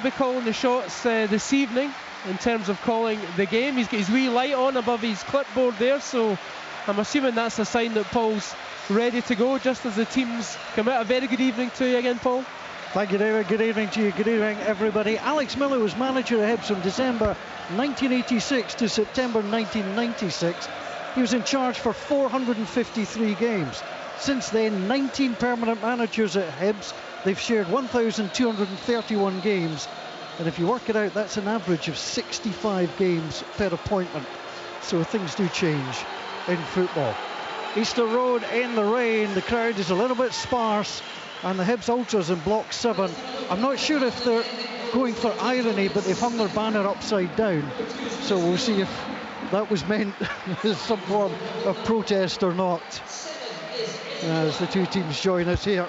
be calling the shots this evening in terms of calling the game. He's got his wee light on above his clipboard there, so I'm assuming that's a sign that Paul's ready to go just as the teams come out. A very good evening to you again, Paul. Thank you, David. Good evening to you. Good evening, everybody. Alex Miller was manager of Hibs from December 1986 to September 1996. He was in charge for 453 games. Since then, 19 permanent managers at Hibs. They've shared 1,231 games. And if you work it out, that's an average of 65 games per appointment. So things do change in football. Easter Road in the rain. The crowd is a little bit sparse. And the Hibs Ultras in Block 7. I'm not sure if they're going for irony, but they've hung their banner upside down. So we'll see if that was meant as some form of protest or not. As the two teams join us here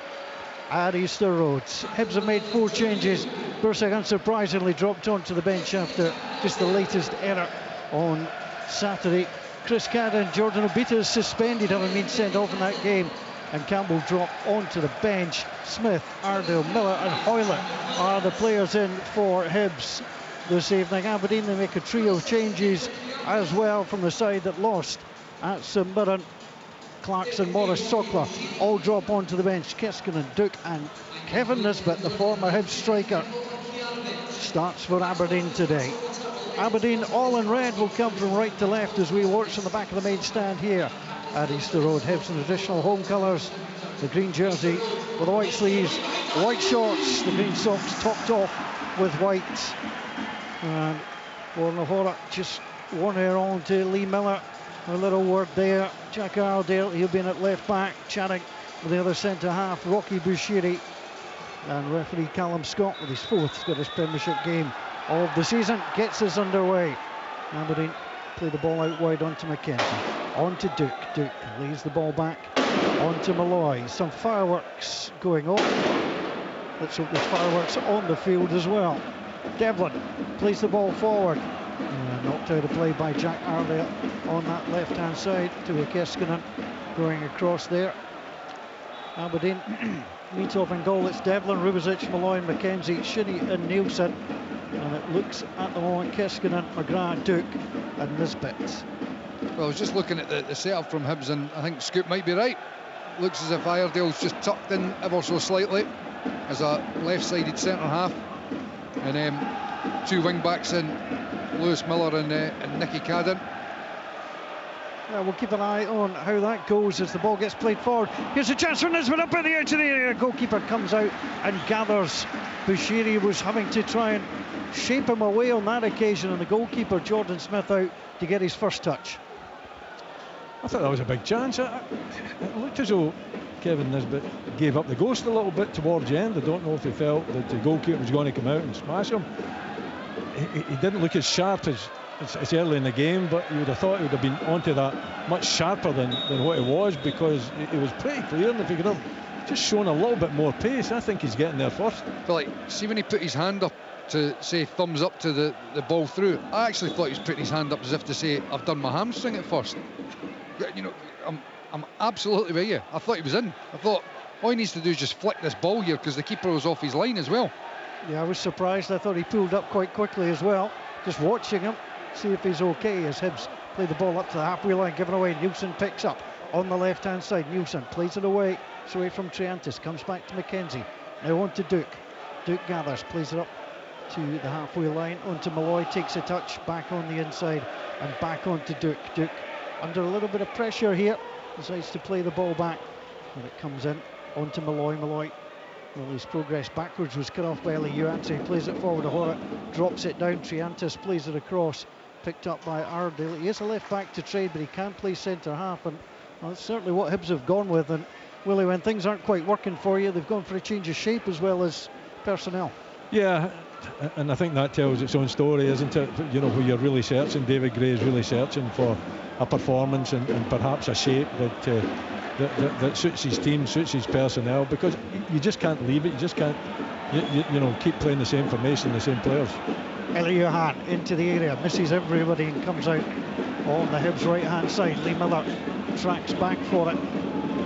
at Easter Road. Hibs have made 4 changes. Bursak unsurprisingly dropped onto the bench after just the latest error on Saturday. Chris Cadden and Jordan Obita is suspended, having been sent off in that game. And Campbell dropped onto the bench. Smith, Ardale, Miller and Hoylett are the players in for Hibs this evening. Aberdeen, they make a trio of changes as well from the side that lost at St Mirren. Clarkson, Morris, Sokler all drop onto the bench. Keskinen, Duke and Kevin Nisbet, the former Hibs striker, starts for Aberdeen today. Aberdeen all in red will come from right to left as we watch from the back of the main stand here at Easter Road. Hibs in traditional home colours, the green jersey with the white sleeves, white shorts, the green socks topped off with white. And Warren O'Hara just one hair on to Lee Miller. A little word there. Jack Ardale, he'll be in at left back, chatting with the other centre half, Rocky Bushiri. And referee Callum Scott with his 4th Scottish Premiership game of the season gets us underway. Aberdeen play the ball out wide onto McKenzie. On to Duke. Duke leads the ball back onto Malloy. Some fireworks going on. Let's hope there's fireworks on the field as well. Devlin plays the ball forward. Knocked out of play by Jack Ardale on that left-hand side to Keskinen going across there. Aberdeen, Mitov and goal. It's Devlin, Rubezic, Malloy, McKenzie, Shinnie and Nielsen. And it looks at the moment Keskinen, McGrath, Duke and Nisbet. Well, I was just looking at the setup from Hibs, and I think Scoop might be right. Looks as if Iredale's just tucked in ever so slightly as a left-sided centre-half. And 2 wing-backs in Lewis Miller and Nicky Cadden. Yeah, we'll keep an eye on how that goes as the ball gets played forward. Here's a chance for Nisbet up at the edge of the area. Goalkeeper comes out and gathers. Bushiri was having to try and shape him away on that occasion, and the goalkeeper Jordan Smith out to get his first touch. I thought that was a big chance. It looked as though Kevin Nisbet gave up the ghost a little bit towards the end. I don't know if he felt that the goalkeeper was going to come out and smash him. He didn't look as sharp as early in the game, but you would have thought he would have been onto that much sharper than what he was, because it was pretty clear. And if he could have just shown a little bit more pace, I think he's getting there first. But like, see when he put his hand up to say thumbs up to the ball through, I actually thought he was putting his hand up as if to say I've done my hamstring at first. You know, I'm absolutely with you. I thought he was in. I thought all he needs to do is just flick this ball here, because the keeper was off his line as well. Yeah, I was surprised. I thought he pulled up quite quickly as well. Just watching him, see if he's okay as Hibs play the ball up to the halfway line, given away. Nielsen picks up on the left-hand side. Nielsen plays it away. It's away from Triantis. Comes back to McKenzie. Now on to Duke. Duke gathers, plays it up to the halfway line. Onto Malloy, takes a touch, back on the inside, and back onto Duke. Duke under a little bit of pressure here. Decides to play the ball back. And it comes in onto Malloy. Malloy, well, his progress backwards was cut off by Eli Yuanse. He plays it forward to Horrott, drops it down. Triantis plays it across, picked up by Ardale. He is a left back to trade, but he can't play centre half, and well, that's certainly what Hibs have gone with. And Willie, when things aren't quite working for you, they've gone for a change of shape as well as personnel. Yeah, and I think that tells its own story, isn't it? You know, where you're really searching, David Gray is really searching for a performance and perhaps a shape that suits his team, suits his personnel, because you just can't leave it. You just can't, you know, keep playing the same formation, the same players. Eli Johan into the area, misses everybody and comes out on the Hibs right-hand side. Lee Miller tracks back for it.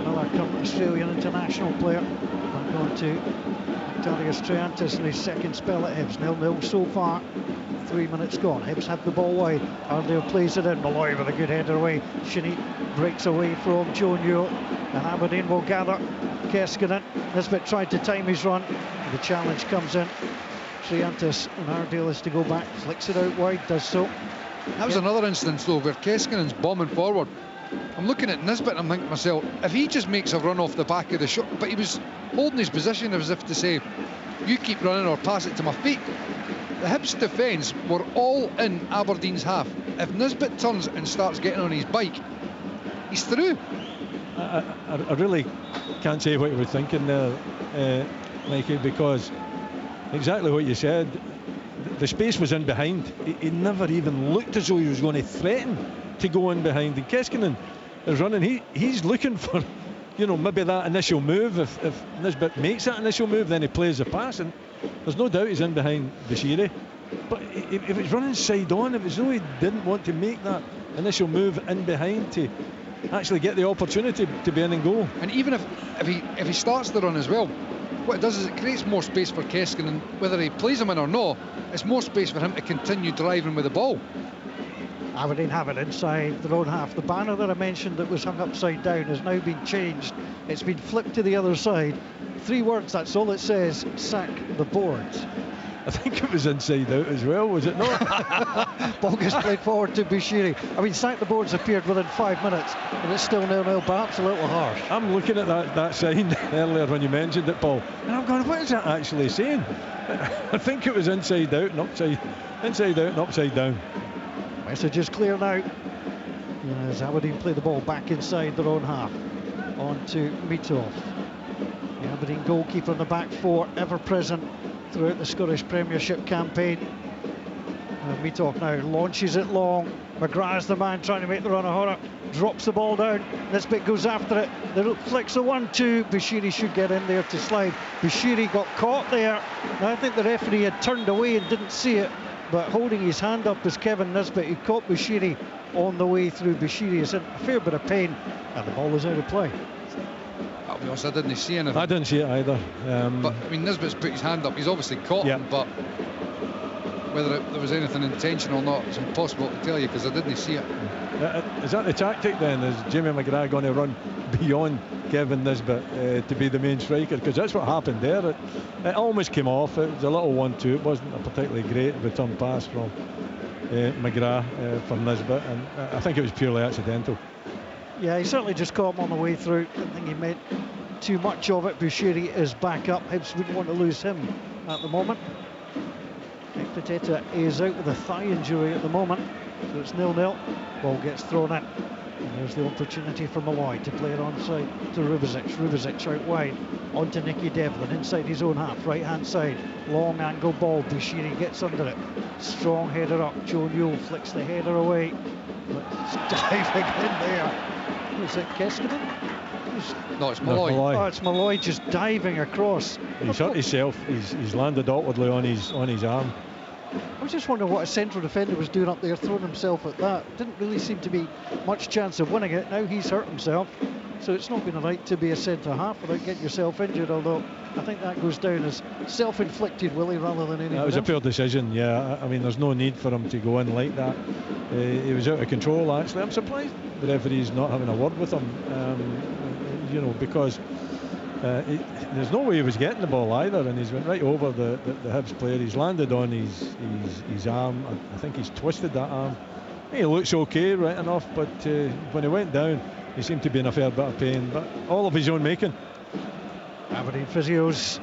Miller, current Australian international player. Back on to Darius Triantis in his second spell at Hibs. 0-0 so far. 3 minutes gone. Hibs have the ball wide. Arndale plays it in. Malloy with a good header away. Shinnie breaks away from Joe Newell. And Aberdeen will gather. Keskinen. Nisbet tried to time his run. The challenge comes in. Triantis and Arndale is to go back. Flicks it out wide. Does so. That was another instance though where Keskinen's bombing forward. I'm looking at Nisbet and I'm thinking to myself, if he just makes a run off the back of the shot, but he was holding his position as if to say, you keep running or pass it to my feet. The Hibs defence were all in Aberdeen's half. If Nisbet turns and starts getting on his bike, he's through. I really can't say what you were thinking there, Mikey, because exactly what you said, the space was in behind. He never even looked as though he was going to threaten to go in behind. And Keskinen is running. He's looking for, maybe that initial move. If Nisbet makes that initial move, then he plays the pass. And there's no doubt he's in behind Bashiri. But if it's running side on, if it's though he didn't want to make that initial move in behind to actually get the opportunity to be in and goal. And even if he starts the run as well, what it does is it creates more space for Keskinen. Whether he plays him in or not, it's more space for him to continue driving with the ball. Aberdeen have it inside their own half. The banner that I mentioned that was hung upside down has now been changed. It's been flipped to the other side. 3 words, that's all it says: sack the boards. I think it was inside out as well, was it not? Ball gets played forward to Bashiri. I mean, sack the boards appeared within 5 minutes, and it's still 0-0, perhaps a little harsh. I'm looking at that sign earlier when you mentioned it, Paul, and I'm going, what is that actually saying? I think it was inside out and upside down. Message is clear now. As Aberdeen play the ball back inside their own half. On to Mitov. The Aberdeen goalkeeper in the back 4, ever present throughout the Scottish Premiership campaign. Mitov now launches it long. McGrath's the man trying to make the run. Horror drops the ball down. Nisbet goes after it. The flicks a 1-2. Bashiri should get in there to slide. Bashiri got caught there. Now, I think the referee had turned away and didn't see it, but holding his hand up was Kevin Nisbet. He caught Bashiri on the way through. Bashiri is in a fair bit of pain, and the ball is out of play. I'll be honest, I didn't see anything. I didn't see it either. But I mean, Nisbet's put his hand up. He's obviously caught him, but whether there was anything intentional or not, it's impossible to tell you because I didn't see it. Is that the tactic then? Is Jamie McGrath going to run beyond Kevin Nisbet to be the main striker? Because that's what happened there. It almost came off. It was a little 1-2. It wasn't a particularly great return pass from McGrath for Nisbet, and I think it was purely accidental. Yeah, he certainly just caught him on the way through. I think he made too much of it. Bashiri is back up. Hibs wouldn't want to lose him at the moment. Ekpiteta is out with a thigh injury at the moment, so it's 0-0. Ball gets thrown in. And there's the opportunity for Malloy to play it onside to Rubezic. Rubezic out wide onto Nicky Devlin inside his own half, right hand side. Long angle ball. Bashiri gets under it. Strong header up. Joe Newell flicks the header away. It's diving in there. Is it Keskinen? No, it's Malloy. Oh, it's Malloy just diving across. He's hurt himself. He's landed awkwardly on his arm. I was just wondering what a central defender was doing up there, throwing himself at that. Didn't really seem to be much chance of winning it. Now he's hurt himself, so it's not been right to be a centre half without getting yourself injured, although I think that goes down as self-inflicted, Willie, rather than anything. That was a poor decision, yeah. I mean, there's no need for him to go in like that. He was out of control, actually. I'm surprised the referee's not having a word with him, because there's no way he was getting the ball either, and he's went right over the Hibs player. He's landed on his arm. I think he's twisted that arm. He looks okay, right enough, but when he went down, he seemed to be in a fair bit of pain, but all of his own making. Aberdeen physios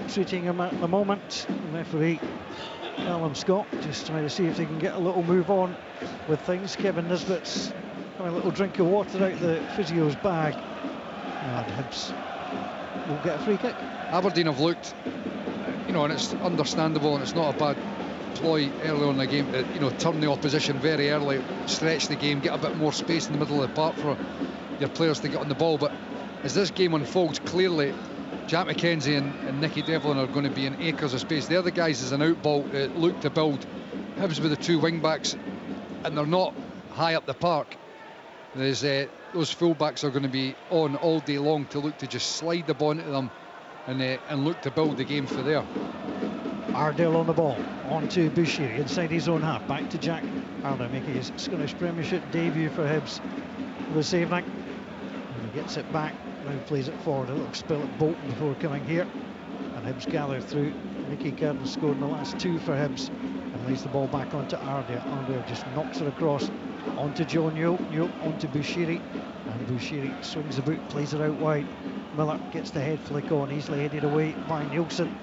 treating him at the moment. The referee, Callum Scott, just trying to see if they can get a little move on with things. Kevin Nisbet's having a little drink of water out the physio's bag. And Hibs will get a free kick. Aberdeen have looked, and it's understandable, and it's not a bad ploy early on in the game to, turn the opposition very early, stretch the game, get a bit more space in the middle of the park for your players to get on the ball. But as this game unfolds, clearly Jack McKenzie and Nicky Devlin are going to be in acres of space. They're the guys as an out ball look to build. Hibs with the 2 wing backs, and they're not high up the park. There's those full backs are going to be on all day long to look to just slide the ball into them and look to build the game for there. Ardale on the ball, on to Bushiri inside his own half, back to Jack Ardale making his Scottish Premiership debut for Hibs this evening. And he gets it back, now plays it forward, a little spill at Bolton before coming here. And Hibs gather through. Nicky Cadden scored in the last 2 for Hibs and lays the ball back onto Ardale. Ardale just knocks it across onto Joe Newell, Newell onto Bushiri, and Bushiri swings the boot, plays it out wide. Miller gets the head flick on, easily headed away by Nielsen.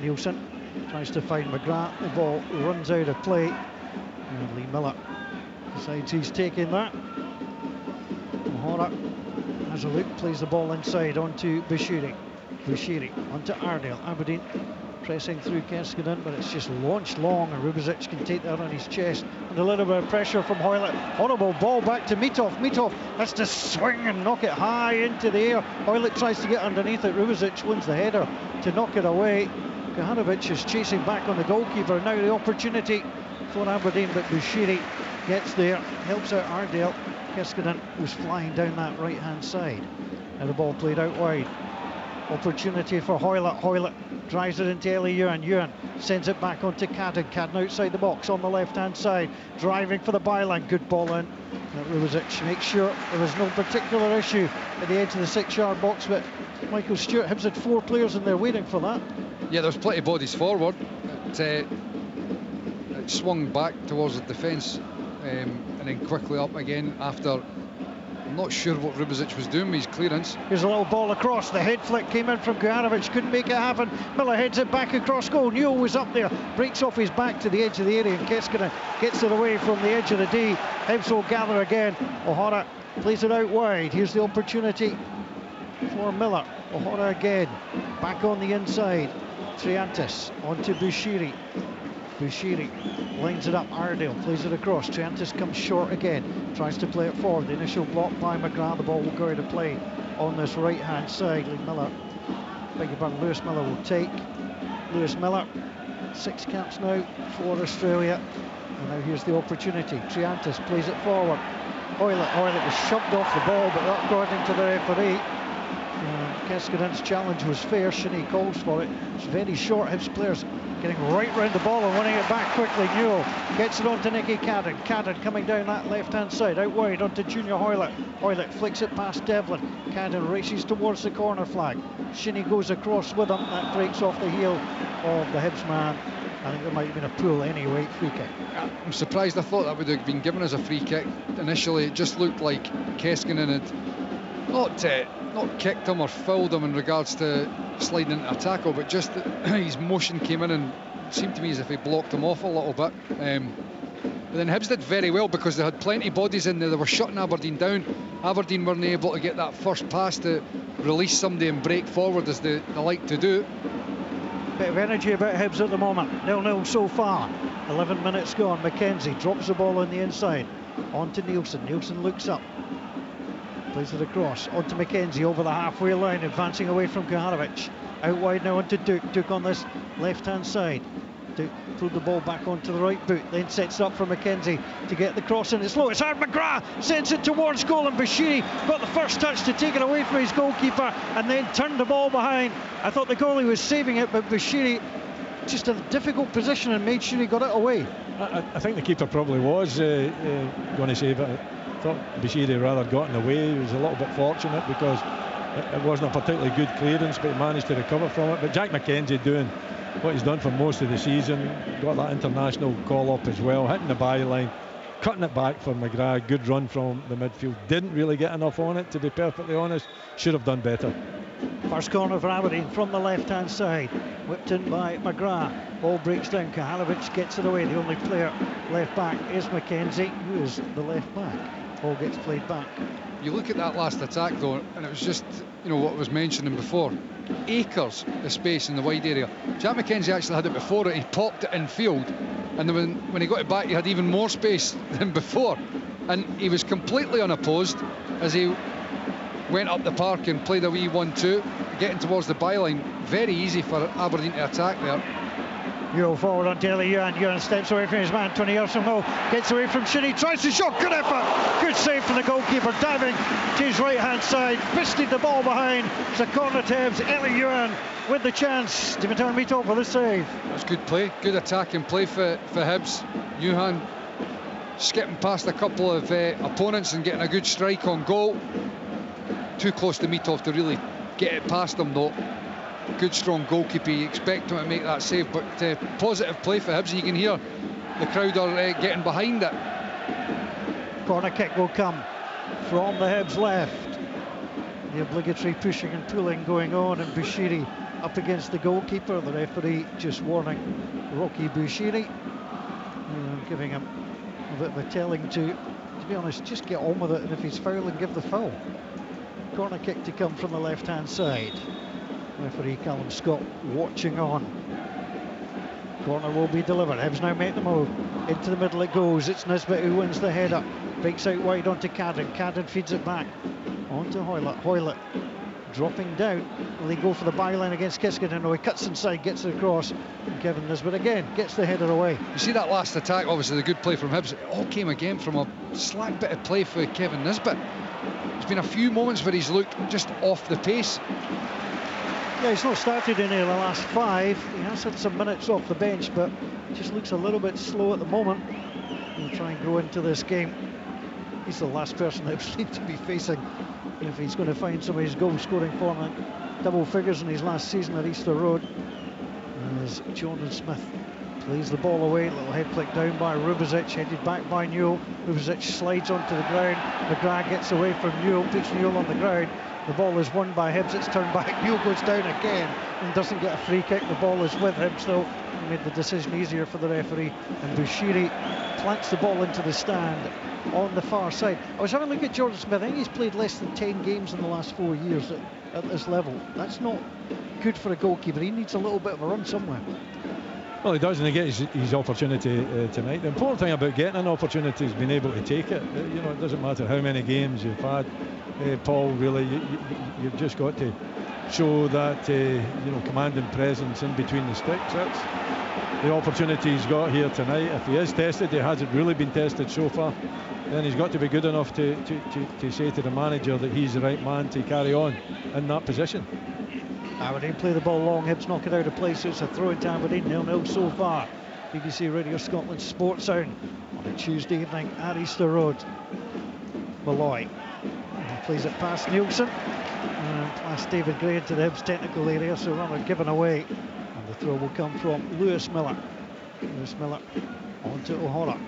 Nielsen tries to find McGrath, the ball runs out of play, and Lee Miller decides he's taking that. O'Hara has a look, plays the ball inside onto Bushiri. Bushiri onto Ardale. Aberdeen pressing through Keskinen, but it's just launched long, and Rubezic can take that on his chest. And a little bit of pressure from Hoylett. Horrible ball back to Mitov. Mitov has to swing and knock it high into the air. Hoylett tries to get underneath it. Rubezic wins the header to knock it away. Kahanovic is chasing back on the goalkeeper. Now the opportunity for Aberdeen, but Bushiri gets there, helps out Ardale. Keskinen was flying down that right-hand side. And the ball played out wide. Opportunity for Hoylett. Hoylett drives it into Eli Ewan. Ewan sends it back onto Cadden. Cadden outside the box on the left-hand side, driving for the byline. Good ball in. Rubezic makes sure there was no particular issue at the edge of the 6-yard box, but Michael Stewart, Hibs had 4 players in there waiting for that. Yeah, there was plenty of bodies forward. It swung back towards the defence and then quickly up again after. I'm not sure what Rubezic was doing with his clearance. Here's a little ball across. The head flick came in from Kuhanovic, couldn't make it happen. Miller heads it back across goal. Newell was up there, breaks off his back to the edge of the area, and Keskinen gets it away from the edge of the D. Hibs will gather again. O'Hara plays it out wide. Here's the opportunity for Miller. O'Hara again, back on the inside. Triantis onto Bushiri. Bushiri lines it up. Ardale plays it across. Triantis comes short again, tries to play it forward. The initial block by McGrath. The ball will go out of play on this right hand side. Lee Miller, beg your pardon, Lewis Miller will take. Lewis Miller, 6 caps now for Australia. And now here's the opportunity. Triantis plays it forward. Hoylett was shoved off the ball, but not according to the referee. Keskinen's challenge was fair. Shinnie calls for it. It's very short. Hibs players getting right round the ball and winning it back quickly. Newell gets it onto Nicky Cadden. Cadden coming down that left-hand side, out wide onto Junior Hoylett. Hoylett flicks it past Devlin. Cadden races towards the corner flag. Shinnie goes across with him. That breaks off the heel of the Hibs man. I think there might have been a pull anyway, free kick. I'm surprised. I thought that would have been given as a free kick. Initially, it just looked like Keskinen had not kicked him or fouled him in regards to sliding into a tackle, but just his motion came in and seemed to me as if he blocked him off a little bit. But then Hibs did very well because they had plenty of bodies in there. They were shutting Aberdeen down. Aberdeen weren't able to get that first pass to release somebody and break forward as they like to do. Bit of energy about Hibs at the moment. 0-0 so far. 11 minutes gone. McKenzie drops the ball on the inside. On to Nielsen. Nielsen looks up. Plays it across onto McKenzie over the halfway line, advancing away from Kuhanovic. Out wide now onto Duke. Duke on this left-hand side. Duke pulled the ball back onto the right boot, then sets it up for McKenzie to get the cross in. It's low. It's hard. McGrath sends it towards goal, and Bushiri got the first touch to take it away from his goalkeeper, and then turned the ball behind. I thought the goalie was saving it, but Bushiri just in a difficult position and made sure he got it away. I think the keeper probably was going to save it. I thought Bushiri rather got in the way. He was a little bit fortunate because it wasn't a particularly good clearance, but he managed to recover from it. But Jack McKenzie doing what he's done for most of the season, got that international call up as well, hitting the byline, cutting it back for McGrath. Good run from the midfield. Didn't really get enough on it, to be perfectly honest. Should have done better. First corner for Aberdeen from the left-hand side, whipped in by McGrath. Ball breaks down. Kahanovic gets it away. The only player left back is McKenzie, who is the left back. Ball gets played back. You look at that last attack though, and it was just, what I was mentioning before, acres of space in the wide area. Jack McKenzie actually had it before it. He popped it in field, and then when he got it back, he had even more space than before, and he was completely unopposed as he went up the park and played a wee 1-2, getting towards the byline. Very easy for Aberdeen to attack there. Euro forward on Daly Ewan. Ewan steps away from his man, 20 yards from goal. Gets away from Shinnie, tries to shot. Good effort. Good save from the goalkeeper. Diving to his right-hand side. Fisted the ball behind. It's a corner to Hibs. Daly Ewan with the chance. Dimitar Mitov for the save. That's good play. Good attacking play for Hibs. Ewan skipping past a couple of opponents and getting a good strike on goal. Too close to Mitov to really get it past him though. Good strong goalkeeper, you expect him to make that save, but positive play for Hibs, and you can hear the crowd are getting behind it. Corner kick will come from the Hibs left. The obligatory pushing and pulling going on, and Bushiri up against the goalkeeper. The referee just warning Rocky Bushiri, giving him a bit of a telling to be honest, just get on with it, and if he's fouling, give the foul. Corner kick to come from the left-hand side. Referee Callum Scott watching on. Corner will be delivered. Hibs now make the move. Into the middle it goes. It's Nisbet who wins the header. Breaks out wide onto Cadden. Cadden feeds it back onto Hoylett. Hoylett dropping down. Will he go for the byline against Kiskinen? No, he cuts inside, gets it across. And Kevin Nisbet again gets the header away. You see that last attack, obviously the good play from Hibs. It all came again from a slack bit of play for Kevin Nisbet. There's been a few moments where he's looked just off the pace. Yeah, he's not started any of the last 5. He has had some minutes off the bench, but just looks a little bit slow at the moment. He'll try and grow into this game. He's the last person that seems to be facing if he's going to find some of his goal scoring form at double figures in his last season at Easter Road. As Jordan Smith plays the ball away, little head flick down by Rubezic, headed back by Newell. Rubezic slides onto the ground. McGrath gets away from Newell, puts Newell on the ground. The ball is won by Hibs, it's turned back. Newell goes down again and doesn't get a free kick. The ball is with Hibs though. He made the decision easier for the referee, and Bushiri plants the ball into the stand on the far side. I was having a look at Jordan Smith. I think he's played less than 10 games in the last 4 years at this level. That's not good for a goalkeeper. He needs a little bit of a run somewhere. Well, he does, and he gets his opportunity tonight. The important thing about getting an opportunity is being able to take it. You know, it doesn't matter how many games you've had, Paul. Really, you've just got to show that commanding presence in between the sticks. That's the opportunity he's got here tonight. If he is tested, he hasn't really been tested so far. Then he's got to be good enough to say to the manager that he's the right man to carry on in that position. Aberdeen play the ball long, Hibs knock it out of play, so it's a throw into Aberdeen, 0-0 so far. BBC Radio Scotland Sports Zone on a Tuesday evening at Easter Road. Malloy plays it past Nielsen, past David Gray into the Hibs technical area, so runner given away, and the throw will come from Lewis Miller. Lewis Miller onto O'Hara.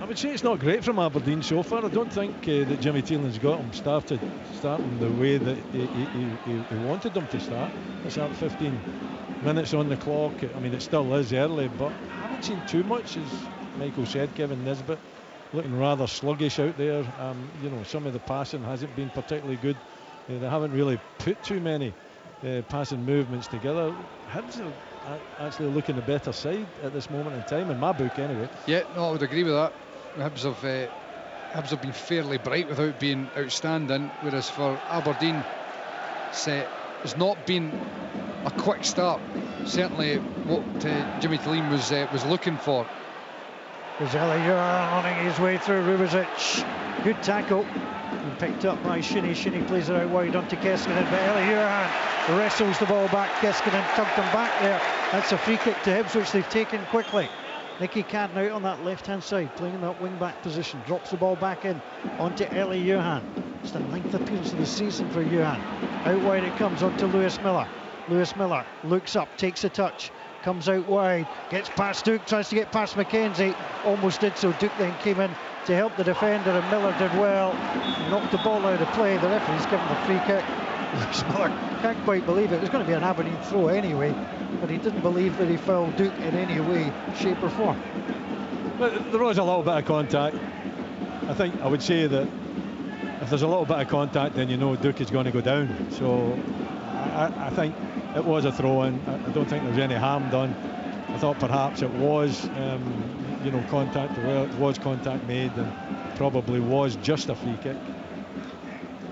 I would say it's not great from Aberdeen so far. I don't think that Jimmy Tielan's got him starting the way that he wanted them to start. It's at 15 minutes on the clock. I mean, it still is early, but I haven't seen too much, as Michael said. Kevin Nisbet looking rather sluggish out there. Some of the passing hasn't been particularly good. They haven't really put too many passing movements together. Hibs are actually looking a better side at this moment in time, in my book anyway. Yeah, no, I would agree with that. Hibs have been fairly bright without being outstanding, whereas for Aberdeen, it's not been a quick start. Certainly what Jimmy Tielan was looking for. Ewan running his way through Rubezic. Good tackle. And picked up by Shinnie. Shinnie plays it out wide onto Keskinen, but Ewan wrestles the ball back. Keskinen tugged him back there. That's a free kick to Hibs, which they've taken quickly. Nicky Cadden out on that left-hand side, playing in that wing-back position. Drops the ball back in onto Eli Ewan. It's the 9th appearance of the season for Ewan. Out wide it comes onto Lewis Miller. Lewis Miller looks up, takes a touch, comes out wide, gets past Duke, tries to get past McKenzie. Almost did so. Duke then came in to help the defender, and Miller did well. Knocked the ball out of play. The referee's given the free kick. Lewis Miller can't quite believe it. It was going to be an Aberdeen throw anyway, but he didn't believe that he fouled Duke in any way, shape or form. But there was a little bit of contact. I think I would say that if there's a little bit of contact, then you know Duke is going to go down. So I think it was a throw-in. I don't think there was any harm done. I thought perhaps it was contact. Well, it was contact made, and probably was just a free kick.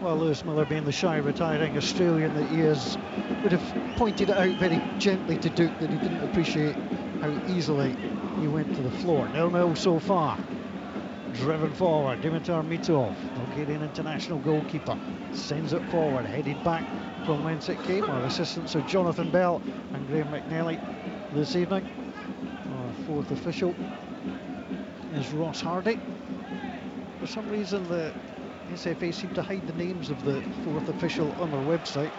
Well, Lewis Miller, being the shy retiring Australian that he is, would have pointed it out very gently to Duke that he didn't appreciate how easily he went to the floor. 0-0 so far. Driven forward, Dimitar Mitov, Bulgarian international goalkeeper, sends it forward, headed back from whence it came. Our assistants are Jonathan Bell and Graham McNally this evening. Our fourth official is Ross Hardy. For some reason the SFA seem to hide the names of the fourth official on their website,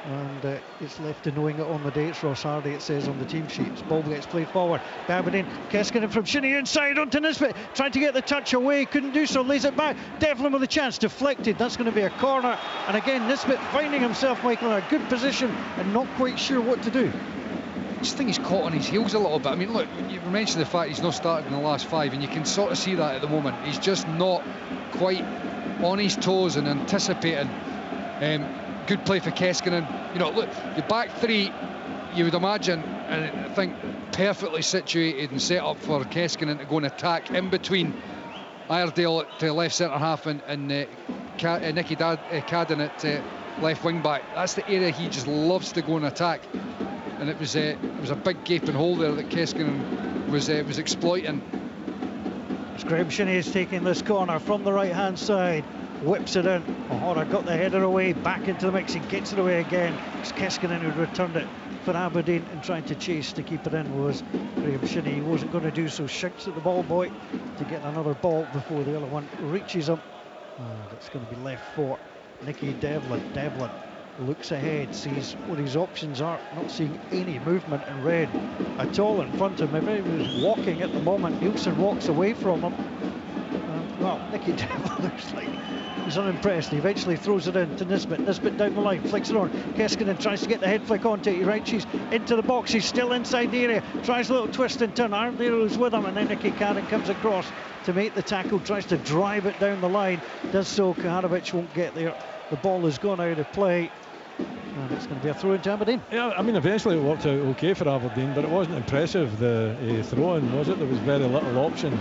and it's left to knowing it on the day. It's Ross Hardy, it says on the team sheets. Ball gets played forward by Aberdeen. Keskinen from Shinnie inside onto Nisbet, trying to get the touch away, couldn't do so, lays it back. Devlin with a chance, deflected. That's going to be a corner, and again Nisbet finding himself, Michael, in a good position and not quite sure what to do. I just think he's caught on his heels a little bit. I mean, look, you mentioned the fact he's not started in the last 5, and you can sort of see that at the moment. He's just not quite on his toes and anticipating. Good play for Keskinen. You know, look, the back three, you would imagine, and I think perfectly situated and set up for Keskinen to go and attack in between Iredale at left centre half and Nicky Cadden at left wing back. That's the area he just loves to go and attack. And it was a big gaping hole there that Keskinen was exploiting. As Graham Shinnie is taking this corner from the right hand side, whips it in. O'Hara got the header away, back into the mix, he gets it away again. It's Keskinen who returned it for Aberdeen, and trying to chase to keep it in was Graham Shinnie. He wasn't going to do so, shouts at the ball boy to get another ball before the other one reaches him. That's going to be left for Nicky Devlin. Devlin looks ahead, sees what his options are, not seeing any movement in red at all in front of him. If he was walking at the moment, Nielsen walks away from him. Well, Nicky Devlin looks like he's unimpressed. He eventually throws it in to Nisbet. Nisbet down the line, flicks it on. Keskinen tries to get the head flick onto it. He reaches into the box. He's still inside the area. Tries a little twist and turn. Arndale's with him, and then Nicky Cadden comes across to make the tackle. Tries to drive it down the line. Does so. Kaharovic won't get there. The ball has gone out of play, and it's going to be a throw into Aberdeen. Yeah, I mean, eventually it worked out okay for Aberdeen, but it wasn't impressive, the throw-in, was it? There was very little options.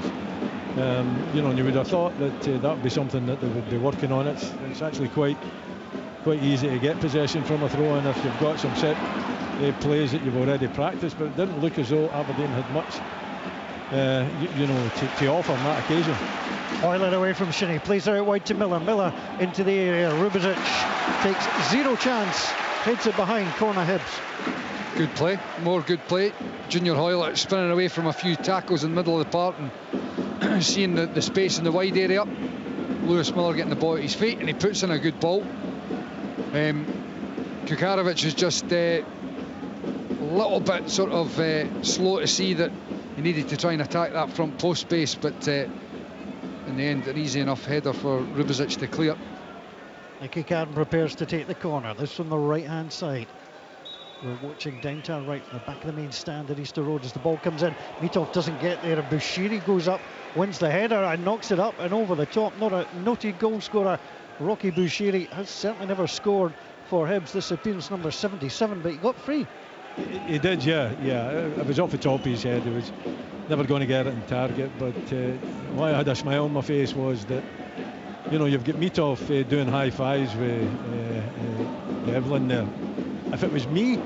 You know, and you would have thought that that would be something that they would be working on. It's actually quite easy to get possession from a throw-in if you've got some set plays that you've already practiced, but it didn't look as though Aberdeen had much you know, to offer on that occasion. Oiler away from Shinnie, plays it out wide to Miller. Miller into the area. Rubizic takes zero chance, heads it behind, corner Hibs. Good play, more good play. Junior Hoylett spinning away from a few tackles in the middle of the park and seeing the space in the wide area. Lewis Miller getting the ball at his feet, and he puts in a good ball. Kukarovic is just a little bit sort of slow to see that he needed to try and attack that front post space, but in the end an easy enough header for Rubizic to clear. Nicky Cadden prepares to take the corner. This from the right hand side. We're watching down to our right from the back of the main stand at Easter Road as the ball comes in. Mitov doesn't get there, and Bushiri goes up, wins the header and knocks it up and over the top. Not a noted goal scorer. Rocky Bushiri has certainly never scored for Hibs. This appearance number 77, but he got free. He did, yeah. It was off the top of his head. He was never going to get it in target, but why I had a smile on my face was that, you know, you've got Mitov doing high fives with Devlin there. If it was me,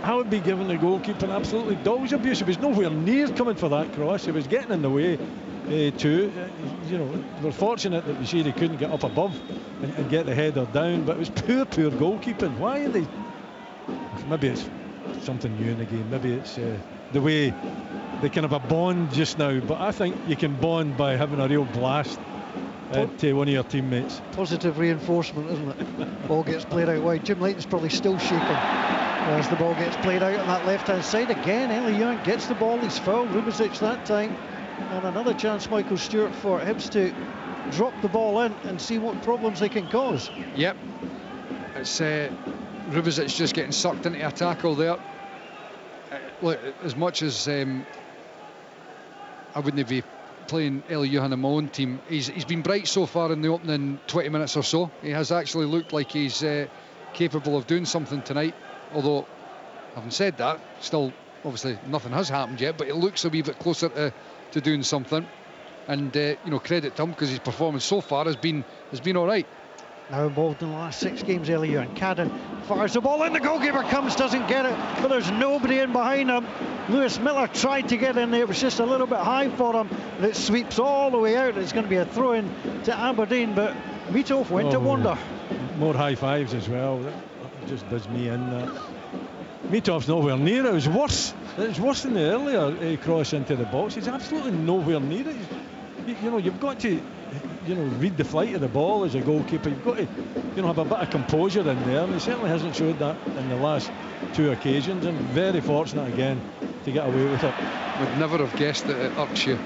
I would be giving the goalkeeper an absolutely dog's abuse. He was nowhere near coming for that cross. He was getting in the way too. You know, we're fortunate that Bushiri couldn't get up above and get the header down, but it was poor goalkeeping. Why are they? Maybe it's something new in the game. Maybe it's the way they kind of a bond just now. But I think you can bond by having a real blast to one of your teammates. Positive reinforcement, isn't it? Ball gets played out wide. Jim Leighton's probably still shaking as the ball gets played out on that left hand side. Again, Ellie Young gets the ball. He's fouled Rubizic that time, and another chance, Michael Stewart, for Hibs to drop the ball in and see what problems they can cause. Yep, it's Rubizic just getting sucked into a tackle there. Look, as much as I wouldn't be playing Eli Johan in my own team, he's been bright so far in the opening 20 minutes or so. He has actually looked like he's capable of doing something tonight, although having said that, still obviously nothing has happened yet, but it looks a wee bit closer to doing something, and you know, credit to him because his performance so far has been all right. Now involved in the last 6 games, Elliot, and Cadden fires the ball in, the goalkeeper comes, doesn't get it, but there's nobody in behind him. Lewis Miller tried to get in there, it was just a little bit high for him, and it sweeps all the way out. It's going to be a throw-in to Aberdeen, but Mitov went to wonder. More high fives as well, that just does me in. Mitov's nowhere near it. It was worse than the earlier cross into the box. He's absolutely nowhere near it. You've got to read the flight of the ball as a goalkeeper. You've got to have a bit of composure in there, and he certainly hasn't showed that in the last 2 occasions, and very fortunate again to get away with it. Would never have guessed that it irks you.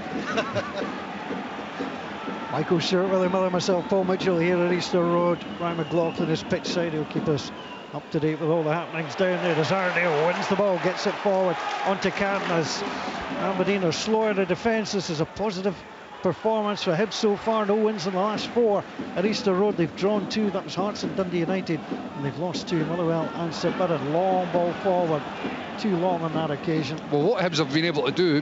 Michael Stewart, Willie Miller, myself, Paul Mitchell here at Easter Road. Ryan McLaughlin is pitch side. He'll keep us up to date with all the happenings down there. As Arndale wins the ball, gets it forward onto Cadden as Aberdeen are slow in the defence. This is a positive performance for Hibs so far. No wins in the last 4 at Easter Road. They've drawn 2. That was Hearts and Dundee United, and they've lost 2. Motherwell and St Mirren. Long ball forward, too long on that occasion. Well, what Hibs have been able to do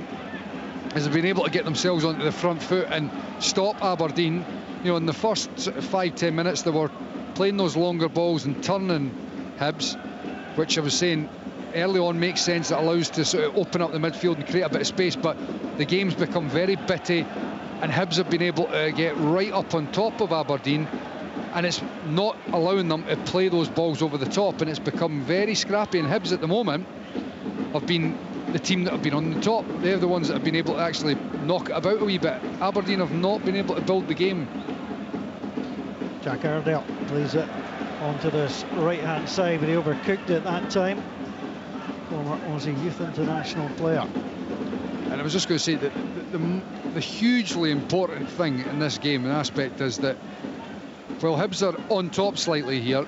is they've been able to get themselves onto the front foot and stop Aberdeen. In the first 5-10 minutes they were playing those longer balls and turning Hibs, which I was saying early on makes sense. It allows to sort of open up the midfield and create a bit of space, but the game's become very bitty, and Hibs have been able to get right up on top of Aberdeen, and it's not allowing them to play those balls over the top, and it's become very scrappy. And Hibs at the moment have been the team that have been on the top. They're the ones that have been able to actually knock it about a wee bit. Aberdeen have not been able to build the game. Jack Arndale plays it onto this right-hand side, but he overcooked it that time. Former Aussie Youth International player. And I was just going to say that the hugely important thing in this game, an aspect, is that while Hibs are on top slightly here,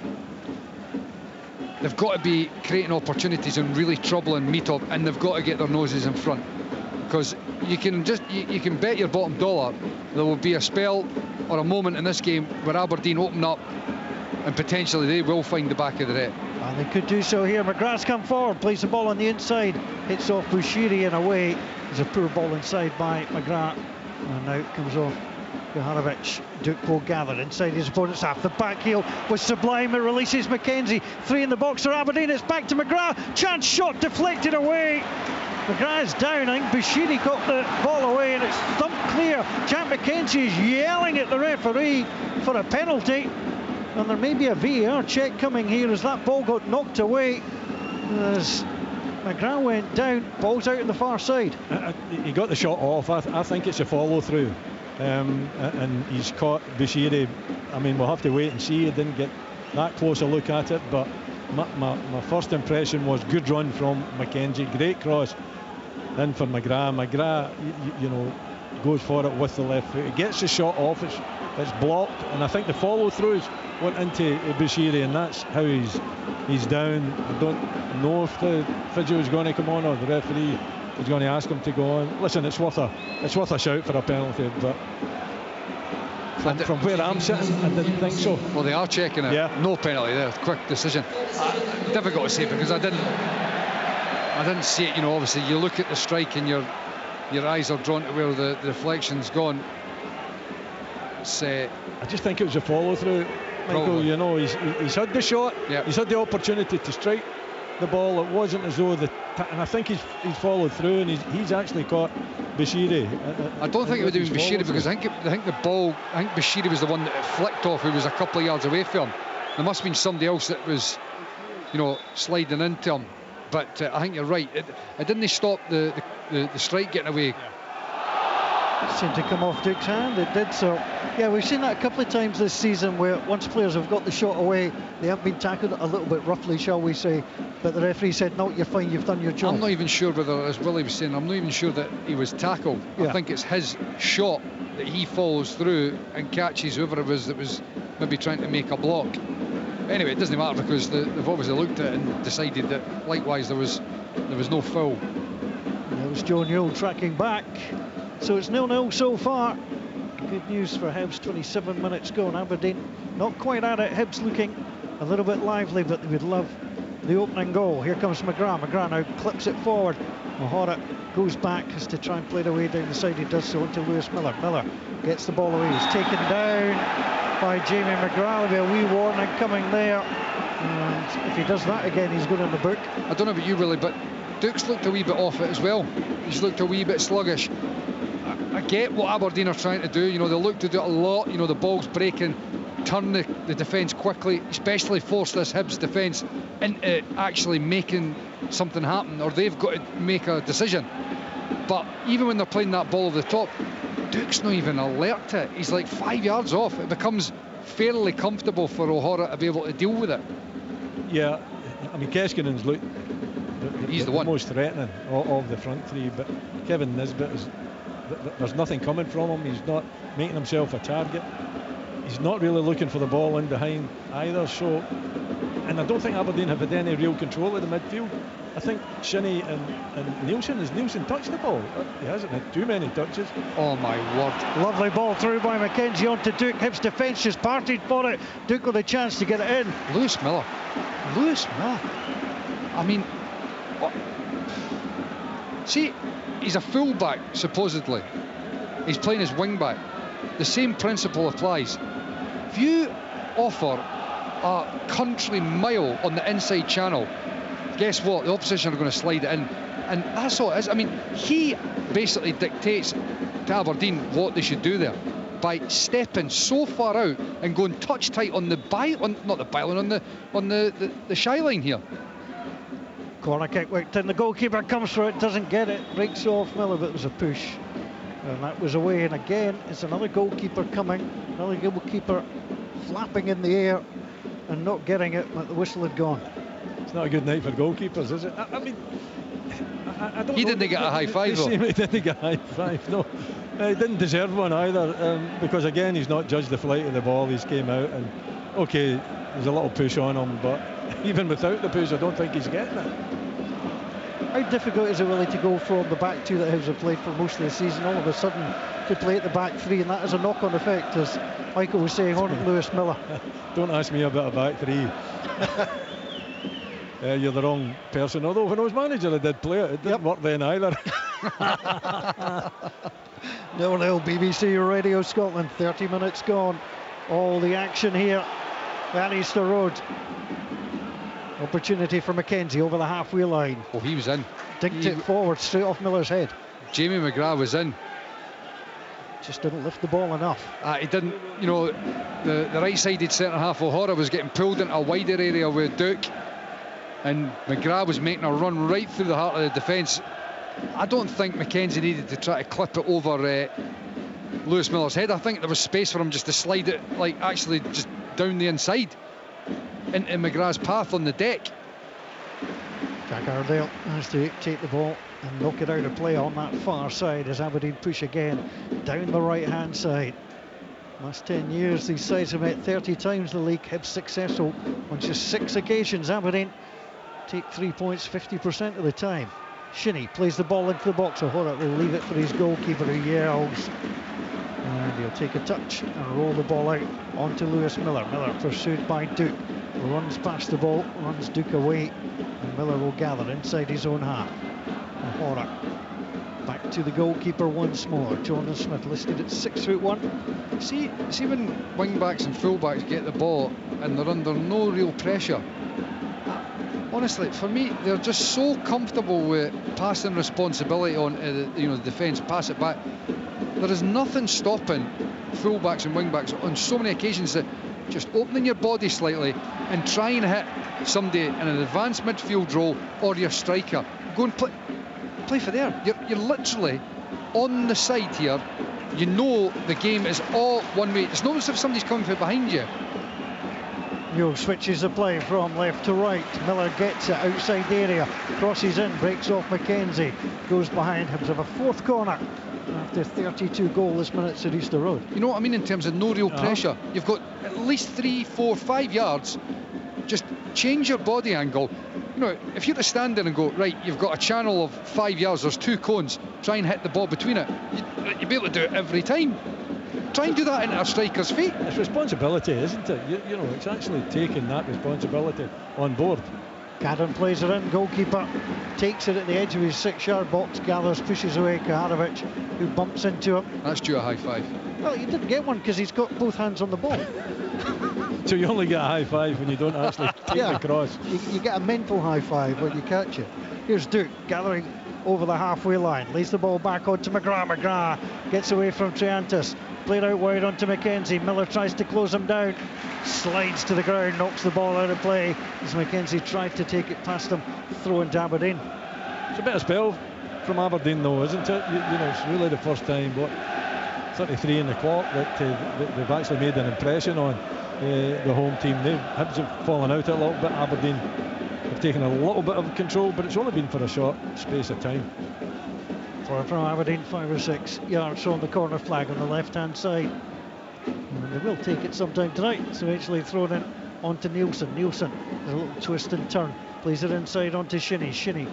they've got to be creating opportunities and really troubling Mitov, and they've got to get their noses in front, because you can bet your bottom dollar there will be a spell or a moment in this game where Aberdeen open up and potentially they will find the back of the net. And they could do so here. McGrath's come forward, plays the ball on the inside, hits off Bushiri and away. There's a poor ball inside by McGrath, and now it comes off Joharovic. Dukpo gathered inside his opponent's half. The back heel was sublime. It releases McKenzie. 3 in the box for Aberdeen. It's back to McGrath. Chance shot deflected away. McGrath's down. I think Bushiri got the ball away, and it's thumped clear. Jack McKenzie is yelling at the referee for a penalty, and there may be a VAR check coming here as that ball got knocked away as McGrath went down. Ball's out on the far side. He got the shot off. I think it's a follow through, and he's caught Bushiri. I mean, we'll have to wait and see. I didn't get that close a look at it, but my first impression was good run from McKenzie, great cross in for McGrath. McGrath goes for it with the left foot. He gets the shot off, it's blocked, and I think the follow throughs went into Bushiri, and that's how he's down. I don't know if the physio is going to come on or the referee is going to ask him to go on. Listen, it's worth a shout for a penalty, but from where I'm sitting, I didn't think so. Well, they are checking it. Yeah. No penalty there. Quick decision. Difficult to say because I didn't see it. Obviously you look at the strike and your eyes are drawn to where the deflection's gone. I just think it was a follow through, Michael. He's had the shot. Yep. He's had the opportunity to strike the ball. It wasn't as though and I think he's followed through, and he's actually caught Bushiri. I don't think it would have been Bushiri, because I think Bushiri was the one that it flicked off, who was a couple of yards away from him. There must have been somebody else that was sliding into him, but I think you're right. It didn't stop the strike getting away. It seemed to come off Duke's hand. It did so. Yeah, we've seen that a couple of times this season where once players have got the shot away, they have been tackled a little bit roughly, shall we say, but the referee said, no, you're fine, you've done your job. I'm not even sure whether, as Willie was saying, I'm not even sure that he was tackled. Yeah. I think it's his shot that he follows through and catches whoever it was that was maybe trying to make a block. Anyway, it doesn't matter, because they've obviously looked at it and decided that likewise there was no foul. There was Joe Newell tracking back. So it's 0-0 so far. Good news for Hibs. 27 minutes gone. Aberdeen not quite at it. Hibs looking a little bit lively, but they would love the opening goal. Here comes McGrath. McGrath now clips it forward. Mahara goes back, has to try and play it away down the side. He does so into Lewis Miller. Miller gets the ball away. He's taken down by Jamie McGrath. There'll be a wee warning coming there. And if he does that again, he's going in the book. I don't know about you, Willie, but Duke's looked a wee bit off it as well. He's looked a wee bit sluggish. I get what Aberdeen are trying to do. You know, they look to do it a lot. You know, the ball's breaking, turn the defence quickly, especially force this Hibs defence into actually making something happen, or they've got to make a decision. But even when they're playing that ball over the top, Duke's not even alert to it. He's like 5 yards off. It becomes fairly comfortable for O'Hara to be able to deal with it. Yeah, I mean, Keskinen's looked he's the one most threatening of the front three, but Kevin Nisbet there's nothing coming from him. He's not making himself a target. He's not really looking for the ball in behind either. So, and I don't think Aberdeen have had any real control of the midfield. I think Shinnie and Nielsen, has Nielsen touched the ball? He hasn't had too many touches. Oh my word. Lovely ball through by Mackenzie onto Duke. Hibs defence just partied for it. Duke with a chance to get it in. Lewis Miller. I mean, see, he's a full-back supposedly. He's playing as wing-back. The same principle applies. If you offer a country mile on the inside channel, guess what? The opposition are going to slide it in. And that's all it is. I mean, he basically dictates to Aberdeen what they should do there by stepping so far out and going touch tight on the on the shy line here. Corner kick worked in. The goalkeeper comes for it, doesn't get it, breaks off Miller, but it was a push. And that was away. And again, it's another goalkeeper coming. Another goalkeeper flapping in the air and not getting it, but the whistle had gone. It's not a good night for goalkeepers, is it? I mean, I don't he know. Didn't get a high five, though. He didn't get a high five, no. He didn't deserve one either, because again, he's not judged the flight of the ball. He's came out and, okay, there's a little push on him, but even without the push, I don't think he's getting it. How difficult is it really to go from the back two that Hibs have played for most of the season, all of a sudden to play at the back three, and that has a knock-on effect, as Michael was saying, on Lewis Miller. Don't ask me about a back three. You're the wrong person. Although when I was manager, I did play it. It didn't work then either. 0-0 BBC Radio Scotland. 30 minutes gone. All the action here at Easter Road. Opportunity for Mackenzie over the halfway line. Oh, he was in. Dinked it forward straight off Miller's head. Jamie McGrath was in. Just didn't lift the ball enough. He didn't, you know, the right-sided centre-half O'Hara was getting pulled into a wider area with Duke, and McGrath was making a run right through the heart of the defence. I don't think Mackenzie needed to try to clip it over Lewis Miller's head. I think there was space for him just to slide it, like actually just down the inside into McGrath's path on the deck. Jack Iredale has to take the ball and knock it out of play on that far side as Aberdeen push again down the right hand side. Last 10 years these sides have met 30 times in the league. Hibs successful on just 6 occasions. Aberdeen take 3 points 50% of the time. Shinnie plays the ball into the box. O'Hara will leave it for his goalkeeper, who yells, and he'll take a touch and roll the ball out onto Lewis Miller. Miller pursued by Duke, runs past the ball, runs Duke away, and Miller will gather inside his own half. O'Hara back to the goalkeeper once more. Jordan Smith listed at 6'1". See when wing backs and full backs get the ball and they're under no real pressure, honestly, for me, they're just so comfortable with passing responsibility on the defence, pass it back. There is nothing stopping full-backs and wing-backs on so many occasions that just opening your body slightly and try and hit somebody in an advanced midfield role or your striker. Go and play for there. You're literally on the side here. You know the game is all one way. It's not as if somebody's coming from behind you. Yo switches the play from left to right. Miller gets it outside the area, crosses in, breaks off Mackenzie, goes behind. Hibs have a fourth corner after 32 goalless minutes at Easter Road. You know what I mean in terms of no real pressure? You've got at least 3, 4, 5 yards. Just change your body angle. You know, if you're to stand there and go, right, you've got a channel of 5 yards, there's 2 cones, try and hit the ball between it. You'd be able to do it every time. Try and do that into a striker's feet. It's responsibility, isn't it? You know, it's actually taking that responsibility on board. Cadden plays it in, goalkeeper takes it at the edge of his 6-yard box, gathers, pushes away Kaharovic, who bumps into him. That's due a high five. Well, he didn't get one because he's got both hands on the ball. So you only get a high five when you don't actually take the cross. You get a mental high five when you catch it. Here's Duke gathering over the halfway line, lays the ball back onto McGrath. McGrath gets away from Triantis, played out wide onto McKenzie. Miller tries to close him down, slides to the ground, knocks the ball out of play as McKenzie tried to take it past him, throw into Aberdeen. It's a bit of spell from Aberdeen though, isn't it? You know, it's really the first time, 33 in the clock, that they've actually made an impression on the home team. Hibs have fallen out a little bit. Aberdeen have taken a little bit of control, but it's only been for a short space of time. From Aberdeen, 5 or 6 yards on the corner flag on the left-hand side. And they will take it sometime tonight. It's eventually thrown in onto Nielsen. Nielsen, a little twist and turn, plays it inside onto Shinnie. Shinnie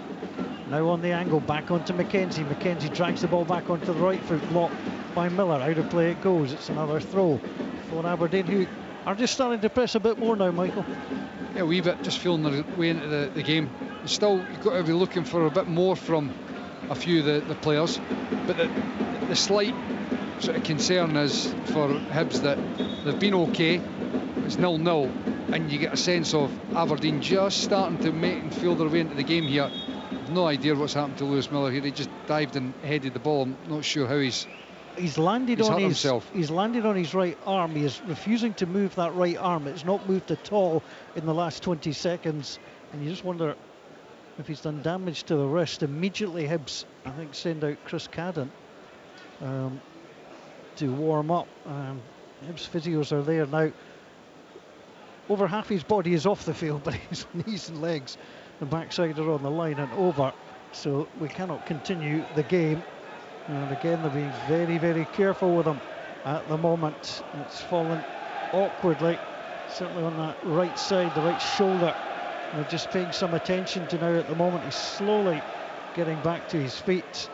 now on the angle, back onto McKenzie. McKenzie drags the ball back onto the right foot, blocked by Miller. Out of play it goes. It's another throw for Aberdeen, who are just starting to press a bit more now, Michael. Yeah, a wee bit, just feeling their way into the game. Still, you've got to be looking for a bit more from a few of the players, but the slight sort of concern is for Hibs that they've been okay. It's 0-0, and you get a sense of Aberdeen just starting to make and feel their way into the game here. I've no idea what's happened to Lewis Miller here. He just dived and headed the ball. I'm not sure how he's landed on his himself. He's landed on his right arm. He is refusing to move that right arm. It's not moved at all in the last 20 seconds, and you just wonder if he's done damage to the wrist. Immediately Hibs, I think, send out Chris Cadden to warm up. Hibs physios are there now. Over half his body is off the field, but his knees and legs and backside are on the line and over, so we cannot continue the game. And again, they're being very, very careful with him at the moment. It's fallen awkwardly, certainly on that right side, the right shoulder. They're just paying some attention to now at the moment. He's slowly getting back to his feet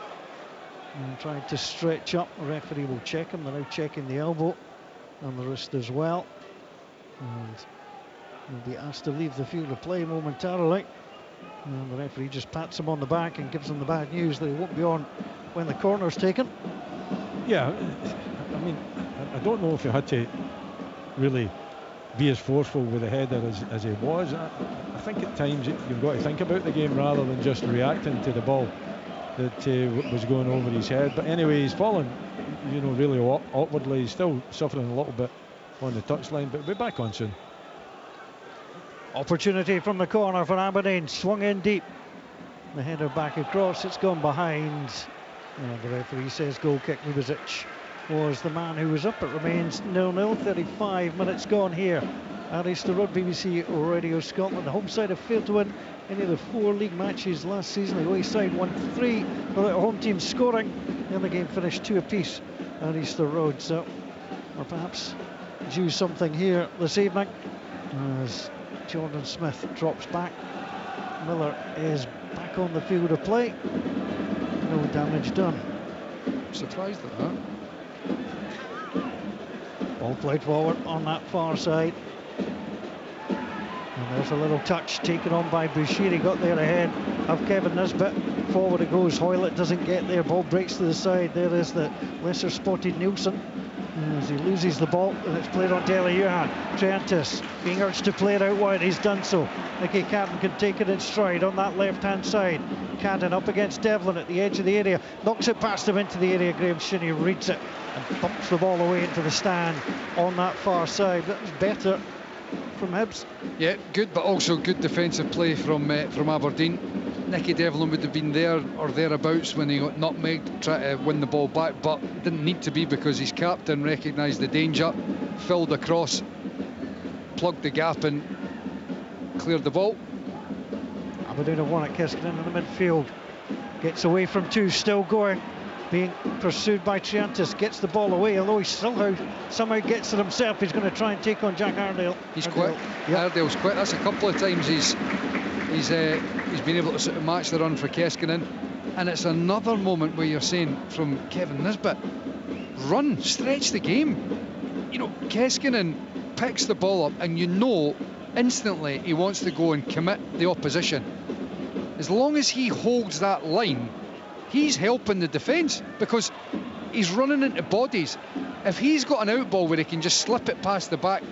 and trying to stretch up. The referee will check him. They're now checking the elbow and the wrist as well. And he'll be asked to leave the field of play momentarily. And the referee just pats him on the back and gives him the bad news that he won't be on when the corner's taken. Yeah, I mean, I don't know if he had to really be as forceful with the header as he was. I think at times you've got to think about the game rather than just reacting to the ball that was going over his head. But anyway, he's fallen, really awkwardly. He's still suffering a little bit on the touchline, but we'll be back on soon. Opportunity from the corner for Aberdeen, swung in deep. The header back across, it's gone behind. And the referee says goal kick. Lubicic was the man who was up. It remains 0-0, 35 minutes gone here at Easter Road. BBC Radio Scotland. The home side have failed to win any of the 4 league matches last season. The away side won 3 without a home team scoring. And the game finished 2 apiece at Easter Road. So we're perhaps due something here this evening as Jordan Smith drops back. Miller is back on the field of play. No damage done. I'm surprised at that. Ball played forward on that far side. And there's a little touch taken on by Bushiri. Got there ahead of Kevin Nisbet. Forward it goes. Hoylett doesn't get there. Ball breaks to the side. There is the lesser spotted Nielsen as he loses the ball, and it's played on Dele Johan. Triantis being urged to play it out wide. He's done so. Nicky Cadden can take it in stride on that left-hand side. Cadden up against Devlin at the edge of the area, knocks it past him into the area. Graham Shinnie reads it and bumps the ball away into the stand on that far side. That was better from Hibs. Yeah, good, but also good defensive play from Aberdeen. Nicky Devlin would have been there or thereabouts when he got nutmegged, try to win the ball back, but didn't need to be because his captain recognised the danger, filled across, plugged the gap and cleared the ball. Aberdeen have won it. Keskinen in the midfield, gets away from 2, still going, being pursued by Triantis, gets the ball away, although he somehow gets it himself. He's going to try and take on Jack Iredale. He's quick. Yep. Iredale's quick. That's a couple of times he's been able to sort of match the run for Keskinen, and it's another moment where you're saying from Kevin Nisbet, run, stretch the game. Keskinen picks the ball up, and instantly he wants to go and commit the opposition. As long as he holds that line, he's helping the defence, because he's running into bodies. If he's got an out ball where he can just slip it past the back,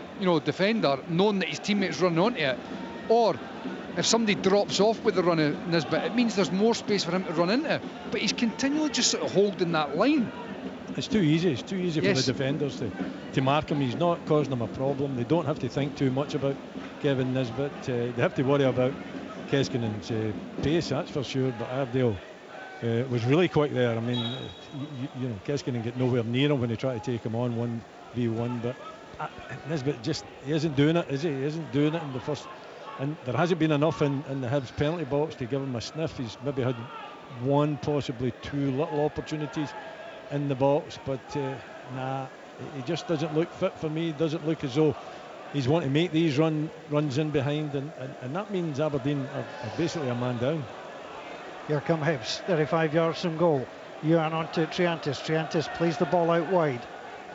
defender, knowing that his teammates run onto it, or if somebody drops off with the run of Nisbet, it means there's more space for him to run into. But he's continually just sort of holding that line. It's too easy. It's too easy for the defenders to mark him. He's not causing them a problem. They don't have to think too much about Kevin Nisbet. They have to worry about Keskinen's pace, that's for sure. But Airedale was really quick there. I mean, Keskinen get nowhere near him when he tried to take him on 1v1. But Nisbet he isn't doing it, is he? He isn't doing it in the first. And there hasn't been enough in the Hibs penalty box to give him a sniff. He's maybe had one, possibly two little opportunities in the box, but he just doesn't look fit for me. Doesn't look as though he's wanting to make these runs in behind, and that means Aberdeen are basically a man down. Here come Hibs, 35 yards from goal. Ewan on to Triantis. Triantis plays the ball out wide.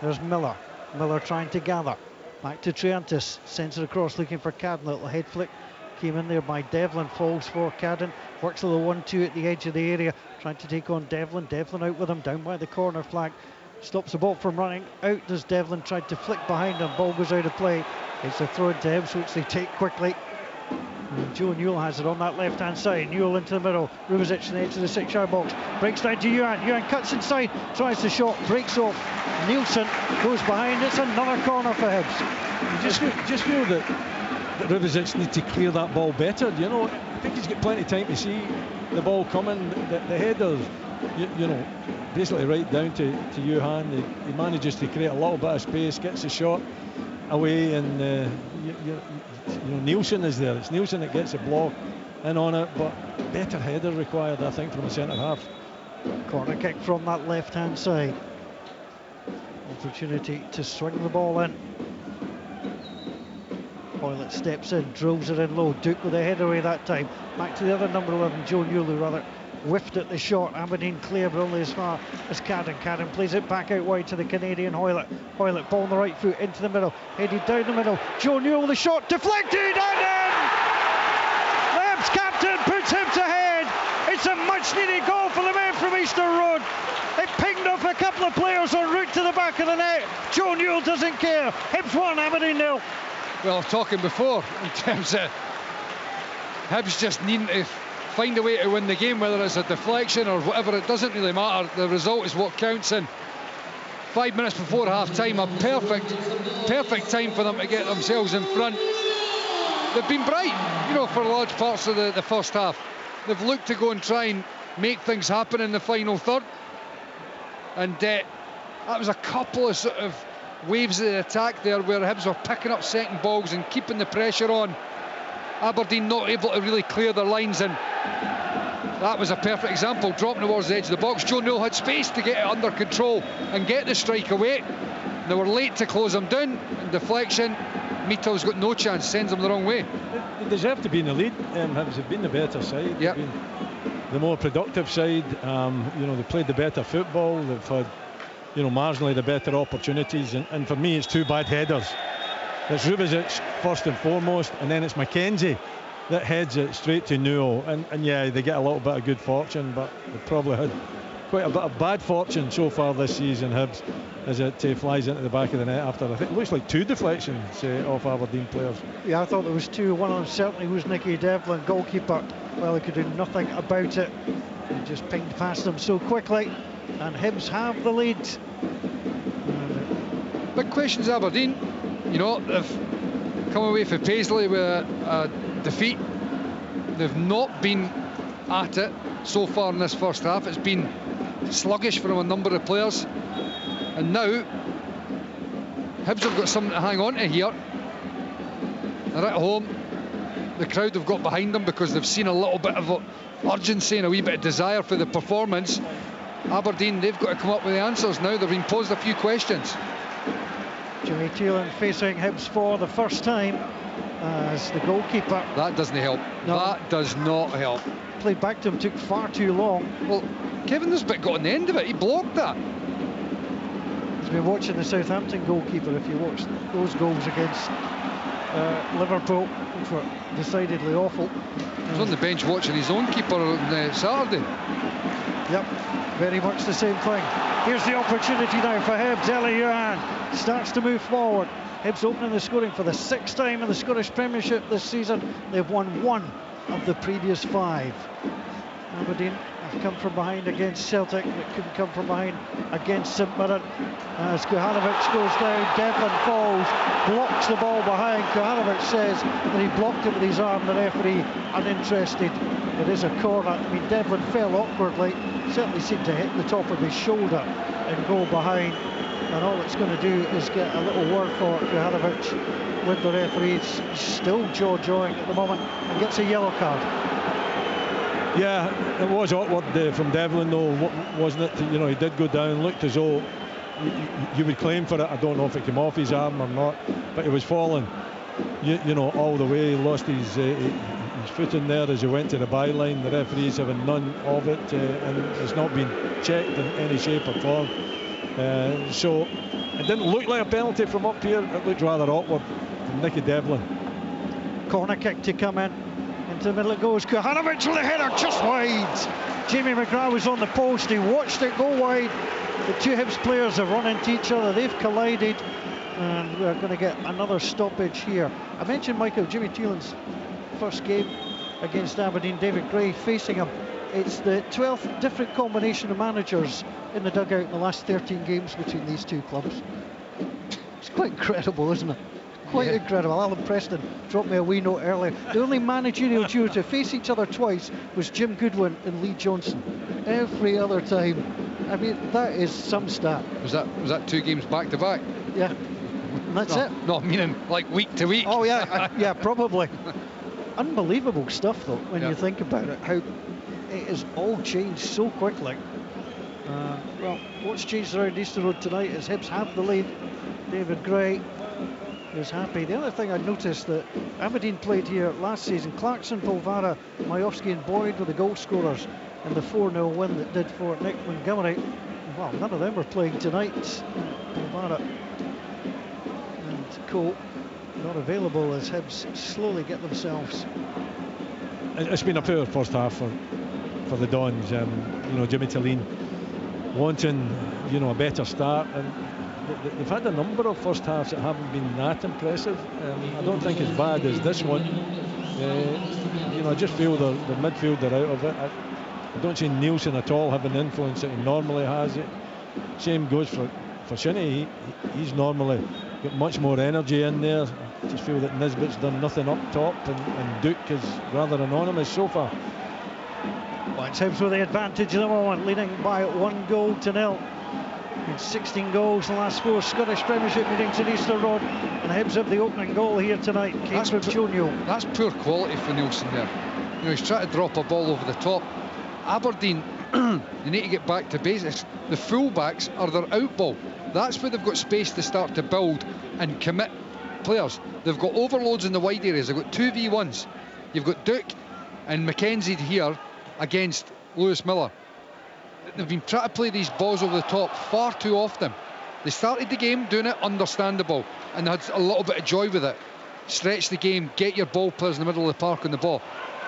There's Miller. Miller trying to gather. Back to Triantis, sends it across looking for Cadden. Little head flick came in there by Devlin, falls for Cadden, works a little 1-2 at the edge of the area, trying to take on Devlin. Devlin out with him, down by the corner flag, stops the ball from running out. Does Devlin, tried to flick behind him, ball goes out of play. It's a throw into Hibs, which they take quickly. And Joe Newell has it on that left hand side. Newell into the middle, Rubezic in the edge of the 6-yard box, breaks down to Ewan. Ewan cuts inside, tries the shot, breaks off. Nielsen goes behind. It's another corner for Hibs. You just feel that Rubezic needs to clear that ball better. I think he's got plenty of time to see the ball coming. The headers, basically right down to Johan. He manages to create a little bit of space, gets the shot away, and Nielsen is there. It's Nielsen that gets a block in on it, but better header required, I think, from the centre half. Corner kick from that left hand side. Opportunity to swing the ball in. Hoylett steps in, drills it in low. Duke with a header away that time. Back to the other number 11, Joe Newell, who rather whiffed at the shot. Aberdeen clear, but only as far as Cadden. Cadden plays it back out wide to the Canadian Hoylett. Hoylett, ball on the right foot, into the middle, headed down the middle. Joe Newell with the shot, deflected, and in! The Hibs captain puts Hibs ahead. It's a much-needed goal for the men from Easter Road. It pinged off a couple of players en route to the back of the net. Joe Newell doesn't care. Hibs 1, Aberdeen 0. Well, I was talking before in terms of Hibs just needing to find a way to win the game, whether it's a deflection or whatever. It doesn't really matter. The result is what counts. And 5 minutes before half time, a perfect time for them to get themselves in front. They've been bright, for large parts of the first half. They've looked to go and try and make things happen in the final third, and that was a couple of sort of waves of the attack there where Hibs were picking up second balls and keeping the pressure on. Aberdeen not able to really clear their lines, and that was a perfect example, dropping towards the edge of the box. Joe Newell had space to get it under control and get the strike away. They were late to close them down, and deflection. Mito's got no chance, sends them the wrong way. They deserve to be in the lead. Hibs have been the better side. Yep. They've been the more productive side. They played the better football. They've had marginally the better opportunities, and for me it's two bad headers. It's Rubezic first and foremost, and then it's Mackenzie that heads it straight to Newell, and yeah, they get a little bit of good fortune, but they probably had quite a bit of bad fortune so far this season, Hibs, as it flies into the back of the net after, I think it looks like two deflections off Aberdeen players. Yeah, I thought there was two. One of them certainly was Nicky Devlin, goalkeeper. Well, he could do nothing about it. He just pinged past them so quickly, and Hibs have the lead. Big questions, Aberdeen. They've come away for Paisley with a defeat. They've not been at it so far in this first half. It's been sluggish from a number of players, and now Hibs have got something to hang on to here. They're at home. The crowd have got behind them because they've seen a little bit of urgency and a wee bit of desire for the performance. Aberdeen, they've got to come up with the answers now. They've been posed a few questions. Jimmy Teelan facing Hibs for the first time as the goalkeeper. That doesn't help. No. That does not help. Played back to him, took far too long. Well, Kevin Nisbet got on the end of it. He blocked that. He's been watching the Southampton goalkeeper. If you watch those goals against Liverpool, which were decidedly awful. He was on the bench watching his own keeper on Saturday. Yep, very much the same thing. Here's the opportunity now for Hibs. Eli Johan starts to move forward. Hibs opening the scoring for the 6th time in the Scottish Premiership this season. They've won 1 of the previous 5. Aberdeen have come from behind against Celtic, but couldn't come from behind against St Mirren. As Kuhanovic goes down, Devlin falls, blocks the ball behind. Kuhanovic says that he blocked it with his arm. The referee uninterested. It is a corner. I mean, Devlin fell awkwardly, certainly seemed to hit the top of his shoulder and go behind. And all it's going to do is get a little word for Kuhanovic with the referees. Still jaw-jawing at the moment and gets a yellow card. Yeah, it was awkward from Devlin though, wasn't it? You know, he did go down, looked as though you would claim for it. I don't know if it came off his arm or not, but he was falling, you know, all the way. He lost his footing there as he went to the byline. The referees having none of it, and it's not been checked in any shape or form. So it didn't look like a penalty from up here. It looked rather awkward from Nicky Devlin. Corner kick to come in. Into the middle it goes. Kuhanovic with a header just wide. Jamie McGrath was on the post. He watched it go wide. The two Hibs players have run into each other. They've collided. And we're going to get another stoppage here. I mentioned, Michael, Jimmy Teelan's first game against Aberdeen, David Gray facing him. It's the 12th different combination of managers in the dugout in the last 13 games between these two clubs. It's quite incredible, isn't it? Quite incredible. Alan Preston dropped me a wee note earlier. The only managerial duo to face each other twice was Jim Goodwin and Lee Johnson. Every other time. I mean, that is some stat. Was that 2 games back to back? Yeah. And that's it. No, meaning like week to week. Oh yeah, yeah, probably. Unbelievable stuff though, when you think about it, how it has all changed so quickly. Well, what's changed around Easter Road tonight is Hibs have the lead. David Gray is happy. The other thing I noticed that Aberdeen played here last season. Clarkson, Polvara, Majowski and Boyd were the goal scorers in the 4-0 win that did for Nick Montgomery. Well, none of them are playing tonight. Polvara and Co not available as Hibs slowly get themselves. It's been a poor first half for the Dons. You know, Jimmy Tilleen wanting, you know, a better start, and they've had a number of first halves that haven't been that impressive. I don't think as bad as this one. You know, I just feel the midfield are out of it. I don't see Nielsen at all having the influence that he normally has. Same goes for Shinnie. He's normally got much more energy in there. I just feel that Nisbet's done nothing up top, and Duke is rather anonymous so far. Well, it's Hibs with the advantage at the moment, leading by 1-0. In 16 goals in the last 4 Scottish Premiership meetings at Easter Road, and Hibs have the opening goal here tonight. Came from Jonio. That's poor quality for Nielsen there. You know, he's trying to drop a ball over the top. Aberdeen, they need to get back to basics. The full-backs are their out ball. That's where they've got space to start to build and commit players. They've got overloads in the wide areas. They've got 2v1s. You've got Duke and Mackenzie here against Lewis Miller. They've been trying to play these balls over the top far too often. They started the game doing it, understandable, and they had a little bit of joy with it. Stretch the game, get your ball players in the middle of the park on the ball.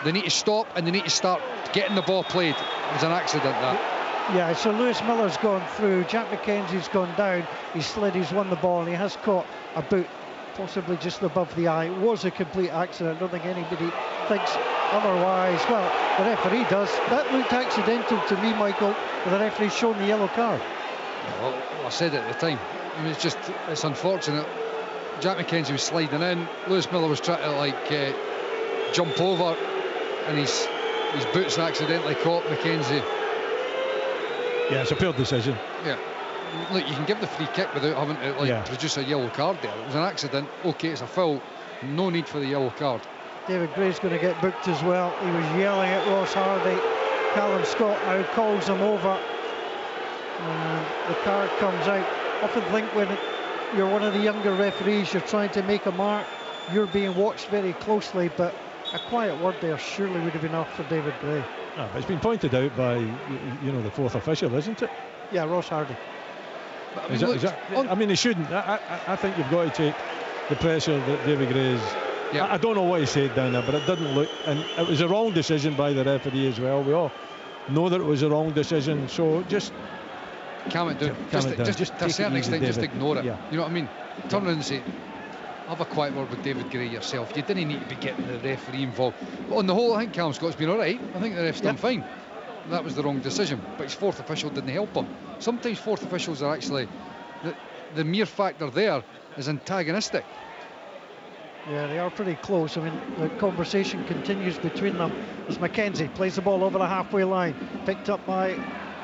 They need to stop and they need to start getting the ball played. It was an accident, that. Yeah, so Lewis Miller's gone through, Jack Mackenzie's gone down, he's slid, he's won the ball, and he has caught a boot possibly just above the eye. It was a complete accident. I don't think anybody thinks otherwise. Well, the referee does. That looked accidental to me, Michael, but the referee's shown the yellow card. Well, I said it at the time. I mean, it's unfortunate. Jack Mackenzie was sliding in. Lewis Miller was trying to jump over, and his boots accidentally caught Mackenzie. Yeah, it's a poor decision. Yeah. Look, you can give the free kick without having to produce a yellow card there. It was an accident. Okay, it's a foul. No need for the yellow card. David Gray's going to get booked as well. He was yelling at Ross Hardy. Callum Scott now calls him over. And the card comes out. Often think when you're one of the younger referees, you're trying to make a mark, you're being watched very closely, but a quiet word there surely would have been enough for David Gray. No, but it's been pointed out by, you know, the fourth official, isn't it? Yeah, Ross Hardy. I mean, he shouldn't. I think you've got to take the pressure that David Gray is. Yeah. I don't know what he said down there, but it didn't look, and it was a wrong decision by the referee as well. We all know that it was a wrong decision, so just calm it down. Just to a certain extent, just ignore it. Yeah. You know what I mean? Turn around and say, have a quiet word with David Gray yourself. You didn't need to be getting the referee involved. But on the whole, I think Callum Scott's been all right. I think the ref's done fine. That was the wrong decision, but his fourth official didn't help him. Sometimes fourth officials are actually, the mere fact they're there is antagonistic. Yeah, they are pretty close. I mean, the conversation continues between them as McKenzie plays the ball over the halfway line, picked up by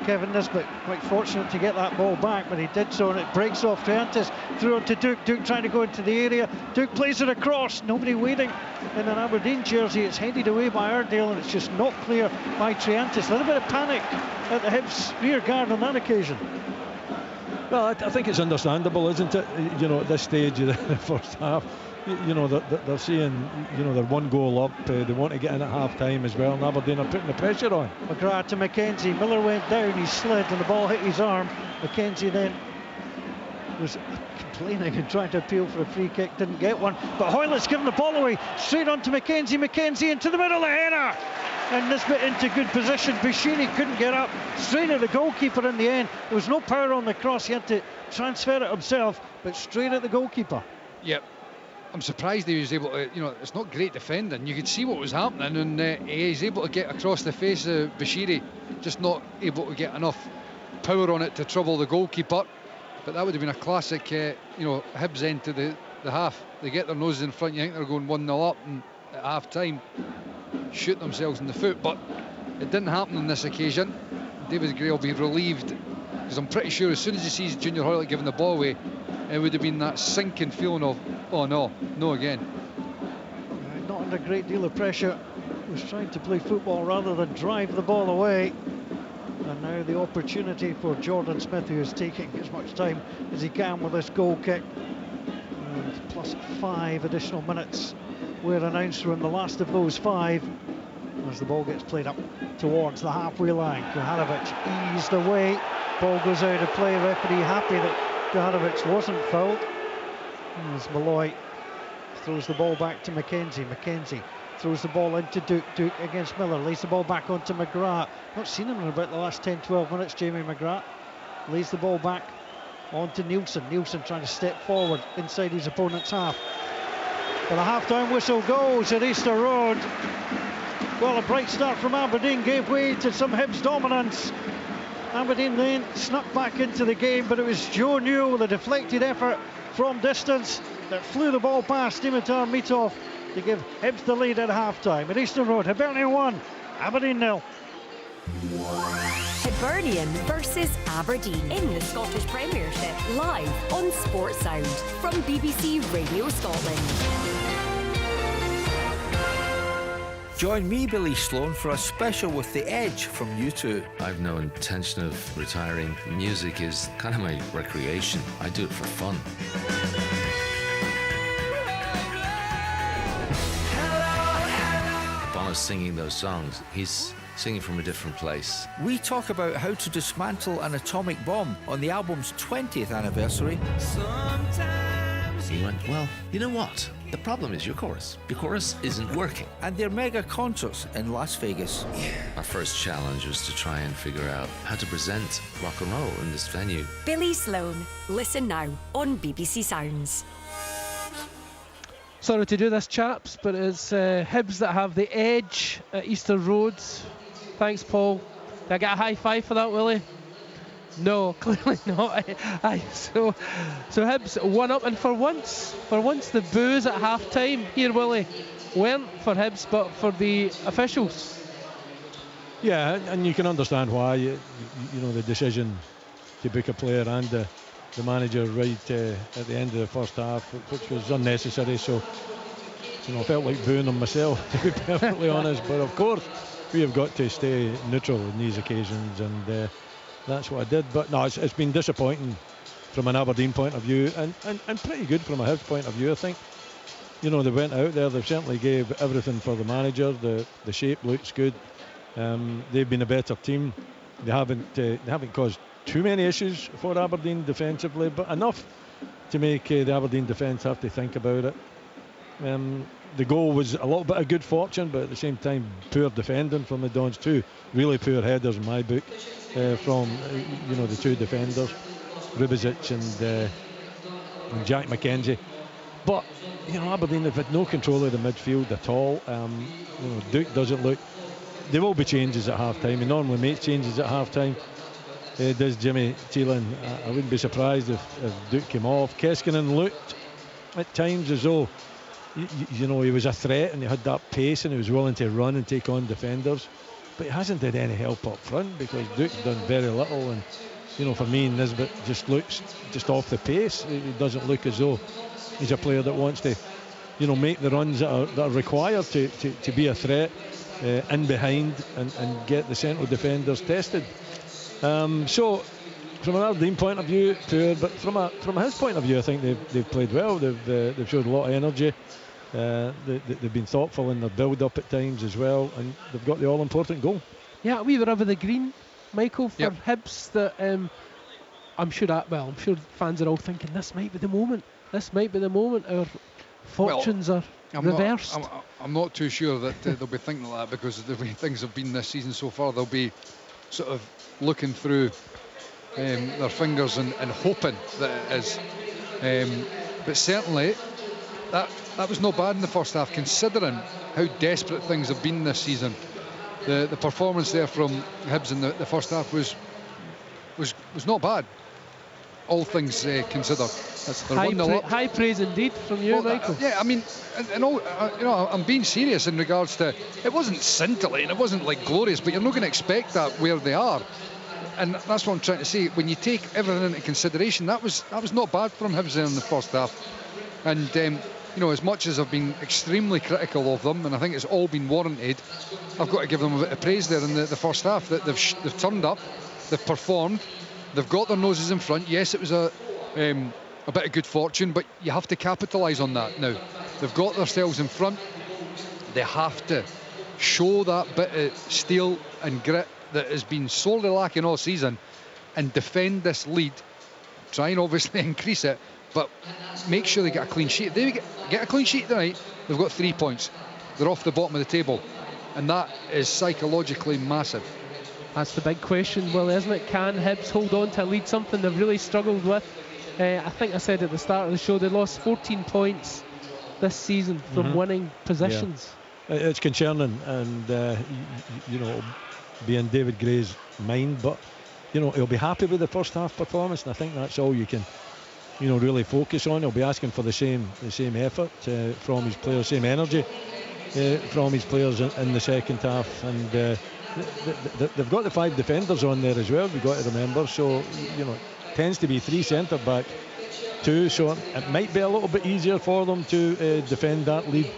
Kevin Nisbet. Quite fortunate to get that ball back, but he did so, and it breaks off Triantis through on to Duke. Duke trying to go into the area. Duke plays it across. Nobody waiting in an Aberdeen jersey. It's headed away by Iredale, and it's just not clear by Triantis. A little bit of panic at the Hibs rear guard on that occasion. Well, I think it's understandable, isn't it? You know, at this stage of the first half, you know, they're seeing, you know, they're one goal up. They want to get in at half time as well, and Aberdeen are putting the pressure on. McGrath to McKenzie. Miller went down, he slid, and the ball hit his arm. McKenzie then was complaining and trying to appeal for a free kick, didn't get one. But Hoylett's given the ball away straight on to McKenzie. McKenzie into the middle, the header! And Nisbet into good position. Bashiri couldn't get up. Straight at the goalkeeper in the end. There was no power on the cross. He had to transfer it himself, but straight at the goalkeeper. Yep. I'm surprised he was able to, you know, it's not great defending. You could see what was happening, and he's able to get across the face of Bashiri, just not able to get enough power on it to trouble the goalkeeper. But that would have been a classic, you know, Hibs end to the half. They get their noses in front, you think they're going 1-0 up, and at half time, shoot themselves in the foot. But it didn't happen on this occasion. David Gray will be relieved, because I'm pretty sure as soon as he sees Junior Hoylett giving the ball away, it would have been that sinking feeling of, oh no again. Not under a great deal of pressure. Was trying to play football rather than drive the ball away. And now the opportunity for Jordan Smith, who is taking as much time as he can with this goal kick. And plus 5 additional minutes were announced from the last of those 5 as the ball gets played up towards the halfway line. Kohanovic eased away. Ball goes out of play. Referee happy that Kohanovic wasn't fouled. As Malloy throws the ball back to McKenzie. McKenzie throws the ball into Duke. Duke against Miller. Lays the ball back onto McGrath. Not seen him in about the last 10-12 minutes, Jamie McGrath. Lays the ball back onto Nielsen. Nielsen trying to step forward inside his opponent's half. But the half-time whistle goes at Easter Road. Well, a bright start from Aberdeen gave way to some Hibs dominance. Aberdeen then snuck back into the game, but it was Joe Newell with a deflected effort from distance that flew the ball past Dimitar Mitov to give Hibs the lead at half-time. At Easter Road, Hibernian 1, Aberdeen 0. Hibernian versus Aberdeen in the Scottish Premiership, live on Sports Sound from BBC Radio Scotland. Join me, Billy Sloan, for a special with The Edge from U2. I've no intention of retiring. Music is kind of my recreation. I do it for fun. Bono's singing those songs. He's singing from a different place. We talk about how to dismantle an atomic bomb on the album's 20th anniversary. He went, well, you know what? The problem is your chorus. Your chorus isn't working. And their mega concerts in Las Vegas. Our first challenge was to try and figure out how to present rock and roll in this venue. Billy Sloan. Listen now on BBC Sounds. Sorry to do this, chaps, but it's Hibs that have the edge at Easter Road. Thanks, Paul. Did I get a high five for that, Willie? No, clearly not. So Hibs one up, and for once the boos at half time here, Willie, weren't for Hibs but for the officials. Yeah, and you can understand why. You know, the decision to book a player and the manager right at the end of the first half, which was unnecessary. So, you know, I felt like booing them myself, to be perfectly honest. But of course, we have got to stay neutral on these occasions, and that's what I did. But no, it's been disappointing from an Aberdeen point of view, and pretty good from a Hibs point of view. I think, you know, they went out there, they certainly gave everything for the manager. The shape looks good. They've been a better team. They haven't caused too many issues for Aberdeen defensively, but enough to make the Aberdeen defence have to think about it. The goal was a little bit of good fortune, but at the same time poor defending from the Dons. Two really poor headers in my book from the two defenders, Rubizic and Jack McKenzie. But Aberdeen have had no control of the midfield at all. Duke doesn't look. There will be changes at half time. He normally makes changes at half time. Does Jimmy Thielen. I wouldn't be surprised if Duke came off. Keskinen looked at times as though he was a threat and he had that pace and he was willing to run and take on defenders, but he hasn't had any help up front because Duke's done very little. And for me, Nisbet just looks just off the pace. He doesn't look as though he's a player that wants to make the runs that are required to be a threat in behind and get the central defenders tested. So from an Aberdeen point of view, poor, but from his point of view, I think they've played well. They've showed a lot of energy. They've been thoughtful in their build-up at times as well, and they've got the all-important goal. Yeah, we were over the green, Michael, for Yep. Hibs. That I'm sure fans are all thinking this might be the moment. This might be the moment our fortunes are reversed. I'm not too sure that they'll be thinking like that, because of the way things have been this season so far. They'll be sort of looking through their fingers and hoping that it is. But certainly that was not bad in the first half, considering how desperate things have been this season. The performance there from Hibs in the first half was not bad, all things considered. That's high praise indeed from you, Michael. I mean, and all, I'm being serious in regards to, it wasn't scintillating, it wasn't like glorious, but you're not going to expect that where they are. And that's what I'm trying to say. When you take everything into consideration, that was not bad from Hibs there in the first half. And as much as I've been extremely critical of them, and I think it's all been warranted, I've got to give them a bit of praise there in the first half. That they've turned up, they've performed, they've got their noses in front. Yes, it was a bit of good fortune, but you have to capitalise on that now. They've got themselves in front. They have to show that bit of steel and grit that has been sorely lacking all season, and defend this lead. Try and obviously increase it, but make sure they get a clean sheet. If they get a clean sheet tonight, they've got 3 points. They're off the bottom of the table, and that is psychologically massive. That's the big question, Will, isn't it? Can Hibs hold on to a lead, something they've really struggled with? I think I said at the start of the show, they lost 14 points this season from winning positions. Yeah. It's concerning, and be in David Gray's mind, but he'll be happy with the first half performance, and I think that's all you can really focus on. He'll be asking for the same effort from his players, same energy from his players in the second half, and they've got the 5 defenders on there as well, we've got to remember. So it tends to be 3 centre back, 2, so it might be a little bit easier for them to defend that lead,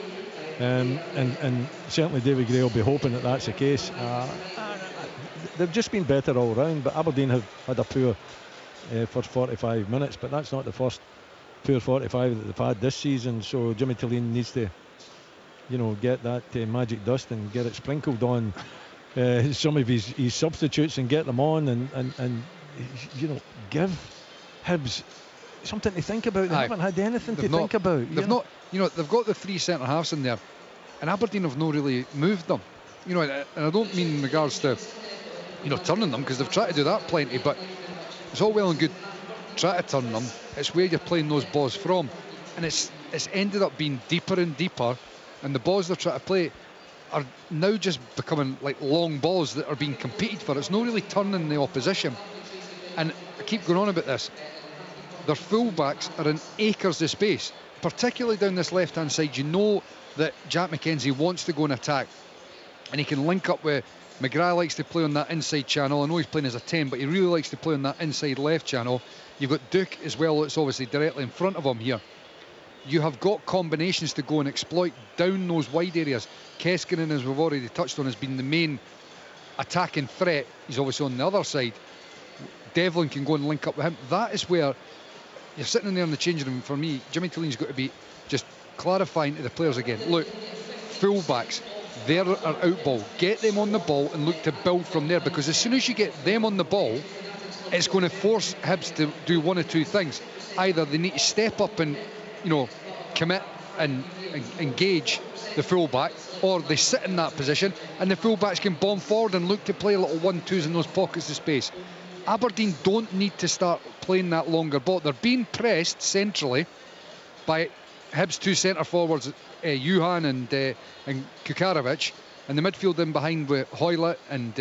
and certainly David Gray will be hoping that that's the case. They've just been better all round, but Aberdeen have had a poor first 45 minutes, but that's not the first poor 45 that they've had this season. So Jimmy Thielen needs to get that magic dust and get it sprinkled on some of his substitutes and get them on, and give Hibs something to think about. They haven't had anything to think about. They've got the 3 centre halves in there, and Aberdeen have not really moved them. And I don't mean in regards to turning them, because they've tried to do that plenty, but it's all well and good try to turn them. It's where you're playing those balls from, and it's ended up being deeper and deeper, and the balls they're trying to play are now just becoming like long balls that are being competed for. It's not really turning the opposition. And I keep going on about this. Their full-backs are in acres of space, particularly down this left-hand side. That Jack McKenzie wants to go and attack, and he can link up with McGrath. Likes to play on that inside channel. I know he's playing as a 10, but he really likes to play on that inside left channel. You've got Duke as well, that's obviously directly in front of him here. You have got combinations to go and exploit down those wide areas. Keskinen, as we've already touched on, has been the main attacking threat. He's obviously on the other side. Devlin can go and link up with him. That is where you're sitting in there in the changing room. For me, Jimmy Thielen's got to be just clarifying to the players again. Look, full-backs, they're our out ball. Get them on the ball and look to build from there, because as soon as you get them on the ball, it's going to force Hibs to do one of two things. Either they need to step up and, commit and engage the fullback, or they sit in that position and the fullbacks can bomb forward and look to play little 1-2s in those pockets of space. Aberdeen don't need to start playing that longer ball. They're being pressed centrally by Hibs' two centre forwards, Juhan and Kukarovic, and the midfield in behind with Hoylett and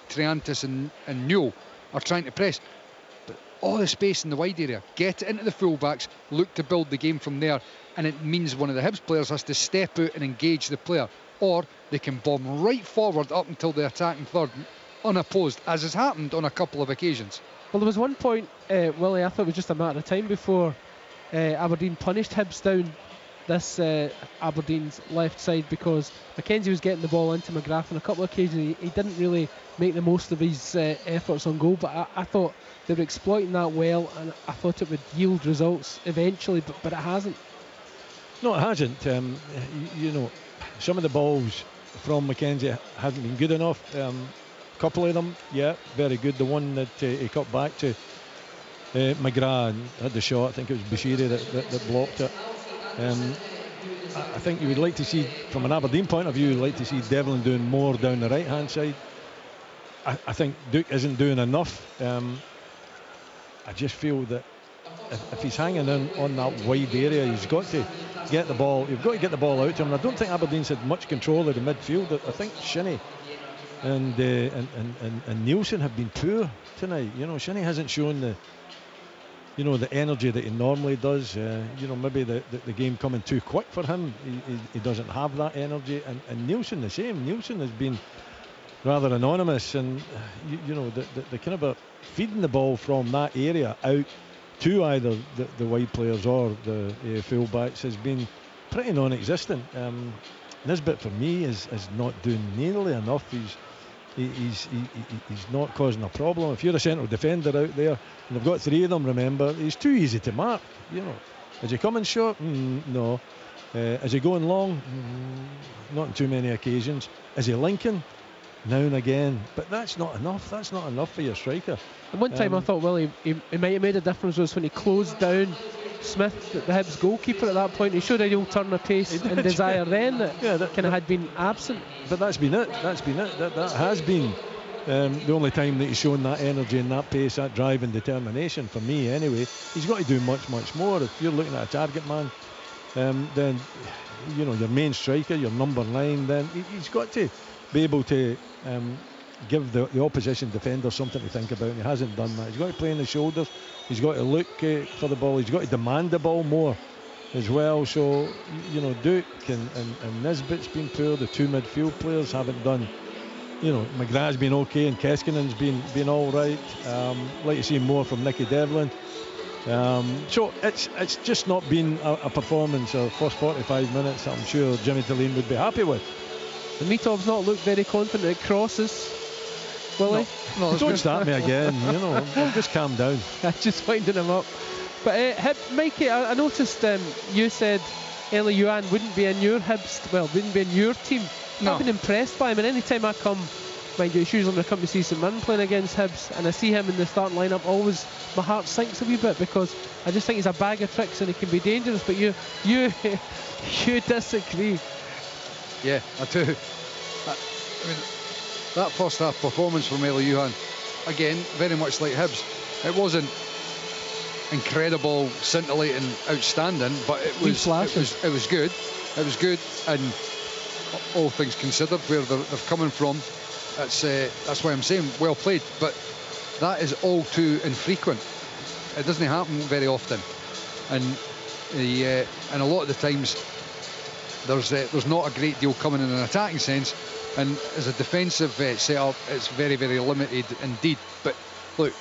Triantis and Newell are trying to press. But all the space in the wide area, get it into the fullbacks, look to build the game from there, and it means one of the Hibs players has to step out and engage the player, or they can bomb right forward up until the attacking third unopposed, as has happened on a couple of occasions. Well, there was one point, Willie, I thought it was just a matter of time before Aberdeen punished Hibs down this Aberdeen's left side, because Mackenzie was getting the ball into McGrath on a couple of occasions. He didn't really make the most of his efforts on goal, but I thought they were exploiting that well, and I thought it would yield results eventually, but it hasn't. No, it hasn't. Some of the balls from Mackenzie hasn't been good enough. A couple of them, yeah, very good. The one that he cut back to McGrath and had the shot, I think it was Bashiri that blocked it. I think you would like to see, from an Aberdeen point of view, you'd like to see Devlin doing more down the right hand side. I think Duke isn't doing enough. I just feel that if he's hanging in on that wide area, he's got to get the ball. You've got to get the ball out to him. And I don't think Aberdeen's had much control of the midfield. I think Shinnie and Nielsen have been poor tonight. Shinnie hasn't shown the energy that he normally does. Maybe the game coming too quick for him. He doesn't have that energy. And Nielsen the same. Nielsen has been rather anonymous, and the kind of feeding the ball from that area out to either the wide players or the fullbacks has been pretty non-existent. Nisbet for me is not doing nearly enough. He's not causing a problem. If you're a central defender out there, and they've got three of them, remember, he's too easy to mark. Is he coming short? No. Is he going long? Not on too many occasions. Is he linking? Now and again, but that's not enough. That's not enough for your striker. And one time I thought, Willie, he might have made a difference was when he closed down Smith, the Hibs goalkeeper at that point. He showed a real turn of pace and desire then that kind of had been absent. But that's been it. That has been the only time that he's shown that energy and that pace, that drive and determination, for me anyway. He's got to do much more. If you're looking at a target man, then your main striker, your number 9, then he's got to be able to give the opposition defender something to think about, and he hasn't done that. He's got to play on the shoulders, he's got to look for the ball, he's got to demand the ball more as well. So Duke and Nisbet's been poor. The two midfield players haven't done. McGrath's been okay and Keskinen's been all right. Like to see more from Nicky Devlin. So it's just not been a performance of first 45 minutes that I'm sure Jimmy Talene would be happy with. And Mitov's not looked very confident at crosses, Willie. No, don't start me again. I'll just calm down. I'm just winding him up. But Mikey, I noticed you said Eli Yuan wouldn't be in your Hibs, wouldn't be in your team. No. I've been impressed by him, and any time I come, mind you, it's usually when I come to see St Mirren playing against Hibs, and I see him in the starting lineup, always my heart sinks a wee bit, because I just think he's a bag of tricks and he can be dangerous. But you disagree. Yeah, I do. I mean, that first half performance from Eli Yuhan, again, very much like Hibs. It wasn't incredible, scintillating, outstanding, but it was good. It was good, and all things considered, where they're coming from, that's why I'm saying well played. But that is all too infrequent. It doesn't happen very often, and a lot of the times there's not a great deal coming in an attacking sense, and as a defensive setup, it's very, very limited indeed. But look,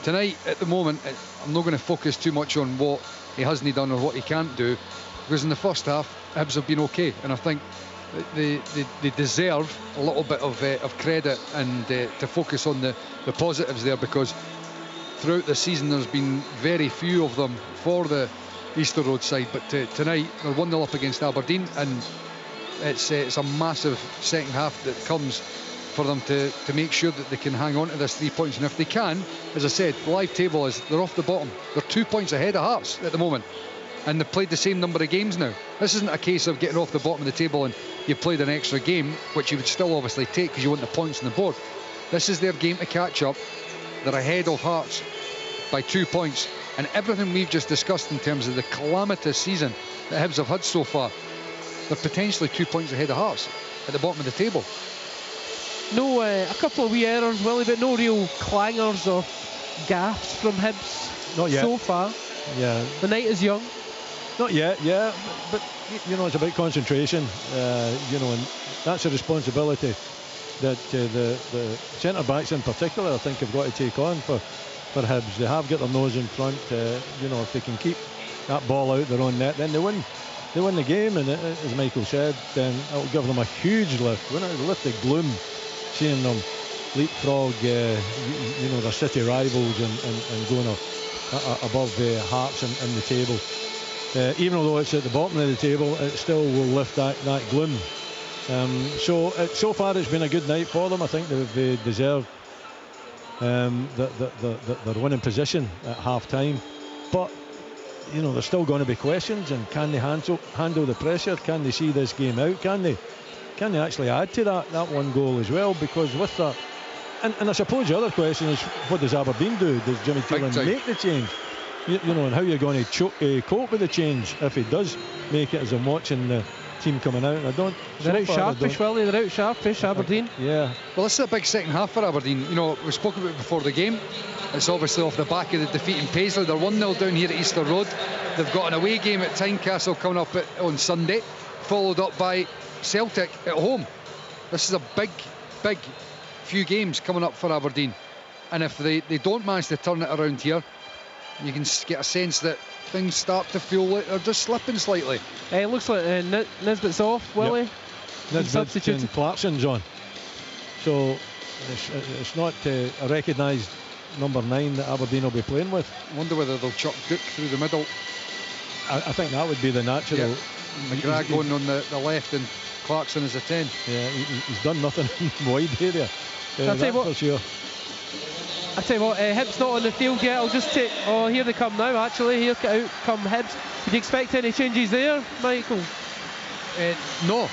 tonight at the moment, I'm not going to focus too much on what he hasn't done or what he can't do, because in the first half Hibs have been okay, and I think they deserve a little bit of credit and to focus on the positives there, because throughout the season there's been very few of them for the Easter Road side, but tonight they're 1-0 up against Aberdeen, and it's a massive second half that comes for them to make sure that they can hang on to this 3 points. And if they can, as I said, the live table is they're off the bottom. They're 2 points ahead of Hearts at the moment. And they've played the same number of games now. This isn't a case of getting off the bottom of the table and you've played an extra game, which you would still obviously take because you want the points on the board. This is their game to catch up. They're ahead of Hearts by 2 points. And everything we've just discussed in terms of the calamitous season that Hibs have had so far, they're potentially 2 points ahead of Hearts at the bottom of the table. No, a couple of wee errors, Willie, but no real clangers or gaffes from Hibs Not yet. so far. Yeah. The night is young. Not yet, yeah, but you know, it's about concentration, you know, and that's a responsibility that the centre backs in particular, I think, have got to take on for Hibs. They have got their nose in front. You know, if they can keep that ball out their own net, then they win the game, and as Michael said, then it'll give them a huge lift. Won't it lift the gloom, seeing them leapfrog, you know, their city rivals and going above Hearts in the table. Even although it's at the bottom of the table, it still will lift that gloom. So far it's been a good night for them. I think they deserve their winning position at half time. But you know, there's still going to be questions, and can they handle the pressure? Can they see this game out? Can they actually add to that one goal as well? Because with that, and I suppose the other question is, what does Aberdeen do? Does Jimmy Taylor make the change? You know, and how you're going to cope with the change if he does make it, as I'm watching the team coming out. And I don't. They're out sharpish, Willie. They're out sharpish, Aberdeen. Yeah. Well, this is a big second half for Aberdeen. You know, we spoke about it before the game. It's obviously off the back of the defeat in Paisley. They're 1-0 down here at Easter Road. They've got an away game at Tynecastle coming up on Sunday, followed up by Celtic at home. This is a big few games coming up for Aberdeen. And if they don't manage to turn it around here, you can get a sense that things start to feel like they're just slipping slightly. It looks like Nisbet's off, Willie. Yep. Nisbet and Clarkson's on. So it's not a recognised number 9 that Aberdeen will be playing with. I wonder whether they'll chuck Duke through the middle. I think that would be the natural. Yeah. McGrath going on the left and Clarkson as a 10. Yeah, he's done nothing in the wide area. I'll tell you what, for sure. I tell you what, Hibs not on the field yet. I'll just take. Oh, here they come now. Actually, here out come Hibs. Would you expect any changes there, Michael? No,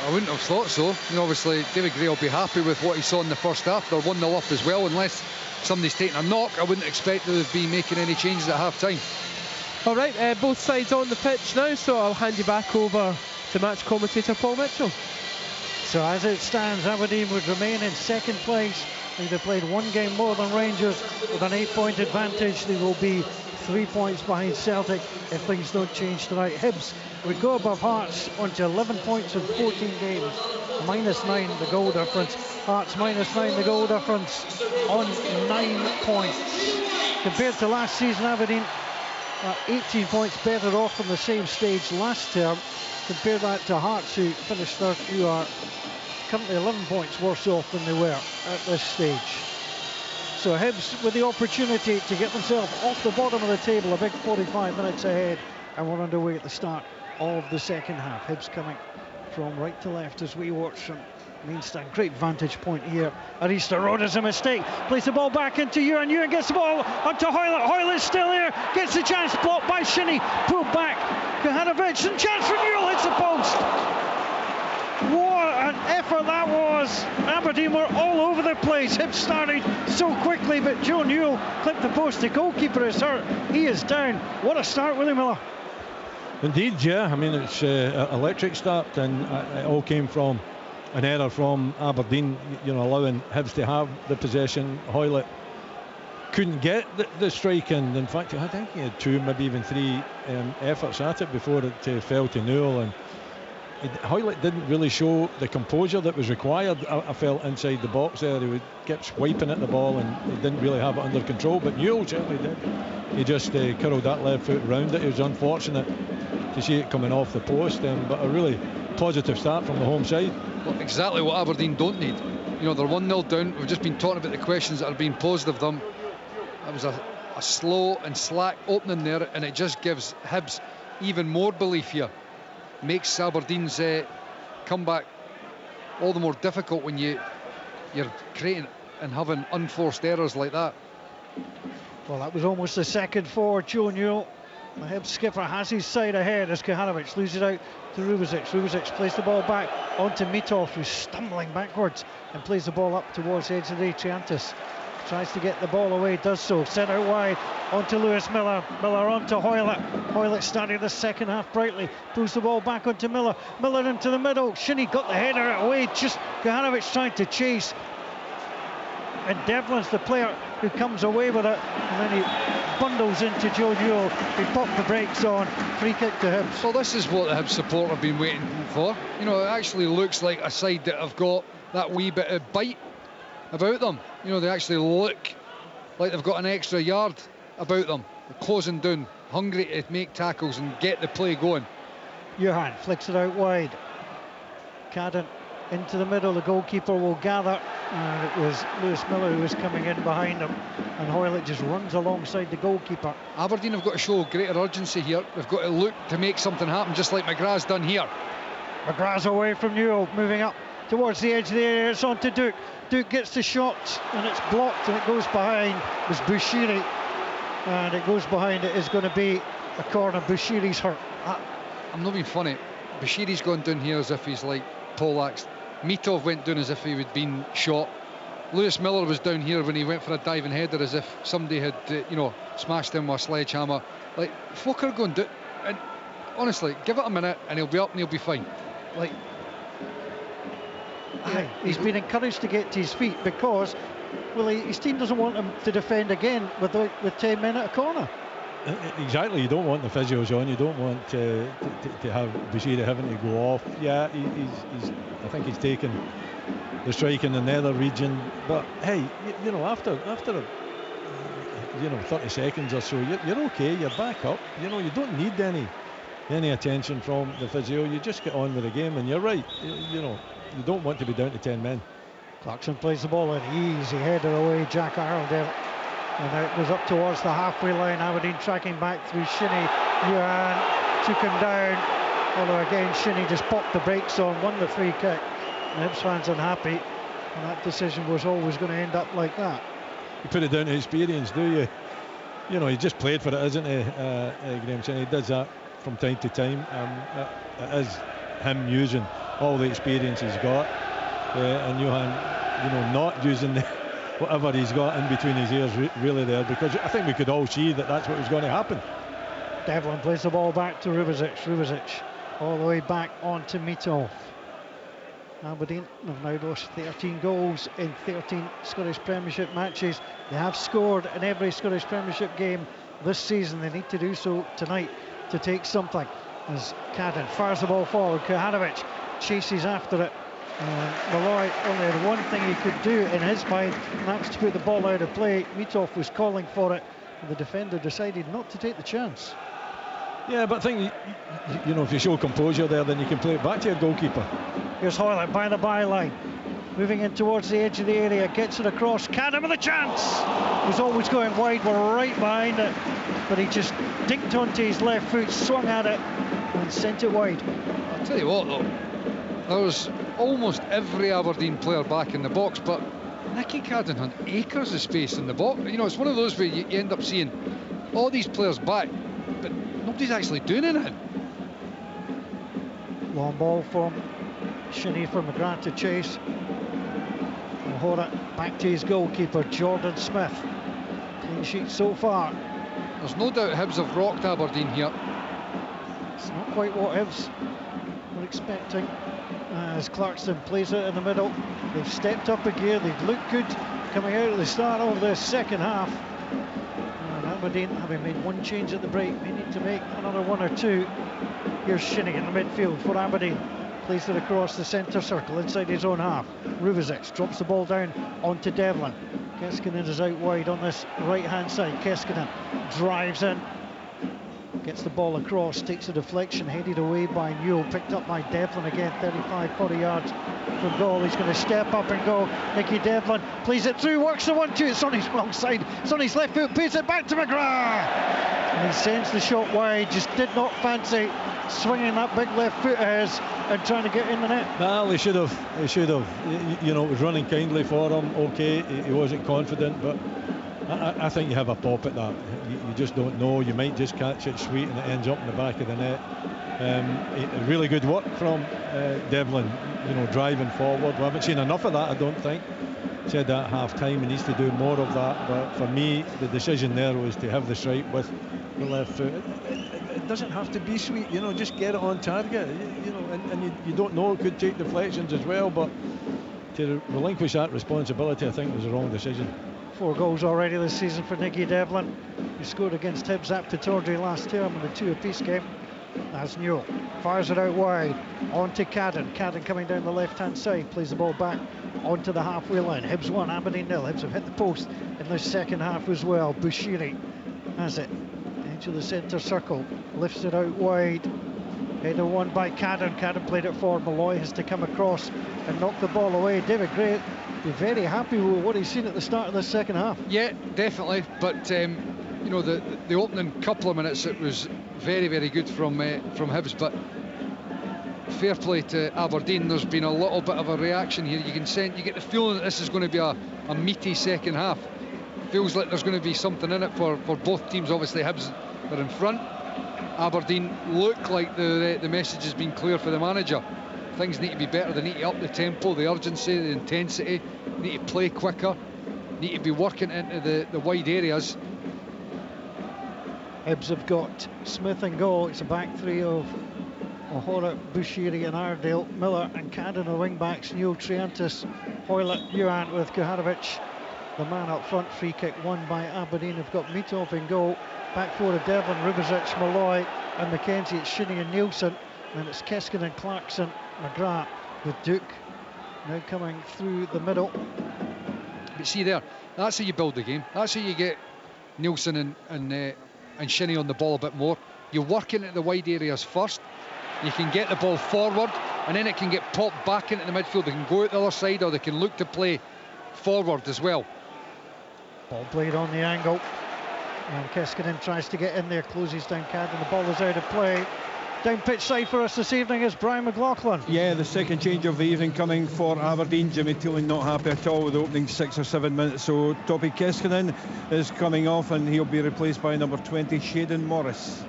I wouldn't have thought so. You know, obviously, David Gray will be happy with what he saw in the first half. They're 1-0 up as well. Unless somebody's taking a knock, I wouldn't expect them to be making any changes at half time. All right, both sides on the pitch now, so I'll hand you back over to match commentator Paul Mitchell. So as it stands, Aberdeen would remain in second place. They played one game more than Rangers with an 8-point advantage. They will be 3 points behind Celtic if things don't change tonight. Hibs would go above Hearts onto 11 points in 14 games, -9 the goal difference. Hearts -9 the goal difference on 9 points. Compared to last season, Aberdeen 18 points better off on the same stage last term. Compare that to Hearts, who finished third, who are currently 11 points worse off than they were at this stage. So Hibs with the opportunity to get themselves off the bottom of the table, a big 45 minutes ahead, and we're underway at the start of the second half. Hibs coming from right to left as we watch from main stand. Great vantage point here at Easter Road. Is a mistake. Plays the ball back into Ewan. Ewan gets the ball onto Hoylett. Hoylett's still here. Gets the chance. Blocked by Shinnie. Pulled back. Kahanovic. And chance for Newell. Hits the post. What an effort that was. Aberdeen were all over the place. Hibs started so quickly, but Joe Newell clipped the post. The goalkeeper is hurt. He is down. What a start, Willie Miller. Indeed, yeah. I mean, it's an electric start, and it all came from an error from Aberdeen, you know, allowing Hibs to have the possession. Hoylett couldn't get the strike in fact, I think he had 2, maybe even 3 efforts at it before it fell to Newell, and Hoylett didn't really show the composure that was required. I felt inside the box there. He kept swiping at the ball and he didn't really have it under control, but Newell certainly did. He just curled that left foot round it. It was unfortunate to see it coming off the post, but a really positive start from the home side. Well, exactly what Aberdeen don't need. You know, they're 1-0 down. We've just been talking about the questions that are being posed of them. It was a slow and slack opening there, and it just gives Hibs even more belief here. Makes Aberdeen's comeback all the more difficult when you you're creating and having unforced errors like that. Well, that was almost the second for Joe Newell. The Hibs skipper has his side ahead as Kahanovic loses it out to Rubezic. Rubezic plays the ball back onto Mitov, who's stumbling backwards and plays the ball up towards the edge of the Triantis. Tries to get the ball away, does so. Sent out wide onto Lewis Miller. Miller onto Hoylett. Hoylett starting the second half brightly. Pulls the ball back onto Miller. Miller into the middle. Shinnie got the header away. Just Kahanovic trying to chase. And Devlin's the player who comes away with it. And then he bundles into Joe Newell. He popped the brakes on. Free kick to Hibs. So this is what the Hibs support have been waiting for. You know, it actually looks like a side that have got that wee bit of bite about them. You know, they actually look like they've got an extra yard about them. They're closing down, hungry to make tackles and get the play going. Johan flicks it out wide. Cadden into the middle. The goalkeeper will gather, and it was Lewis Miller who was coming in behind him, and Hoylett just runs alongside the goalkeeper. Aberdeen have got to show greater urgency here. They've got to look to make something happen, just like McGrath's done here. McGrath's away from Newell, moving up towards the edge of the area. It's on to Duke. Duke gets the shot and it's blocked, and it goes behind. It was Bushiri, and it goes behind. It is going to be a corner. Bushiri's hurt. I'm not being funny. Bushiri's gone down here as if he's like poleaxed. Mitov went down as if he had been shot. Lewis Miller was down here when he went for a diving header as if somebody had smashed him with a sledgehammer. Like, folk are going down, and honestly, give it a minute and he'll be up and he'll be fine. Like, he's been encouraged to get to his feet because, well, his team doesn't want him to defend again with 10 men at a corner. Exactly, you don't want the physios on. You don't want to have Bushiri having to go off. Yeah, I think he's taken the strike in the nether region. But hey, after 30 seconds or so, you're okay. You're back up. You don't need any attention from the physio. You just get on with the game, and you're right. You don't want to be down to 10 men. Clarkson plays the ball in, easy header away. Jack Arnold. And now it goes up towards the halfway line. Aberdeen tracking back through Shinnie. Johan took him down. Although again, Shinnie just popped the brakes on, won the free kick. And Hibs fans unhappy. And that decision was always going to end up like that. You put it down to experience, do you? He just played for it, isn't he, Graham Shinnie? He does that from time to time. It is him using all the experience he's got. And Johan, not using whatever he's got in between his ears really there, because I think we could all see that that's what was going to happen. Devlin plays the ball back to Rubezic all the way back onto Mitov. Aberdeen have now lost 13 goals in 13 Scottish Premiership matches. They have scored in every Scottish Premiership game this season. They need to do so tonight to take something. As Cadden fires the ball forward, Kahanovic chases after it. Malloy only had one thing he could do in his mind, and that was to put the ball out of play. Mitov was calling for it, and the defender decided not to take the chance. Yeah, but I think, if you show composure there, then you can play it back to your goalkeeper. Here's Hoylett by the byline, moving in towards the edge of the area, gets it across. Cadden with a chance! He's always going wide, we're right behind it, but he just dinked onto his left foot, swung at it, and sent it wide. I'll tell you what, though, there was almost every Aberdeen player back in the box, but Nicky Cadden had acres of space in the box. It's one of those where you end up seeing all these players back, but nobody's actually doing anything. Long ball from Shinnie for McGrath to chase. Mahora back to his goalkeeper, Jordan Smith. Clean sheet so far. There's no doubt Hibs have rocked Aberdeen here. It's not quite what Hibs were expecting. As Clarkson plays it in the middle, they've stepped up a gear, they've looked good coming out at the start of the second half. And Aberdeen, having made one change at the break, may need to make another one or two. Here's Shinnie in the midfield for Aberdeen. Plays it across the centre circle inside his own half. Rubezic drops the ball down onto Devlin. Keskinen is out wide on this right hand side. Keskinen drives in, gets the ball across, takes a deflection, headed away by Newell, picked up by Devlin again, 35-40 yards from goal. He's going to step up and go. Nicky Devlin plays it through, works the 1-2, it's on his wrong side, it's on his left foot, plays it back to McGrath. And he sends the shot wide, just did not fancy swinging that big left foot of his and trying to get in the net. Well, he should have. You know, it was running kindly for him. Okay, he wasn't confident, but I think you have a pop at that. You just don't know. You might just catch it sweet and it ends up in the back of the net. Really good work from Devlin, you know, driving forward. We haven't seen enough of that, I don't think. Said that at half-time, he needs to do more of that. But for me, the decision there was to have the stripe with the left foot. It doesn't have to be sweet, you know, just get it on target. You know, and you don't know, it could take deflections as well, but to relinquish that responsibility, I think was the wrong decision. 4 goals already this season for Nicky Devlin. He scored against Hibs at Pittodrie last term in the 2-apiece game. As Newell fires it out wide onto Cadden. Cadden coming down the left-hand side, plays the ball back onto the halfway line. Hibs 1, Aberdeen 0. Hibs have hit the post in the second half as well. Bushiri has it into the centre circle, lifts it out wide. Header won by Cadden. Cadden played it forward. Malloy has to come across and knock the ball away. David Gray be very happy with what he's seen at the start of the second half. Yeah, definitely. But you know, the opening couple of minutes, it was very, very good from Hibs. But fair play to Aberdeen. There's been a little bit of a reaction here. You get the feeling that this is going to be a meaty second half. Feels like there's going to be something in it for both teams. Obviously, Hibs are in front. Aberdeen look like the message has been clear for the manager. Things need to be better. They need to up the tempo, the urgency, the intensity. Need to play quicker. Need to be working into the wide areas. Hibs have got Smith and goal. It's a back three of O'Hara, Bushiri and Iredale. Miller and Cadden are wing backs. Newell, Triantis, Hoylett, Youant with Kuharovic the man up front. Free kick won by Aberdeen. Have got Mitov in goal. Back four of Devlin, Rubezic, Malloy and McKenzie. It's Shinnie and Nielsen, and it's Keskin and Clarkson, McGrath with Duke now coming through the middle. But see there, that's how you build the game. That's how you get Nielsen and Shinnie on the ball a bit more. You work into the wide areas first. You can get the ball forward, and then it can get popped back into the midfield. They can go out the other side, or they can look to play forward as well. Ball played on the angle, and Keskinen tries to get in there, closes down Cadden. The ball is out of play. Down pitch side for us this evening is Brian McLaughlin. Yeah, the second change of the evening coming for Aberdeen. Jimmy Tillman not happy at all with the opening 6 or 7 minutes, so Topi Keskinen is coming off and he'll be replaced by number 20, Shayden Morris.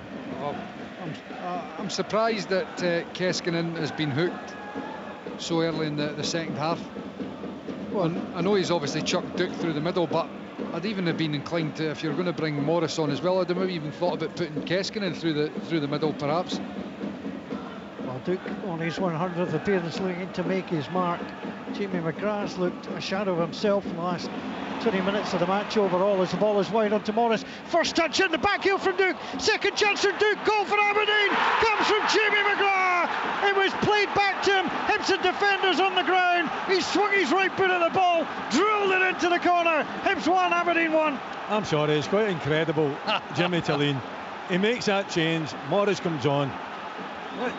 I'm surprised that Keskinen has been hooked so early in the second half. Well, I know he's obviously chucked Duke through the middle, but I'd even have been inclined to, if you're going to bring Morris on as well, I'd have maybe even thought about putting Keskinen through the middle perhaps. Well, Duke on his 100th appearance looking to make his mark. Jamie McGrath's looked a shadow of himself in the last 20 minutes of the match overall as the ball is wide onto Morris. First touch in the back heel from Duke. Second chance for Duke. Goal for Aberdeen. Comes from Jamie McGrath. It was played back to him. Hibs defenders on the ground. He swung his right foot at the ball, drilled it into the corner. Hibs 1, Aberdeen 1. I'm sorry, it's quite incredible. Jimmy Tillin, he makes that change. Morris comes on.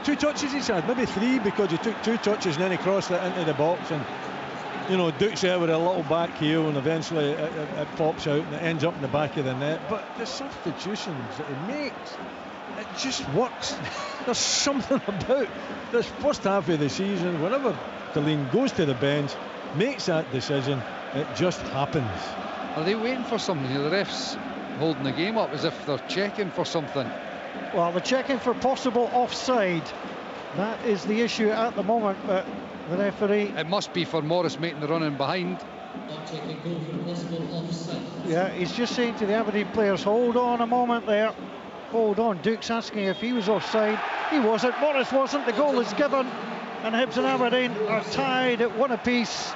2 touches he's had, maybe 3, because he took 2 touches and then he crossed it into the box, and you know, Duke's there with a little back heel, and eventually it pops out and it ends up in the back of the net. But the substitutions that he makes, it just works. There's something about this first half of the season, whenever Tillin goes to the bench, makes that decision, it just happens. Are they waiting for something here? The refs holding the game up as if they're checking for something. Well, they're checking for possible offside. That is the issue at the moment, but the referee... It must be for Morris making the run in behind. Yeah, he's just saying to the Aberdeen players, hold on a moment there. Hold on. Duke's asking if he was offside. He wasn't. Morris wasn't. The goal is given, and Hibs and Aberdeen are tied at 1 apiece.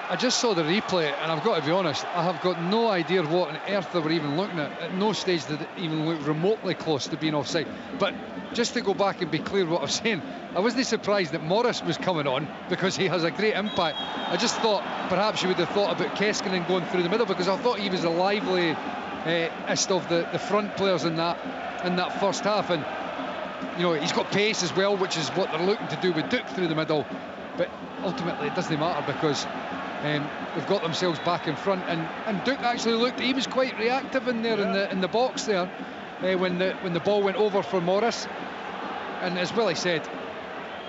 I just saw the replay, and I've got to be honest, I have got no idea what on earth they were even looking at. At no stage did it even look remotely close to being offside. But just to go back and be clear what I'm saying, I wasn't surprised that Morris was coming on, because he has a great impact. I just thought perhaps you would have thought about Keskinen going through the middle, because I thought he was the liveliest of the front players in that first half. And you know, he's got pace as well, which is what they're looking to do with Duke through the middle. But ultimately it doesn't matter, because they've got themselves back in front, and Duke actually looked, he was quite reactive in there in the box there. when the ball went over for Morris. And as Willie said,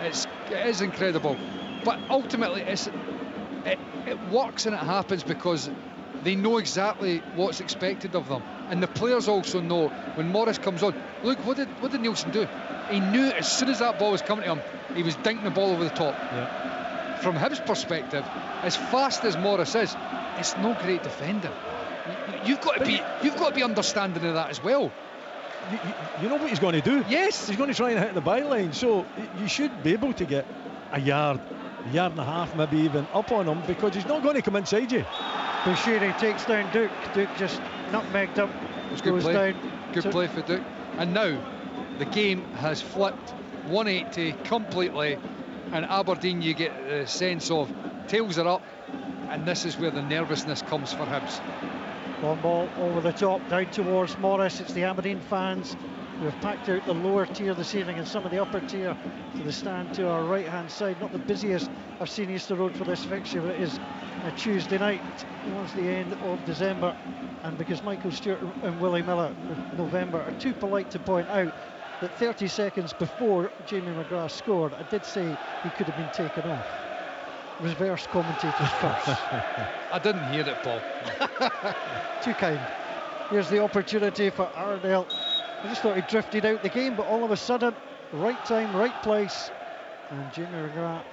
it is incredible. But ultimately, it works and it happens because they know exactly what's expected of them. And the players also know when Morris comes on. Look, what did Nielsen do? He knew as soon as that ball was coming to him, he was dinking the ball over the top. Yeah. From his perspective, as fast as Morris is, it's no great defender. You've got to be understanding of that as well. You know what he's going to do? Yes. He's going to try and hit the byline, so you should be able to get a yard and a half, maybe even up on him, because he's not going to come inside you. Bushiri takes down Duke. Duke just nutmegged him. Good play. Down. Good play for Duke. And now the game has flipped 180 completely, and Aberdeen, you get the sense of tails are up, and this is where the nervousness comes for Hibs. Long ball over the top, down towards Morris. It's the Aberdeen fans who have packed out the lower tier this evening and some of the upper tier to the stand to our right hand side. Not the busiest I've seen Easter Road for this fixture, but it is a Tuesday night towards the end of December, and because Michael Stewart and Willie Miller November are too polite to point out that 30 seconds before Jamie McGrath scored, I did say he could have been taken off. Reverse commentators first. I didn't hear it, Paul. Too kind. Here's the opportunity for Iredale. I just thought he drifted out the game, but all of a sudden, right time, right place, and Jamie McGrath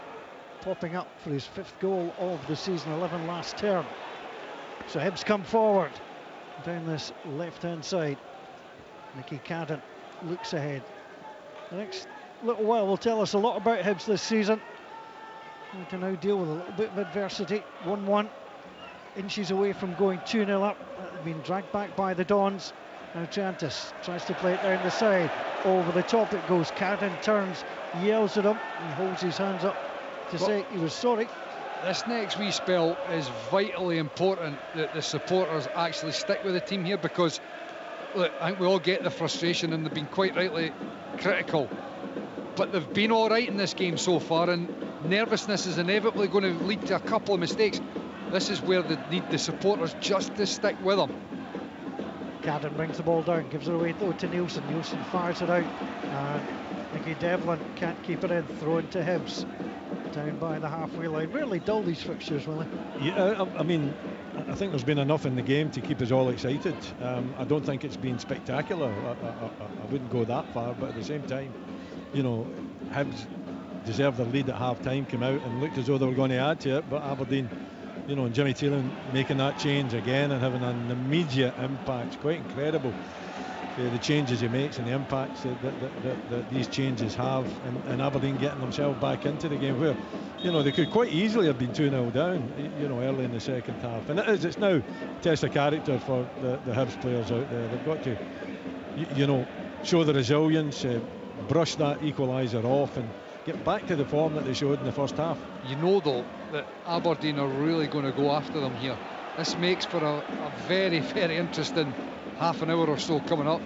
popping up for his 5th goal of the season, 11 last term. So Hibs come forward down this left-hand side. Nicky Cadden looks ahead. The next little while will tell us a lot about Hibs this season. We can now deal with a little bit of adversity. 1-1, inches away from going 2-0 up. Been dragged back by the Dons. Now Chantis tries to play it down the side. Over the top it goes. Cadden turns, yells at him, and holds his hands up to say he was sorry. This next wee spell is vitally important that the supporters actually stick with the team here, because look, I think we all get the frustration and they've been quite rightly critical, but they've been all right in this game so far, and nervousness is inevitably going to lead to a couple of mistakes. This is where they need the supporters just to stick with them. Cadden brings the ball down, gives it away though to Nielsen. Nielsen fires it out, and Nicky Devlin can't keep it in. Thrown to Hibs, down by the halfway line. Really dull, these fixtures, Willie. Yeah, I mean, I think there's been enough in the game to keep us all excited. I don't think it's been spectacular. I wouldn't go that far, but at the same time, you know, Hibs deserved their lead at half time, came out and looked as though they were going to add to it, but Aberdeen, you know, and Jimmy Taylor making that change again and having an immediate impact. Quite incredible, the changes he makes and the impacts that these changes have, and Aberdeen getting themselves back into the game where, you know, they could quite easily have been 2-0 down, you know, early in the second half. And it's now a test of character for the Hibs players out there. They've got to, you know, show the resilience, brush that equaliser off and get back to the form that they showed in the first half. You know though that Aberdeen are really going to go after them here. This makes for a very, very interesting half an hour or so coming up.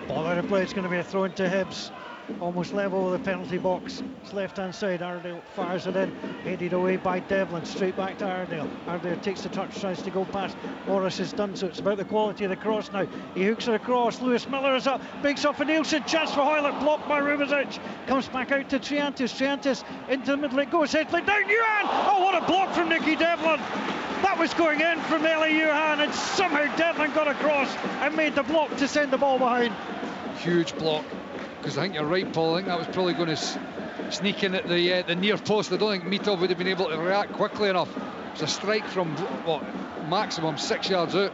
Ball out of play. It's going to be a throw into Hibs, almost level with the penalty box. It's left hand side. Iredale fires it in, headed away by Devlin, straight back to Iredale. Iredale takes the touch, tries to go past. Morris has done so. It's about the quality of the cross now. He hooks it across. Lewis Miller is up, breaks off for Nielsen, chance for Hoylett, blocked by Rubezic. Comes back out to Triantis. Triantis into the middle, it goes, head play down. Yuhan! Oh, what a block from Nicky Devlin! That was going in from Eli Yuhan, and somehow Devlin got across and made the block to send the ball behind. Huge block, because I think you're right, Paul. I think that was probably going to sneak in at the near post. I don't think Mitov would have been able to react quickly enough. It's a strike from what, maximum 6 yards out.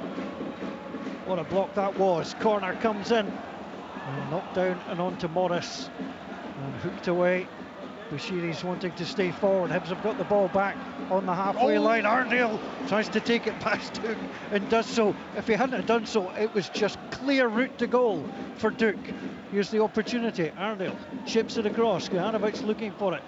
What a block that was. Corner comes in, and knocked down and on to Morris, and hooked away. Bushiri's wanting to stay forward. Hibs have got the ball back on the halfway line. Iredale tries to take it past Duke and does so. If he hadn't done so, it was just clear route to goal for Duke. Here's the opportunity. Iredale chips it across. Gohanovic's looking for it.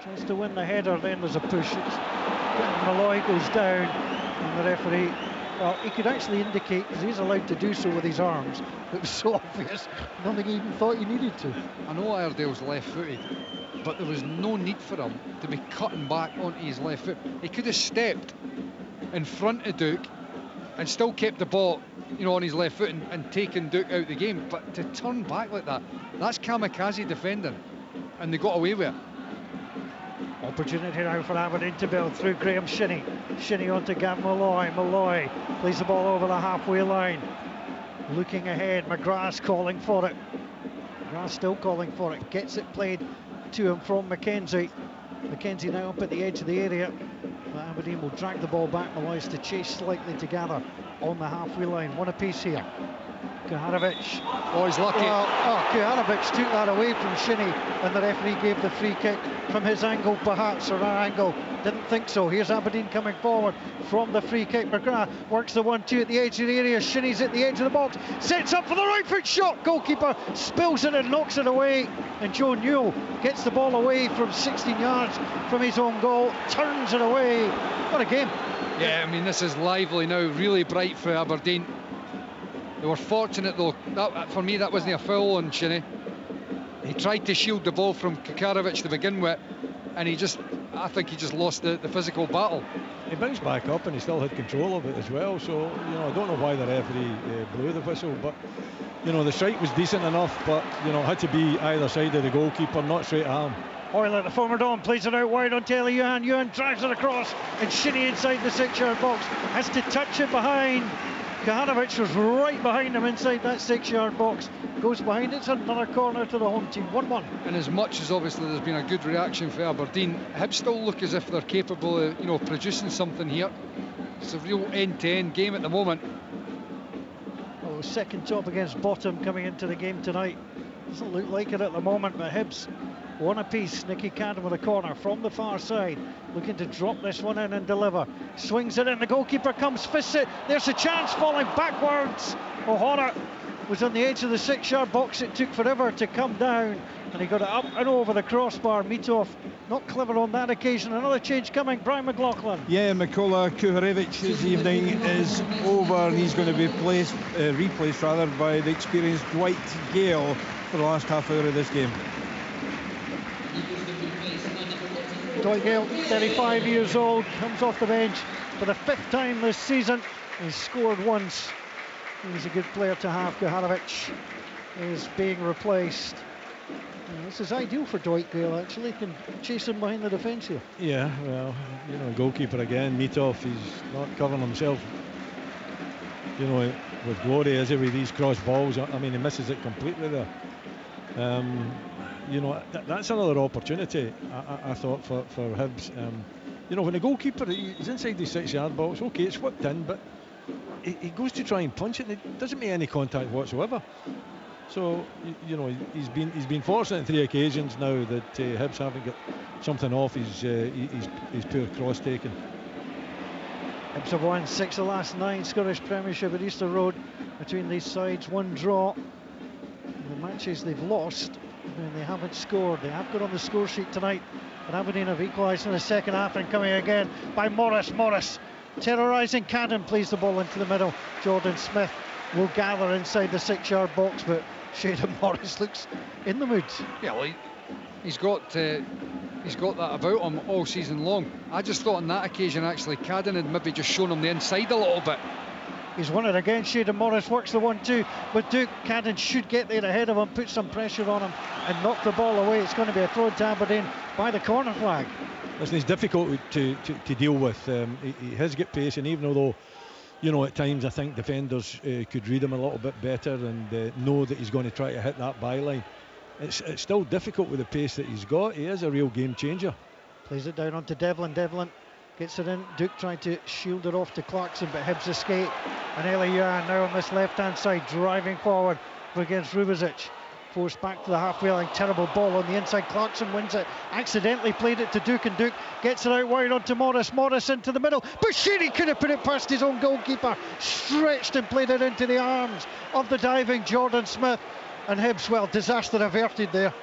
Tries to win the header, then there's a push. Malloy goes down, and the referee, well, he could actually indicate, because he's allowed to do so with his arms. It was so obvious, nothing he even thought he needed to. I know Iredale's left-footed, but there was no need for him to be cutting back onto his left foot. He could have stepped in front of Duke and still kept the ball on his left foot and taking Duke out the game. But to turn back like that, that's kamikaze defending, and they got away with it. Opportunity now for Aberdeen to build through Graham Shinnie. Shinnie onto Gavin Malloy. Malloy plays the ball over the halfway line. Looking ahead, McGrath's calling for it. McGrath still calling for it. Gets it played to him from Mackenzie. Mackenzie now up at the edge of the area. But Aberdeen will drag the ball back. Malloy's to chase slightly together on the halfway line. One apiece here. Kuhanovic. Oh, he's lucky. Well, Kuhanovic took that away from Shinnie, and the referee gave the free kick from his angle, perhaps, or our angle. Didn't think so. Here's Aberdeen coming forward from the free kick. McGrath works the 1-2 at the edge of the area. Shinnie's at the edge of the box. Sets up for the right foot shot. Goalkeeper spills it and knocks it away. And Joe Newell gets the ball away from 16 yards from his own goal. Turns it away. What a game. Yeah, I mean, this is lively now. Really bright for Aberdeen. They were fortunate though. That, for me, that wasn't a foul on Shinnie. He tried to shield the ball from Kukarovic to begin with, and I think he just lost the physical battle. He bounced back up and he still had control of it as well. So I don't know why the referee blew the whistle, but the strike was decent enough, but it had to be either side of the goalkeeper, not straight arm. Euler, the former Don, plays it out wide on Taylor Johan. Johan drives it across, and Shinnie inside the 6-yard box has to touch it behind. Kuhanovic was right behind him inside that 6-yard box. Goes behind. It's another corner to the home team. 1-1. And as much as obviously there's been a good reaction for Aberdeen, Hibs still look as if they're capable of producing something here. It's a real end-to-end game at the moment. Oh, second top against bottom coming into the game tonight. Doesn't look like it at the moment, but Hibs one apiece. Nicky Cadden with a corner from the far side, looking to drop this one in and deliver. Swings it in, the goalkeeper comes, fists it. There's a chance, falling backwards. O'Hara was on the edge of the 6-yard box. It took forever to come down, and he got it up and over the crossbar. Mitov not clever on that occasion. Another change coming. Brian McLaughlin. Yeah, Mikola Kuharevic's evening is over, and he's going to be replaced by the experienced Dwight Gale for the last half hour of this game. Dwight Gale, 35 years old, comes off the bench for the 5th time this season. He's scored once. He's a good player to have. Kuhanovic is being replaced. This is ideal for Dwight Gale, actually. Can chase him behind the defence here. Yeah, well, goalkeeper again. Mitov, he's not covering himself, with glory, is he, with these cross balls. I mean, he misses it completely there. That's another opportunity, I thought, for Hibs. When the goalkeeper, he's inside the 6-yard box, okay, it's whipped in, but he goes to try and punch it, and it doesn't make any contact whatsoever. So, he's been fortunate on 3 occasions now that Hibs haven't got something off his poor cross taking. Hibs have won 6 of the last 9 Scottish Premiership at Easter Road between these sides. 1 draw. The matches they've lost, and they haven't scored. They have got on the score sheet tonight, but Aberdeen have equalised in the second half, and coming again by Morris. Morris terrorising Cadden, plays the ball into the middle. Jordan Smith will gather inside the 6-yard box, but Shayden Morris looks in the mood. Yeah, well, he's got that about him all season long. I just thought on that occasion, actually, Cadden had maybe just shown him the inside a little bit. He's won it again. Shayden Morris works the 1-2, but Duke Cadden should get there ahead of him, put some pressure on him and knock the ball away. It's going to be a throw to Aberdeen by the corner flag. Listen, he's difficult to deal with. He has got pace, and even although at times I think defenders could read him a little bit better and know that he's going to try to hit that byline, it's still difficult with the pace that he's got. He is a real game changer. Plays it down onto Devlin. Devlin gets it in. Duke trying to shield it off to Clarkson, but Hibs escape. And Eli Yuan now on this left-hand side, driving forward against Rubezic. Forced back to the halfway line. Terrible ball on the inside. Clarkson wins it. Accidentally played it to Duke, and Duke gets it out wide onto Morris. Morris into the middle. Bushiri could have put it past his own goalkeeper. Stretched and played it into the arms of the diving Jordan Smith. And Hibs, well, disaster averted there.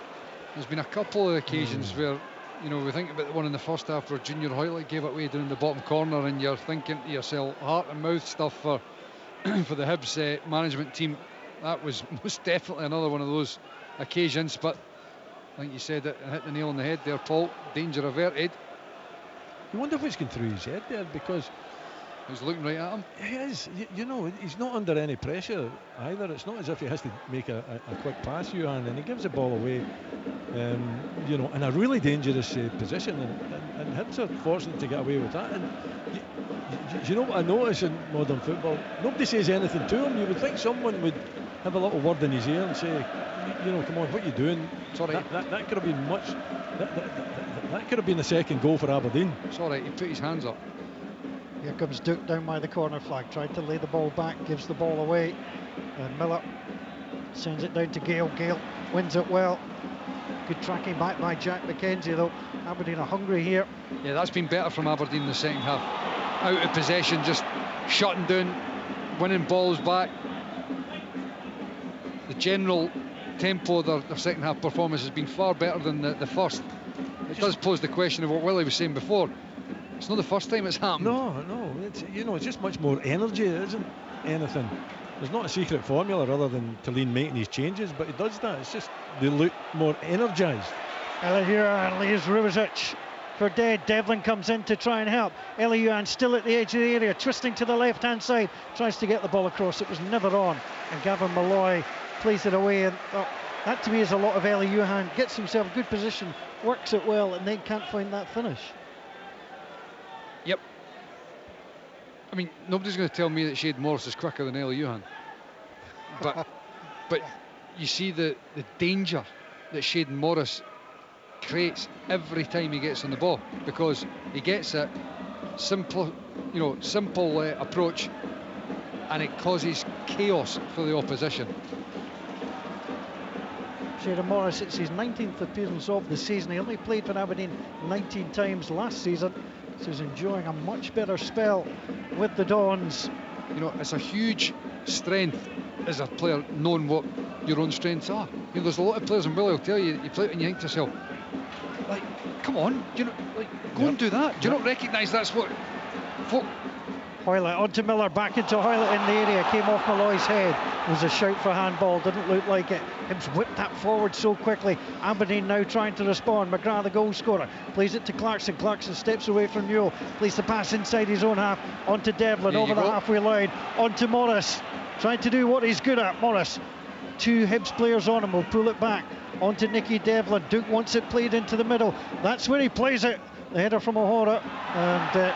There's been a couple of occasions where, we think about the one in the first half where Junior Hoylett gave it away down the bottom corner, and you're thinking to yourself, heart and mouth stuff for for the Hibs management team. That was most definitely another one of those occasions, but I think you said it and hit the nail on the head there, Paul. Danger averted. You wonder what's going through his head there, because He's looking right at him. He is. You know, he's not under any pressure either. It's not as if he has to make a quick pass, Johan, and he gives the ball away, you know, in a really dangerous position, and Hibs are fortunate to get away with that. And you know what I notice in modern football? Nobody says anything to him. You would think someone would have a little word in his ear and say, you know, come on, what are you doing? Sorry. That could have been much. That could have been the second goal for Aberdeen. Sorry, he put his hands up. Here comes Duke down by the corner flag, tried to lay the ball back, gives the ball away, and Miller sends it down to Gale. Gale wins it well. Good tracking back by Jack McKenzie, though. Aberdeen are hungry here. Yeah, that's been better from Aberdeen in the second half. Out of possession, just shutting down, winning balls back. The general tempo of their second half performance has been far better than the first. It does pose the question of what Willie was saying before. It's not the first time it's happened. No, it's, you know, it's just much more energy. It isn't anything. There's not a secret formula other than Talene making these changes, but he does that. It's just they look more energised. Eliuhan leaves Rubezic for dead. Devlin comes in to try and help. Eliuhan still at the edge of the area, twisting to the left-hand side, tries to get the ball across. It was never on, and Gavin Malloy plays it away. And that to me is a lot of Eliuhan. Gets himself a good position, works it well, and then can't find that finish. Yep. I mean, nobody's going to tell me that Shade Morris is quicker than Eliuhan. But you see the danger that Shade Morris creates every time he gets on the ball, because he gets it simple approach, and it causes chaos for the opposition. Shade Morris, it's his 19th appearance of the season. He only played for Aberdeen 19 times last season. So he's enjoying a much better spell with the Dons. You know, it's a huge strength as a player knowing what your own strengths are. You know, there's a lot of players, and Willie will tell you, you play it and you think to yourself, like, come on, you know, like, go and do that. Do you not recognise that's what folk... Hoylett onto Miller, back into Hoylett in the area, came off Malloy's head. It was a shout for handball, didn't look like it. Hibs whipped that forward so quickly. Aberdeen now trying to respond. McGrath, the goal scorer, plays it to Clarkson. Clarkson steps away from Newell, plays the pass inside his own half, onto Devlin, over the halfway line, onto Morris, trying to do what he's good at. Morris, two Hibs players on him, will pull it back onto Nicky Devlin. Duke wants it played into the middle. That's where he plays it. The header from O'Hara, and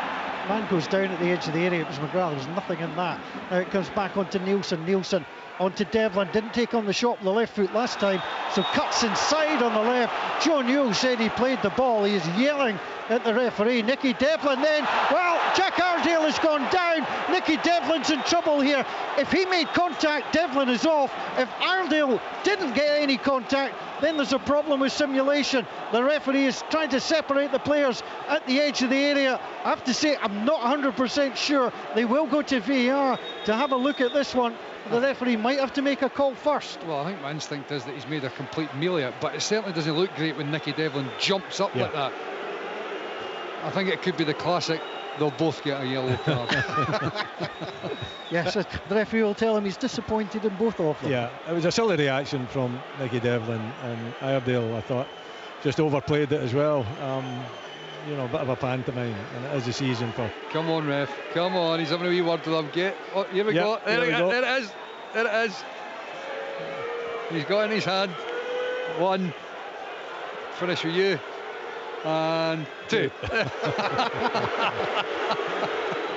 man goes down at the edge of the area. It was McGrath, there was nothing in that. Now it comes back onto Nielsen onto Devlin, didn't take on the shot with the left foot last time, so cuts inside on the left. Joe Newell said he played the ball. He is yelling at the referee. Nicky Devlin then, well, Jack Iredale has gone down. Nicky Devlin's in trouble here. If he made contact, Devlin is off. If Iredale didn't get any contact, then there's a problem with simulation. The referee is trying to separate the players at the edge of the area. I have to say, I'm not 100% sure. They will go to VAR to have a look at this one. The referee might have to make a call first. Well, I think my instinct is that he's made a complete melee of it, but it certainly doesn't look great when Nicky Devlin jumps up like that. I think it could be the classic, they'll both get a yellow card. Yes, the referee will tell him he's disappointed in both of them. Yeah, it was a silly reaction from Nicky Devlin, and Iredale, I thought, just overplayed it as well. You know, a bit of a pantomime, and it is a season for... Come on, ref, come on, he's having a wee word with him. Here we go, there it is. He's got in his hand, one, finish with you, and two.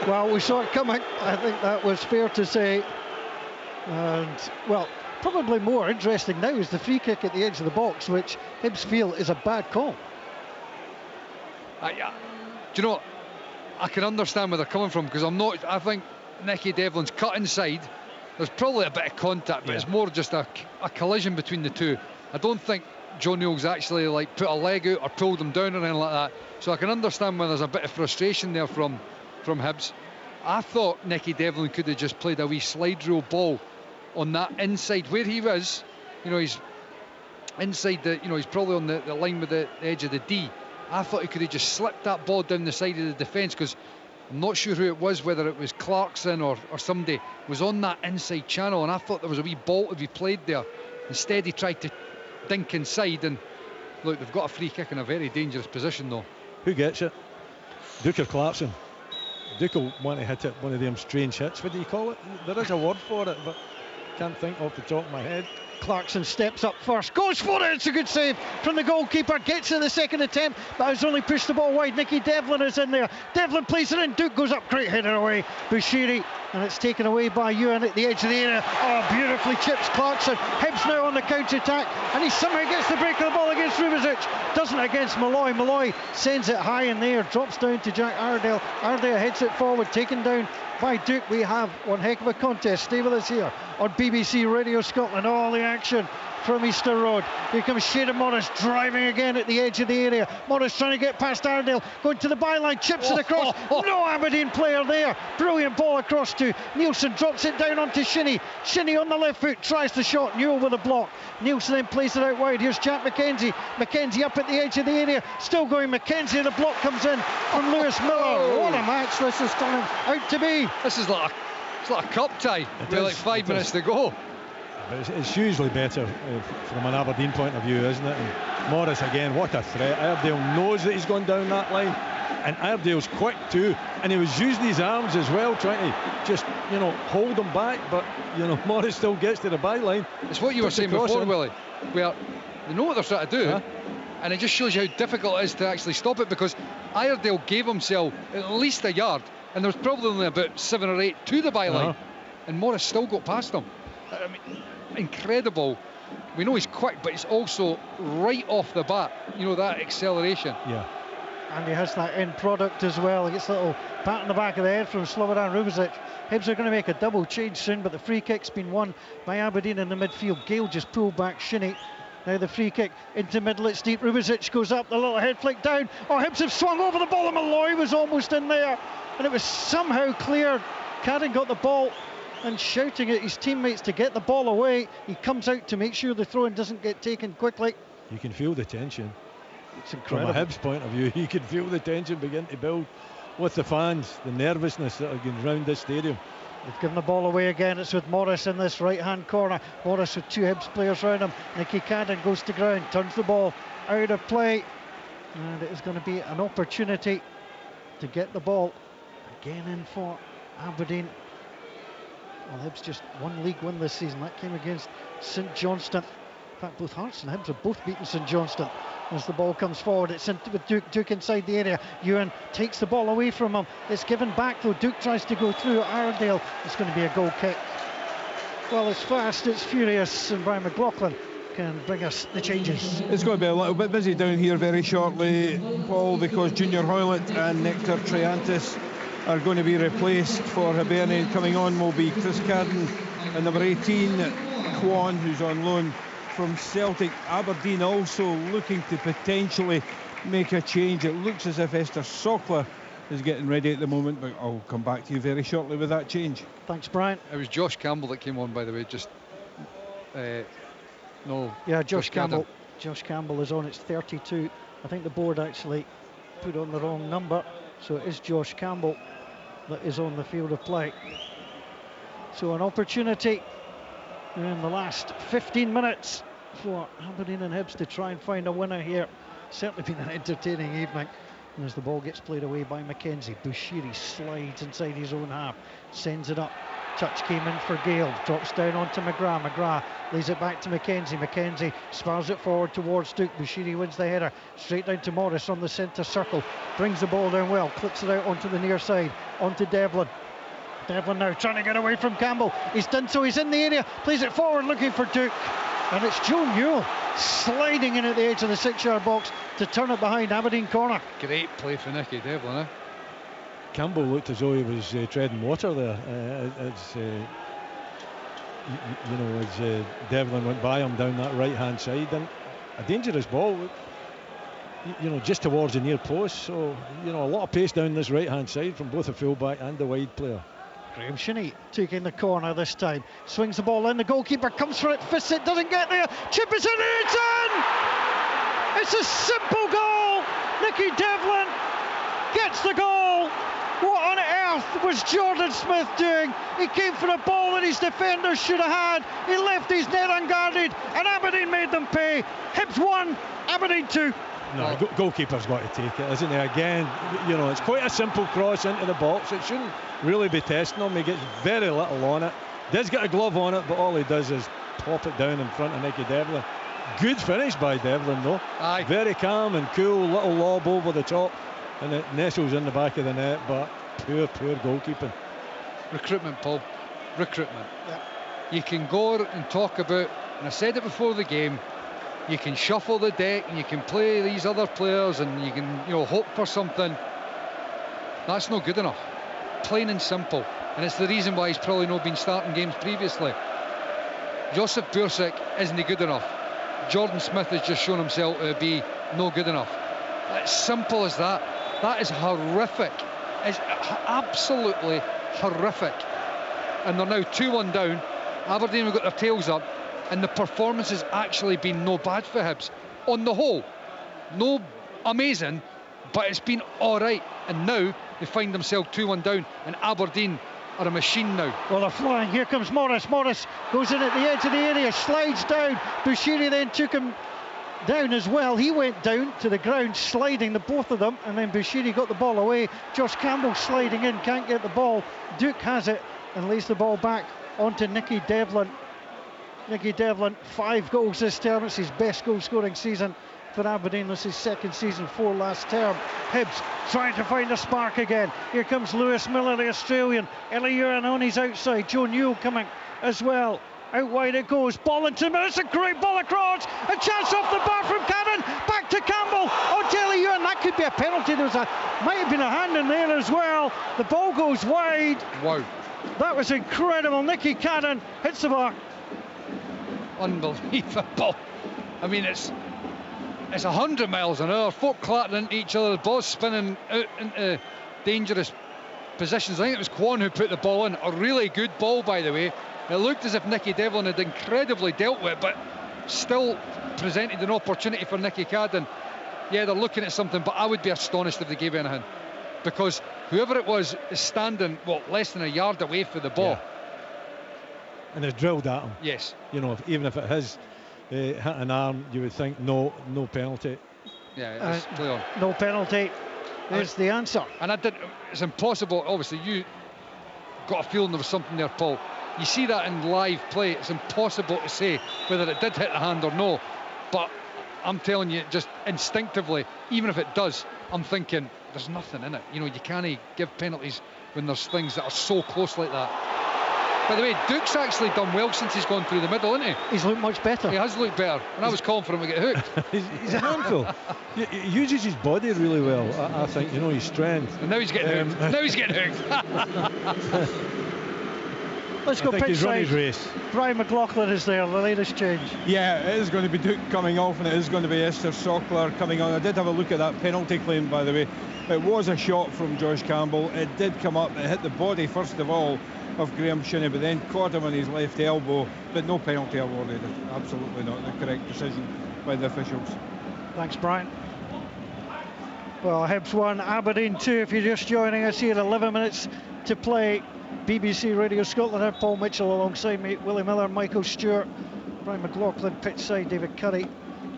Well, we saw it coming, I think that was fair to say. And, well, probably more interesting now is the free kick at the edge of the box, which Hibs feel is a bad call. Do you know, I can understand where they're coming from, because I think Nicky Devlin's cut inside. There's probably a bit of contact, but it's more just a collision between the two. I don't think Joe Newell's actually like put a leg out or pulled him down or anything like that. So I can understand where there's a bit of frustration there from Hibs. I thought Nicky Devlin could have just played a wee slide rule ball on that inside where he was. You know, he's inside he's probably on the line with the edge of the D. I thought he could have just slipped that ball down the side of the defence, because I'm not sure who it was, whether it was Clarkson or somebody was on that inside channel, and I thought there was a wee ball to be played there. Instead he tried to dink inside, and look, they've got a free kick in a very dangerous position though. Who gets it? Duke or Clarkson? Duke will want to hit it, one of them strange hits. What do you call it? There is a word for it, but can't think off the top of my head. Clarkson steps up first, goes for it. It's a good save from the goalkeeper, gets in the second attempt, but has only pushed the ball wide. Nicky Devlin is in there. Devlin plays it in. Duke goes up, great header away. Bushiri, and it's taken away by Ewan at the edge of the area. Oh, beautifully chips Clarkson. Hibs now on the counter-attack, and he somehow gets the break of the ball against Rubizic. Doesn't against Malloy. Malloy sends it high in there, drops down to Jack Iredale. Iredale heads it forward, taken down by Duke. We have one heck of a contest. Stay with us here on BBC Radio Scotland. All the action from Easter Road. Here comes Shayden Morris driving again at the edge of the area. Morris trying to get past Iredale, going to the byline, chips it across. No Aberdeen player there. Brilliant ball across to Nielsen, drops it down onto Shinnie. Shinnie on the left foot, tries the shot. Newell with a block. Nielsen then plays it out wide. Here's Jack McKenzie. McKenzie up at the edge of the area, still going. McKenzie, the block comes in from Lewis Miller. What a match this is turning out to be. This is like a cup tie with like 5 minutes to go. But it's usually better from an Aberdeen point of view, isn't it? And Morris again, what a threat. Iredale knows that he's gone down that line, and Iredale's quick too, and he was using his arms as well, trying to just, hold him back, but, Morris still gets to the byline. It's what you were saying before, Willie, where they know what they're trying to do, and it just shows you how difficult it is to actually stop it, because Iredale gave himself at least a yard, and there was probably only about 7 or 8 to the byline, and Morris still got past him. I mean, incredible. We know he's quick, but he's also right off the bat, that acceleration. Yeah. And he has that end product as well. He gets a little pat on the back of the head from Slobodan Rubizic. Hibs are going to make a double change soon, but the free kick's been won by Aberdeen in the midfield. Gale just pulled back Shinnie. Now the free kick into middle, it's deep. Rubizic goes up, the little head flick down. Oh, Hibs have swung over the ball, and Malloy was almost in there, and it was somehow cleared. Cadden got the ball and shouting at his teammates to get the ball away. He comes out to make sure the throw-in doesn't get taken quickly. You can feel the tension. It's incredible. From a Hibs point of view, you can feel the tension begin to build with the fans, the nervousness that are going around this stadium. They've given the ball away again. It's with Morris in this right-hand corner. Morris with 2 Hibs players around him. Nicky Cadden goes to ground, turns the ball out of play, and it is going to be an opportunity to get the ball again in for Aberdeen. Well, Hibs just one league win this season. That came against St Johnstone. In fact, both Hearts and Hibs have both beaten St Johnstone. As the ball comes forward, it's with Duke inside the area. Ewan takes the ball away from him. It's given back though. Duke tries to go through. Iredale. It's going to be a goal kick. Well, it's fast, it's furious, and Brian McLaughlin can bring us the changes. It's going to be a little bit busy down here very shortly, Paul, because Junior Hoylett and Nectar Triantis are going to be replaced for Hibernian. Coming on will be Chris Cadden and number 18 Kwan, who's on loan from Celtic. Aberdeen also looking to potentially make a change. It looks as if Esther Sokler is getting ready at the moment, but I'll come back to you very shortly with that change. Thanks, Brian. It was Josh Campbell that came on, by the way. Josh Campbell. Josh Campbell is on. It's 32. I think the board actually put on the wrong number, so it is Josh Campbell that is on the field of play. So an opportunity in the last 15 minutes for Aberdeen and Hibs to try and find a winner here. Certainly been an entertaining evening. And as the ball gets played away by McKenzie, Bushiri slides inside his own half, sends it up. Touch came in for Gale, drops down onto McGrath. McGrath lays it back to McKenzie. McKenzie spars it forward towards Duke. Bushiri wins the header, straight down to Morris on the centre circle. Brings the ball down well, clips it out onto the near side, onto Devlin. Devlin now trying to get away from Campbell. He's done so, he's in the area, plays it forward looking for Duke. And it's Joe Newell sliding in at the edge of the 6-yard box to turn it behind Aberdeen corner. Great play for Nicky Devlin, Campbell looked as though he was treading water there. As Devlin went by him down that right-hand side, and a dangerous ball, just towards the near post. So, a lot of pace down this right-hand side from both the fullback and the wide player. Graham Shinnie taking the corner this time, swings the ball in, the goalkeeper comes for it, fists it, doesn't get there, chip is in, it's in! It's a simple goal. Nicky Devlin gets the goal. What on earth was Jordan Smith doing? He came for a ball that his defenders should have had. He left his net unguarded, and Aberdeen made them pay. Hibs 1, Aberdeen 2. No, goalkeeper's got to take it, isn't he? Again, you know, it's quite a simple cross into the box. It shouldn't really be testing him. He gets very little on it. Does get a glove on it, but all he does is pop it down in front of Nicky Devlin. Good finish by Devlin, though. Aye. Very calm and cool. Little lob over the top, and it nestles in the back of the net. But poor goalkeeping. Recruitment, Paul. Recruitment. Yep. You can go and talk about, and I said it before the game, you can shuffle the deck and you can play these other players and you can, you know, hope for something. That's not good enough. Plain and simple. And it's the reason why he's probably not been starting games previously. Josip Bursic isn't good enough. Jordan Smith has just shown himself to be no good enough. It's simple as that. That is horrific. It's absolutely horrific. And they're now 2-1 down. Aberdeen have got their tails up, and the performance has actually been no bad for Hibs. On the whole, no amazing, but it's been all right. And now they find themselves 2-1 down, and Aberdeen are a machine now. Well, they're flying. Here comes Morris. Morris goes in at the edge of the area, slides down. Bushiri then took him down as well. He went down to the ground, sliding the both of them, and then Bushiri got the ball away. Josh Campbell sliding in, can't get the ball. Duke has it and lays the ball back onto Nicky Devlin. Nicky Devlin, 5 goals this term. It's his best goal scoring season for Aberdeen. This is second season, 4 last term. Hibs trying to find a spark again. Here comes Lewis Miller, the Australian. Eli Uran on his outside. Joe Newell coming as well. Out wide it goes. Ball into the middle. It's a great ball across. A chance off the bar from Cannon. Back to Campbell. On to Eli Uran. That could be a penalty. Might have been a hand in there as well. The ball goes wide. Wow. That was incredible. Nicky Cannon hits the bar. Unbelievable. I mean, it's 100 miles an hour. Folk clattering into each other. The ball's spinning out into dangerous positions. I think it was Kwon who put the ball in. A really good ball, by the way. It looked as if Nicky Devlin had incredibly dealt with it, but still presented an opportunity for Nicky Cadden. Yeah, they're looking at something, but I would be astonished if they gave anything, because whoever it was is standing, less than a yard away from the ball. Yeah. And it's drilled at him. Yes. You know, even if it has hit an arm, you would think no penalty. Yeah, it's play on. No penalty is the answer. And it's impossible. Obviously, you got a feeling there was something there, Paul. You see that in live play, it's impossible to say whether it did hit the hand or no. But I'm telling you, just instinctively, even if it does, I'm thinking there's nothing in it. You know, you can't give penalties when there's things that are so close like that. By the way, Duke's actually done well since he's gone through the middle, isn't he? He's looked much better. He has looked better, and I was calling for him to get hooked. he's a handful. He uses his body really well, I think, you know, his strength. And now he's getting hooked. Now he's getting hooked. Let's go pitch side. His race. Brian McLaughlin is there, the latest change. Yeah, it is going to be Duke coming off, and it is going to be Esther Sockler coming on. I did have a look at that penalty claim, by the way. It was a shot from Josh Campbell. It did come up. It hit the body, first of all, of Graham Shinney, but then caught him on his left elbow. But no penalty awarded. Absolutely not the correct decision by the officials. Thanks, Brian. Well, Hibs 1, Aberdeen 2. If you're just joining us here, 11 minutes to play. BBC Radio Scotland. I'm Paul Mitchell alongside me, Willie Miller, Michael Stewart, Brian McLaughlin, pitch side, David Curry,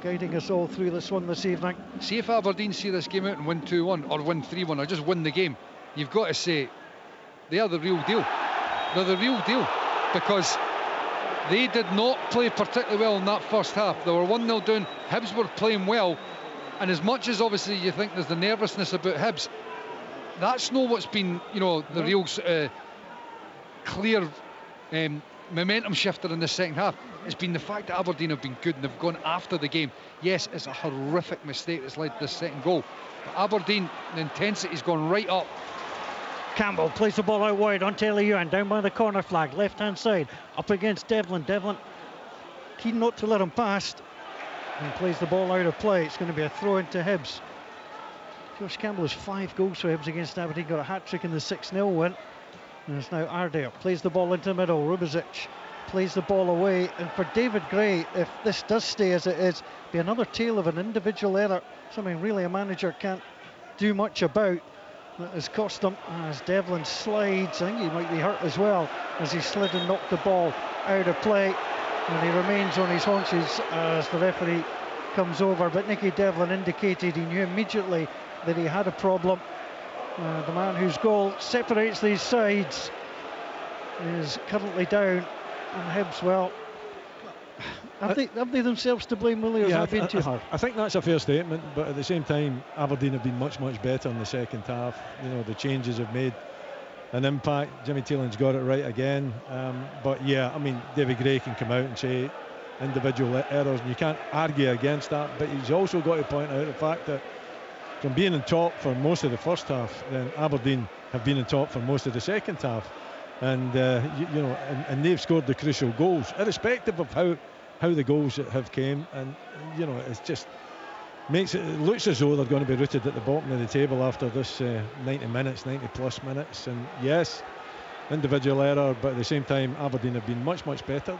guiding us all through this one this evening. See if Aberdeen see this game out and win 2-1 or win 3-1 or just win the game. You've got to say they are the real deal. They're the real deal, because they did not play particularly well in that first half. They were 1-0 down. Hibs were playing well, and as much as obviously you think there's the nervousness about Hibs, that's not what's been, you know, the real clear momentum shifter in the second half. It's been the fact that Aberdeen have been good and they've gone after the game. Yes, it's a horrific mistake that's led to this second goal, but Aberdeen, the intensity's gone right up. Campbell plays the ball out wide on Eli Uran, down by the corner flag, left hand side, up against Devlin. Devlin keen not to let him pass, and plays the ball out of play. It's going to be a throw into Hibs. Josh Campbell has 5 goals for Hibs against Aberdeen, got a hat-trick in the 6-0 win. And it's now Ardale, plays the ball into the middle. Rubizic plays the ball away, and for David Gray, if this does stay as it is, be another tale of an individual error, something really a manager can't do much about. That has cost him as Devlin slides. I think he might be hurt as well, as he slid and knocked the ball out of play, and he remains on his haunches as the referee comes over, but Nicky Devlin indicated he knew immediately that he had a problem. The man whose goal separates these sides is currently down, and Hibs, well, have they themselves to blame, Willie, or has that been too hard? I think that's a fair statement, but at the same time, Aberdeen have been much better in the second half. You know, the changes have made an impact. Jimmy Teelan's got it right again. But yeah, I mean, David Gray can come out and say individual errors, and you can't argue against that. But he's also got to point out the fact that from being in top for most of the first half, then Aberdeen have been in top for most of the second half. And you know, and they've scored the crucial goals, irrespective of how the goals have came. And you know, it's just makes it looks as though they're going to be rooted at the bottom of the table after this 90 plus minutes. And yes, individual error, but at the same time, Aberdeen have been much better.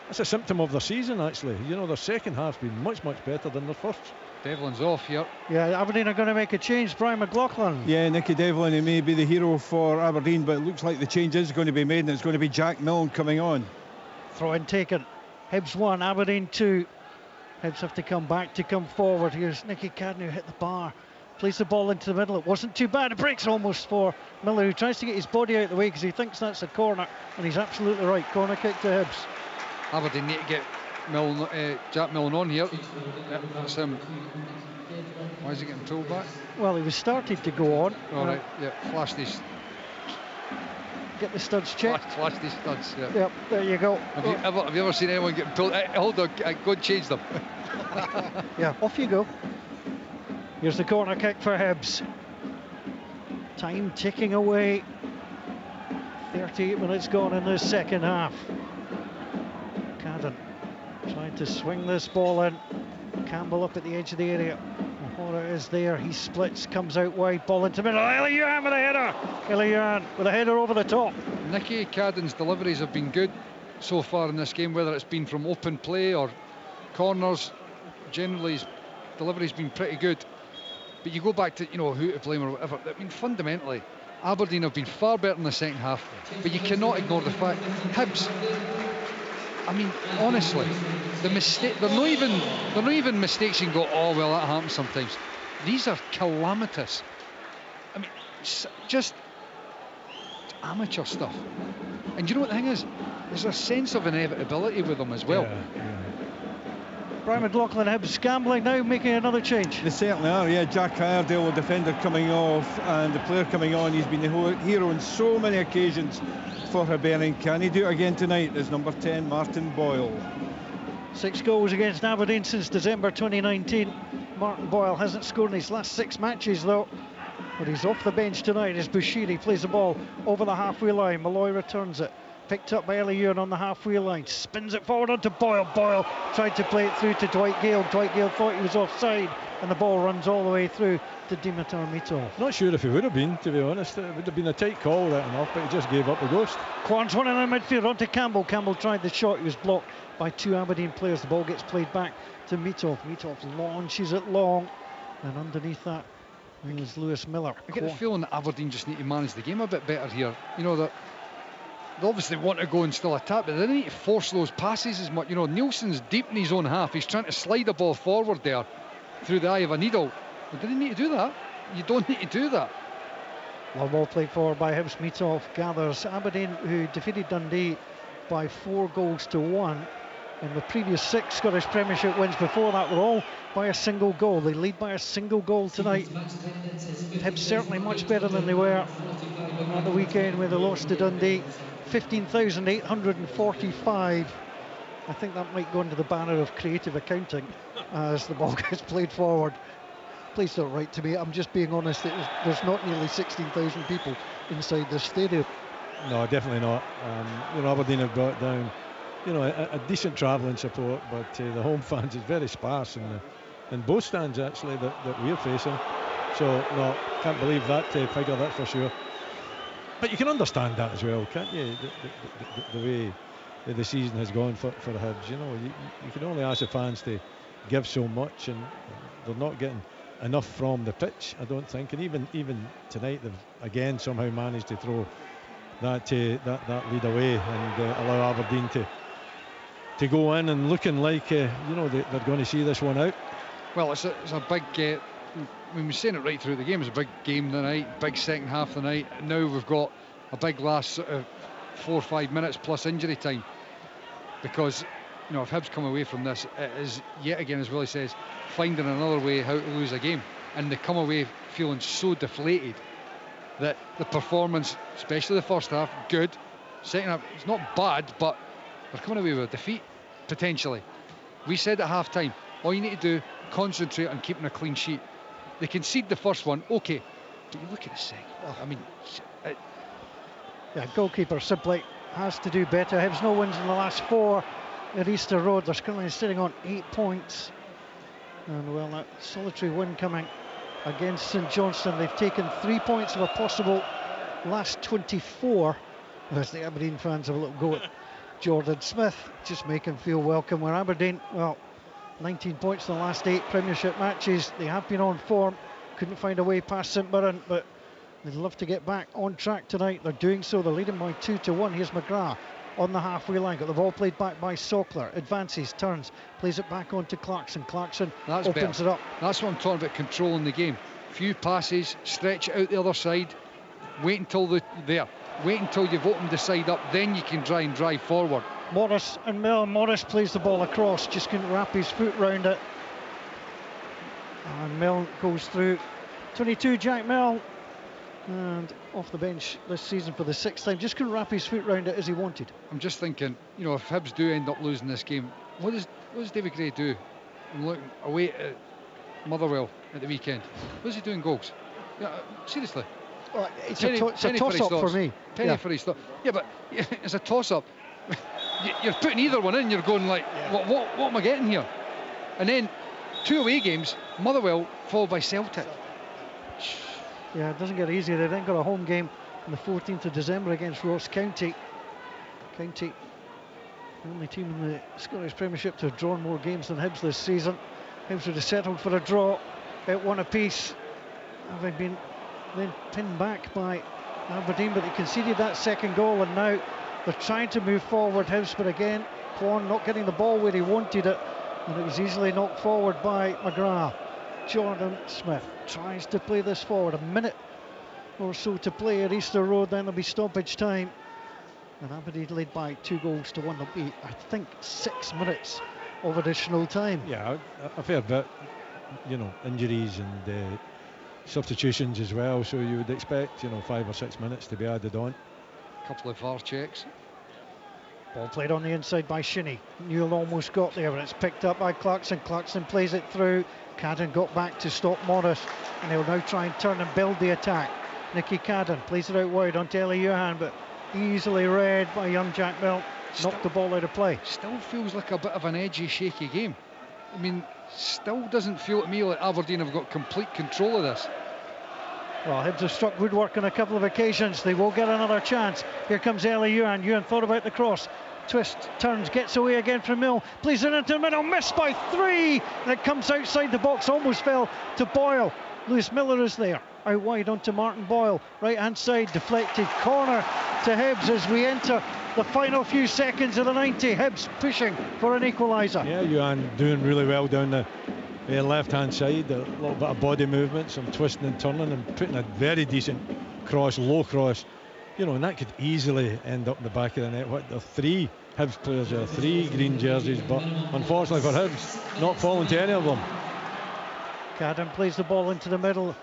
That's a symptom of their season, actually. You know, their second half's been much better than their first. Devlin's off here. Yeah, Aberdeen are going to make a change. Brian McLaughlin. Yeah, Nicky Devlin, he may be the hero for Aberdeen, but it looks like the change is going to be made, and it's going to be Jack Milne coming on. Throw in taken. Hibs 1, Aberdeen 2. Hibs have to come back to come forward. Here's Nicky Cadden, who hit the bar. Plays the ball into the middle. It wasn't too bad. It breaks almost for Miller, who tries to get his body out of the way because he thinks that's a corner, and he's absolutely right. Corner kick to Hibs. Aberdeen need to get Jack Milne on here. Yep, that's him. Why is he getting pulled back? Well, he was started to go on. All right, yeah, flash these. Get the studs checked. Flash these studs, yeah. Yep, there you go. Have you ever seen anyone getting pulled? Hold on, go and change them. Yeah, off you go. Here's the corner kick for Hibs. Time ticking away. 38 minutes gone in the second half. Cadden trying to swing this ball in. Campbell up at the edge of the area. Mahora is there. He splits, comes out wide, ball into middle. Elian with a header. Elian with a header over the top. Nicky Cadden's deliveries have been good so far in this game, whether it's been from open play or corners. Generally, his delivery's been pretty good. But you go back to, you know, who to blame or whatever. I mean, fundamentally, Aberdeen have been far better in the second half. But you cannot ignore the fact Hibs. I mean, honestly, the mistake. They're not even mistakes you can go, oh well, that happens sometimes. These are calamitous. I mean, just amateur stuff. And you know what the thing is? There's a sense of inevitability with them as well. Yeah. Brian McLaughlin, Hibs scrambling now, making another change. They certainly are, yeah. Jack Iredale, the defender, coming off, and the player coming on. He's been the hero on so many occasions for Hibernian. Can he do it again tonight? There's number 10, Martin Boyle. 6 goals against Aberdeen since December 2019. Martin Boyle hasn't scored in his last 6 matches, though. But he's off the bench tonight as Bushiri plays the ball over the halfway line. Malloy returns it. Picked up by Elian on the halfway line, spins it forward onto Boyle. Boyle tried to play it through to Dwight Gale. Dwight Gale thought he was offside, and the ball runs all the way through to Dimitar Mitov. Not sure if he would have been, to be honest. It would have been a tight call right enough, but he just gave up the ghost. Quans one in the midfield onto Campbell. Campbell tried the shot. He was blocked by 2 Aberdeen players. The ball gets played back to Mitov. Mitov launches it long, and underneath that is Lewis Miller. I get the feeling that Aberdeen just need to manage the game a bit better here. You know, that they obviously want to go and still attack, but they don't need to force those passes as much. You know, Nielsen's deep in his own half. He's trying to slide the ball forward there through the eye of a needle. They didn't need to do that. You don't need to do that. Long ball played forward by Hibs. Mitov gathers. Aberdeen, who defeated Dundee by 4-1 in the previous 6 Scottish Premiership wins before that, were all by a single goal. They lead by a single goal tonight. Hibs certainly much better than they were on the weekend where they lost to Dundee. 15,845. I think that might go into the banner of creative accounting as the ball gets played forward. Please don't write to me. I'm just being honest. There's not nearly 16,000 people inside this stadium. No, definitely not. You know, Aberdeen have got down, you know, a decent travelling support, but the home fans is very sparse in both stands actually that we're facing. So no, can't believe that figure, that's for sure. But you can understand that as well, can't you? The way the season has gone for Hibs. You know, you can only ask the fans to give so much, and they're not getting enough from the pitch, I don't think. And even tonight, they've again somehow managed to throw that lead away and allow Aberdeen to to go in and looking like they're going to see this one out. Well, it's a big. We've been saying it right through the game. It's a big game tonight, big second half of the night. And now we've got a big last sort of 4 or 5 minutes plus injury time. Because, if Hibs come away from this, it is yet again, as Willie says, finding another way how to lose a game. And they come away feeling so deflated that the performance, especially the first half, good. Second half, it's not bad, but they're coming away with a defeat, potentially. We said at half time, all you need to do, concentrate on keeping a clean sheet. They concede the first one, okay, but you look at the second. I mean, goalkeeper simply has to do better. Hibs no wins in the last 4 at Easter Road. They're currently sitting on 8 points. And well, that solitary win coming against St Johnstone. They've taken 3 points of a possible last 24. As the Aberdeen fans have a little go at Jordan Smith, just make him feel welcome. Where Aberdeen, 19 points in the last 8 Premiership matches. They have been on form, couldn't find a way past St Mirren, but they'd love to get back on track tonight. They're doing so. They're leading by 2-1. Here's McGrath on the halfway line. Got the ball played back by Sockler. Advances, turns, plays it back on to Clarkson. Clarkson opens it up. That's what I'm talking about, controlling the game. Few passes, stretch it out the other side, wait until they're there. Wait until you've opened the side up, then you can try and drive forward. Morris and Mill. Morris plays the ball across, just couldn't wrap his foot round it. And Mill goes through. 22, Jack Mill. And off the bench this season for the 6th time. Just couldn't wrap his foot round it as he wanted. I'm just thinking, if Hibs do end up losing this game, what does David Gray do? I'm looking away at Motherwell at the weekend. What does he do in goals? Yeah, seriously. Well, it's a toss-up for me. Penny for his thought. Yeah, but it's a toss-up. You're putting either one in, you're going like, what am I getting here? And then 2 away games, Motherwell followed by Celtic. Yeah, it doesn't get easier. They then got a home game on the 14th of December against Ross County. County, the only team in the Scottish Premiership to have drawn more games than Hibs this season. Hibs would have settled for a draw at 1 apiece, having been then pinned back by Aberdeen, but they conceded that second goal, and now they're trying to move forward, Hibs, but again, Kwon not getting the ball where he wanted it, and it was easily knocked forward by McGrath. Jordan Smith tries to play this forward. A minute or so to play at Easter Road, then there'll be stoppage time, and Aberdeen led by 2-1. There'll be, I think, 6 minutes of additional time. Yeah, a fair bit, injuries and substitutions as well, so you would expect 5 or 6 minutes to be added on. A couple of VAR checks. Ball played on the inside by Shinnie. Newell almost got there, but it's picked up by Clarkson. Clarkson plays it through. Cadden got back to stop Morris, and they'll now try and turn and build the attack. Nicky Cadden plays it out wide onto Eli Johan, but easily read by young Jack Mill. Knocked the ball out of play. Still feels like a bit of an edgy, shaky game. I mean, still doesn't feel to me like Aberdeen have got complete control of this. Well, Hibs have struck woodwork on a couple of occasions. They will get another chance. Here comes Eli Johan. Johan thought about the cross. Twist, turns, gets away again from Mill. Plays it into the middle. Missed by 3. And it comes outside the box. Almost fell to Boyle. Lewis Miller is there. Out wide onto Martin Boyle. Right hand side. Deflected corner to Hibs as we enter the final few seconds of the 90. Hibs pushing for an equaliser. Yeah, Johan doing really well down the left hand side. A little bit of body movement, some twisting and turning, and putting a very decent cross, low cross, and that could easily end up in the back of the net. There are 3 Hibs players there, 3 green jerseys, but unfortunately for Hibs, not falling to any of them. Cadden plays the ball into the middle.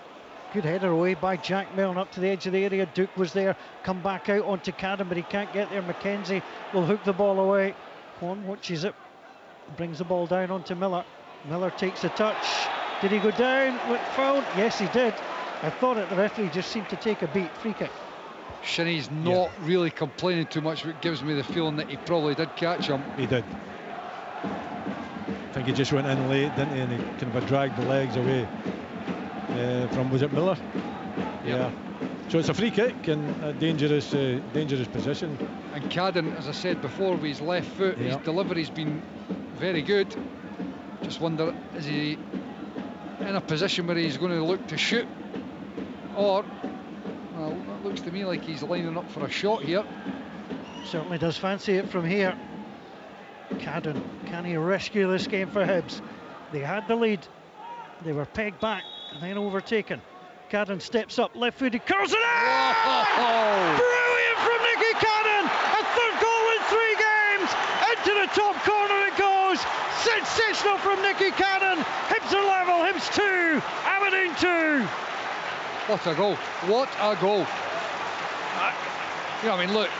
Good header away by Jack Milne up to the edge of the area. Duke was there, come back out onto Cadden, but he can't get there. McKenzie will hook the ball away. Kwon watches it, brings the ball down onto Miller. Miller takes a touch. Did he go down with foul? Yes, he did. I thought it. The referee just seemed to take a beat. Free kick. Shinnie's not really complaining too much, but gives me the feeling that he probably did catch him. He did. I think he just went in late, didn't he? And he kind of dragged the legs away from, was it Miller? Yep. Yeah. So it's a free kick and a dangerous position. And Cadden, as I said before, with his left foot, his delivery's been very good. Just wonder, is he in a position where he's going to look to shoot, or well, it looks to me like he's lining up for a shot here. Certainly does fancy it from here. Cadden, can he rescue this game for Hibs? They had the lead, they were pegged back and then overtaken. Cadden steps up, left-footed, curls it in! Brilliant from Nicky Cadden! A third goal in 3 games! Into the top corner it goes! Sensational from Nicky Cadden! Hibs are level, Hibs 2, Aberdeen 2! What a goal! What a goal! I mean, look.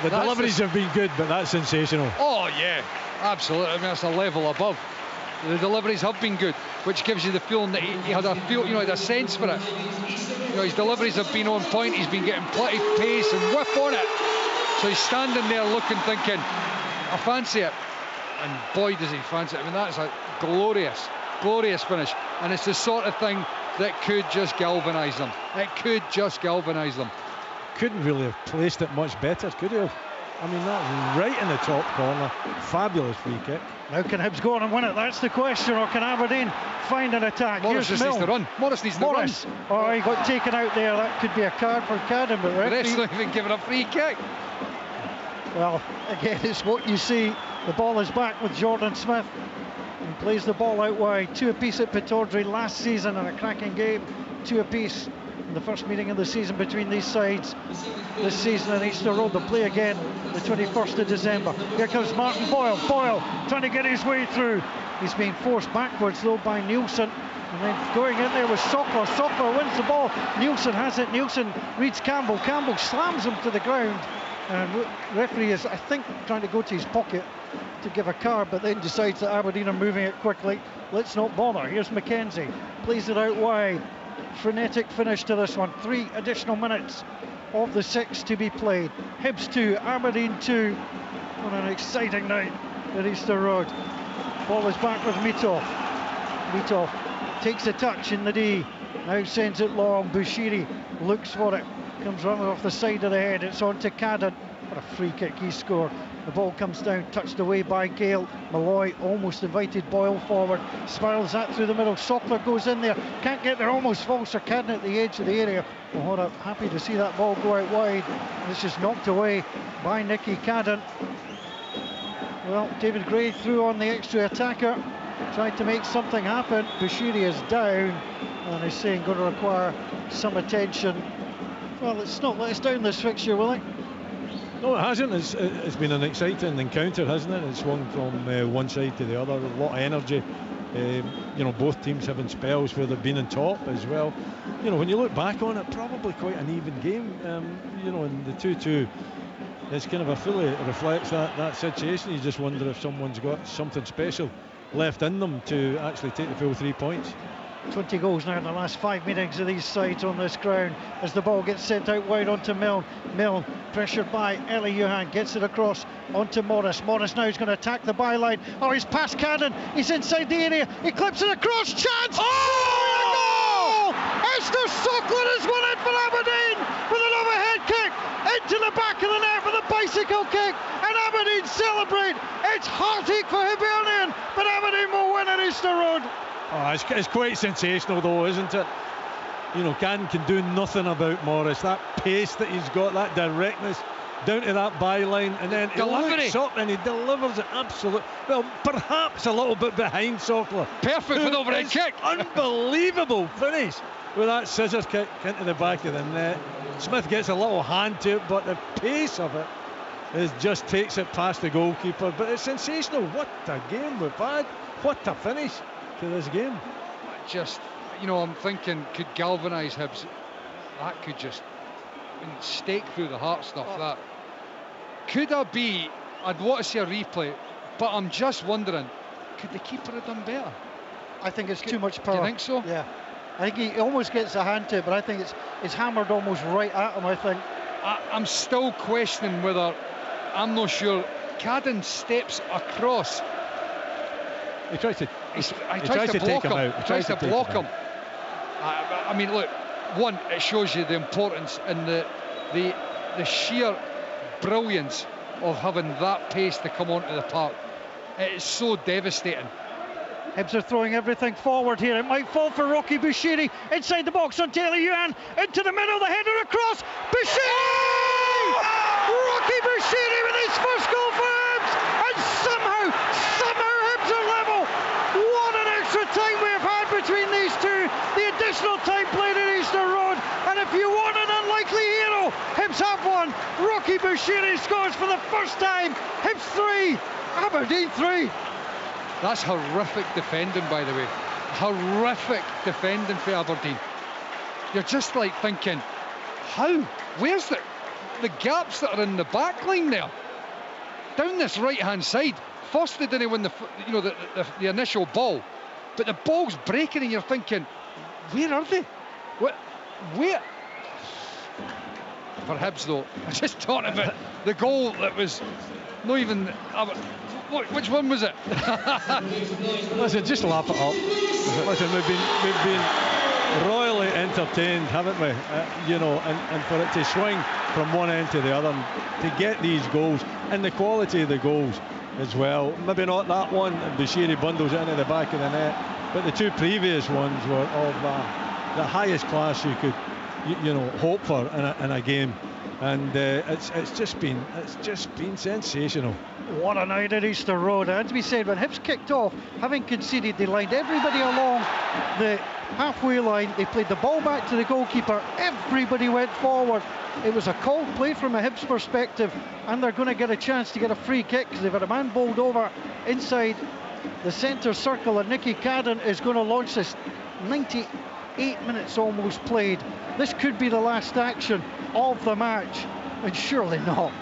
The deliveries have been good, but that's sensational. Oh yeah, absolutely. I mean, that's a level above. The deliveries have been good, which gives you the feeling that he had a feel, had a sense for it. His deliveries have been on point. He's been getting plenty of pace and whiff on it. So he's standing there looking, thinking, I fancy it. And boy, does he fancy it. I mean, that's a glorious, glorious finish. And it's the sort of thing that could just galvanise them. It could just galvanise them. Couldn't really have placed it much better, could he have? I mean, that's right in the top corner. Fabulous free kick. Now can Hibs go on and win it? That's the question. Or can Aberdeen find an attack? Morris just needs to run. Morris needs to run. Oh, he got taken out there. That could be a card for Cadden, but the ref's not even giving a free kick. Well, again, it's what you see. The ball is back with Jordan Smith. He plays the ball out wide. 2 apiece at Pittodrie last season in a cracking game. 2 apiece in the first meeting of the season between these sides this season at Easter Road. They'll play again the 21st of December. Here comes Martin Boyle. Boyle trying to get his way through. He's being forced backwards though by Nielsen. And then going in there with Sockler. Sockler wins the ball. Nielsen has it. Nielsen reads Campbell. Campbell slams him to the ground. And referee is, I think, trying to go to his pocket to give a card, but then decides that Aberdeen are moving it quickly. Let's not bother. Here's McKenzie. Plays it out wide. Frenetic finish to this one. 3 additional minutes of the 6 to be played. Hibs 2, Aberdeen 2 on an exciting night at Easter Road. Ball is back with Mitov. Mitov takes a touch in the D. Now sends it long. Bushiri looks for it. Comes running off the side of the head. It's on to Cadden. What a free kick he scored. The ball comes down, touched away by Gale. Malloy almost invited Boyle forward. Spirals that through the middle. Sockler goes in there. Can't get there. Almost falls for Cadden at the edge of the area. Well, happy to see that ball go out wide. It's just knocked away by Nicky Cadden. Well, David Gray threw on the extra attacker. Tried to make something happen. Bushiri is down. And he's saying going to require some attention. Well, it's not let us down this fixture, will it? No, it hasn't. It's been an exciting encounter, hasn't it? It's swung from one side to the other. A lot of energy. Both teams having spells where they've been on top as well. When you look back on it, probably quite an even game. And the 2-2, it's kind of fully reflects that situation. You just wonder if someone's got something special left in them to actually take the full 3 points. 20 goals now in the last 5 meetings of these sides on this ground as the ball gets sent out wide onto Milne. Milne pressured by Eli Johan, gets it across onto Morris. Morris now is going to attack the byline. Oh, he's past Cadden. He's inside the area. He clips it across. Chance! Oh! Esther Sockler has won it for Aberdeen with an overhead kick into the back of the net with a bicycle kick, and Aberdeen celebrate. It's heartache for Hibernian, but Aberdeen will win at Easter Road. Oh, it's quite sensational though, isn't it? Cadden can do nothing about Morris. That pace that he's got, that directness down to that byline, and then he looks up and he delivers it absolutely. Well, perhaps a little bit behind Sockler. Perfect with overhead kick. Unbelievable finish with that scissors kick into the back of the net. Smith gets a little hand to it, but the pace of it just takes it past the goalkeeper. But it's sensational. What a game we've had. What a finish to this game. I'm thinking, could galvanise Hibs. That could just stake through the heart stuff. That could I'd want to see a replay, but I'm just wondering, could the keeper have done better? I think it's too much power. Do you think so? Yeah, I think he almost gets a hand to it, but I think it's hammered almost right at him. I think I'm still questioning whether, I'm not sure, Cadden steps across. He tries to block him. Out. He tries to block him. I mean, look, one, it shows you the importance and the sheer brilliance of having that pace to come onto the park. It's so devastating. Hibs are throwing everything forward here. It might fall for Rocky Bushiri. Inside the box on Taylor Yuan. Into the middle, the header across. Bushiri! Rocky Bushiri with his first goal for Hibs. Bushiri scores for the first time. Hibs 3, Aberdeen 3. That's horrific defending, by the way. Horrific defending for Aberdeen. You're just like thinking, how? Where's the gaps that are in the back line there? Down this right-hand side. First they didn't win the initial ball, but the ball's breaking and you're thinking, where are they? Where? For Hibs though, I just talked about the goal that was not even. Which one was it? Listen, just lap it up. Listen, we've been royally entertained, haven't we? And for it to swing from one end to the other, and to get these goals, and the quality of the goals as well. Maybe not that one, Bushiri bundles it into the back of the net, but the two previous ones were of the highest class you could hope for in a game, and it's just been sensational. What a night at Easter Road. As we said, when Hibs kicked off, having conceded, they lined everybody along the halfway line. They played the ball back to the goalkeeper. Everybody went forward. It was a cold play from a Hibs perspective, and they're going to get a chance to get a free kick because they've had a man bowled over inside the centre circle, and Nicky Cadden is going to launch this. 98 minutes almost played. This could be the last action of the match, and surely not.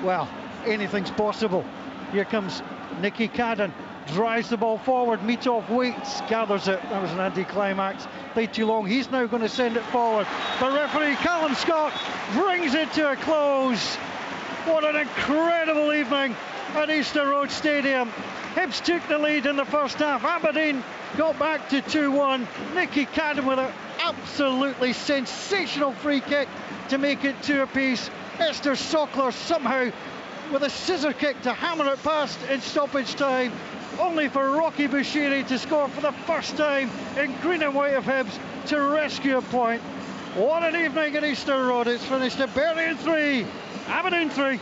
Well, anything's possible. Here comes Nicky Cadden, drives the ball forward. Mitov waits, gathers it. That was an anti-climax. Played too long. He's now going to send it forward. The referee, Callum Scott, brings it to a close. What an incredible evening at Easter Road Stadium. Hibs took the lead in the first half. Aberdeen got back to 2-1. Nicky Cadden with an absolutely sensational free kick to make it 2 apiece. Esther Sockler somehow with a scissor kick to hammer it past in stoppage time, only for Rocky Bushiri to score for the first time in green and white of Hibs to rescue a point. What an evening at Easter Road. It's finished Hibernian 3, Aberdeen 3.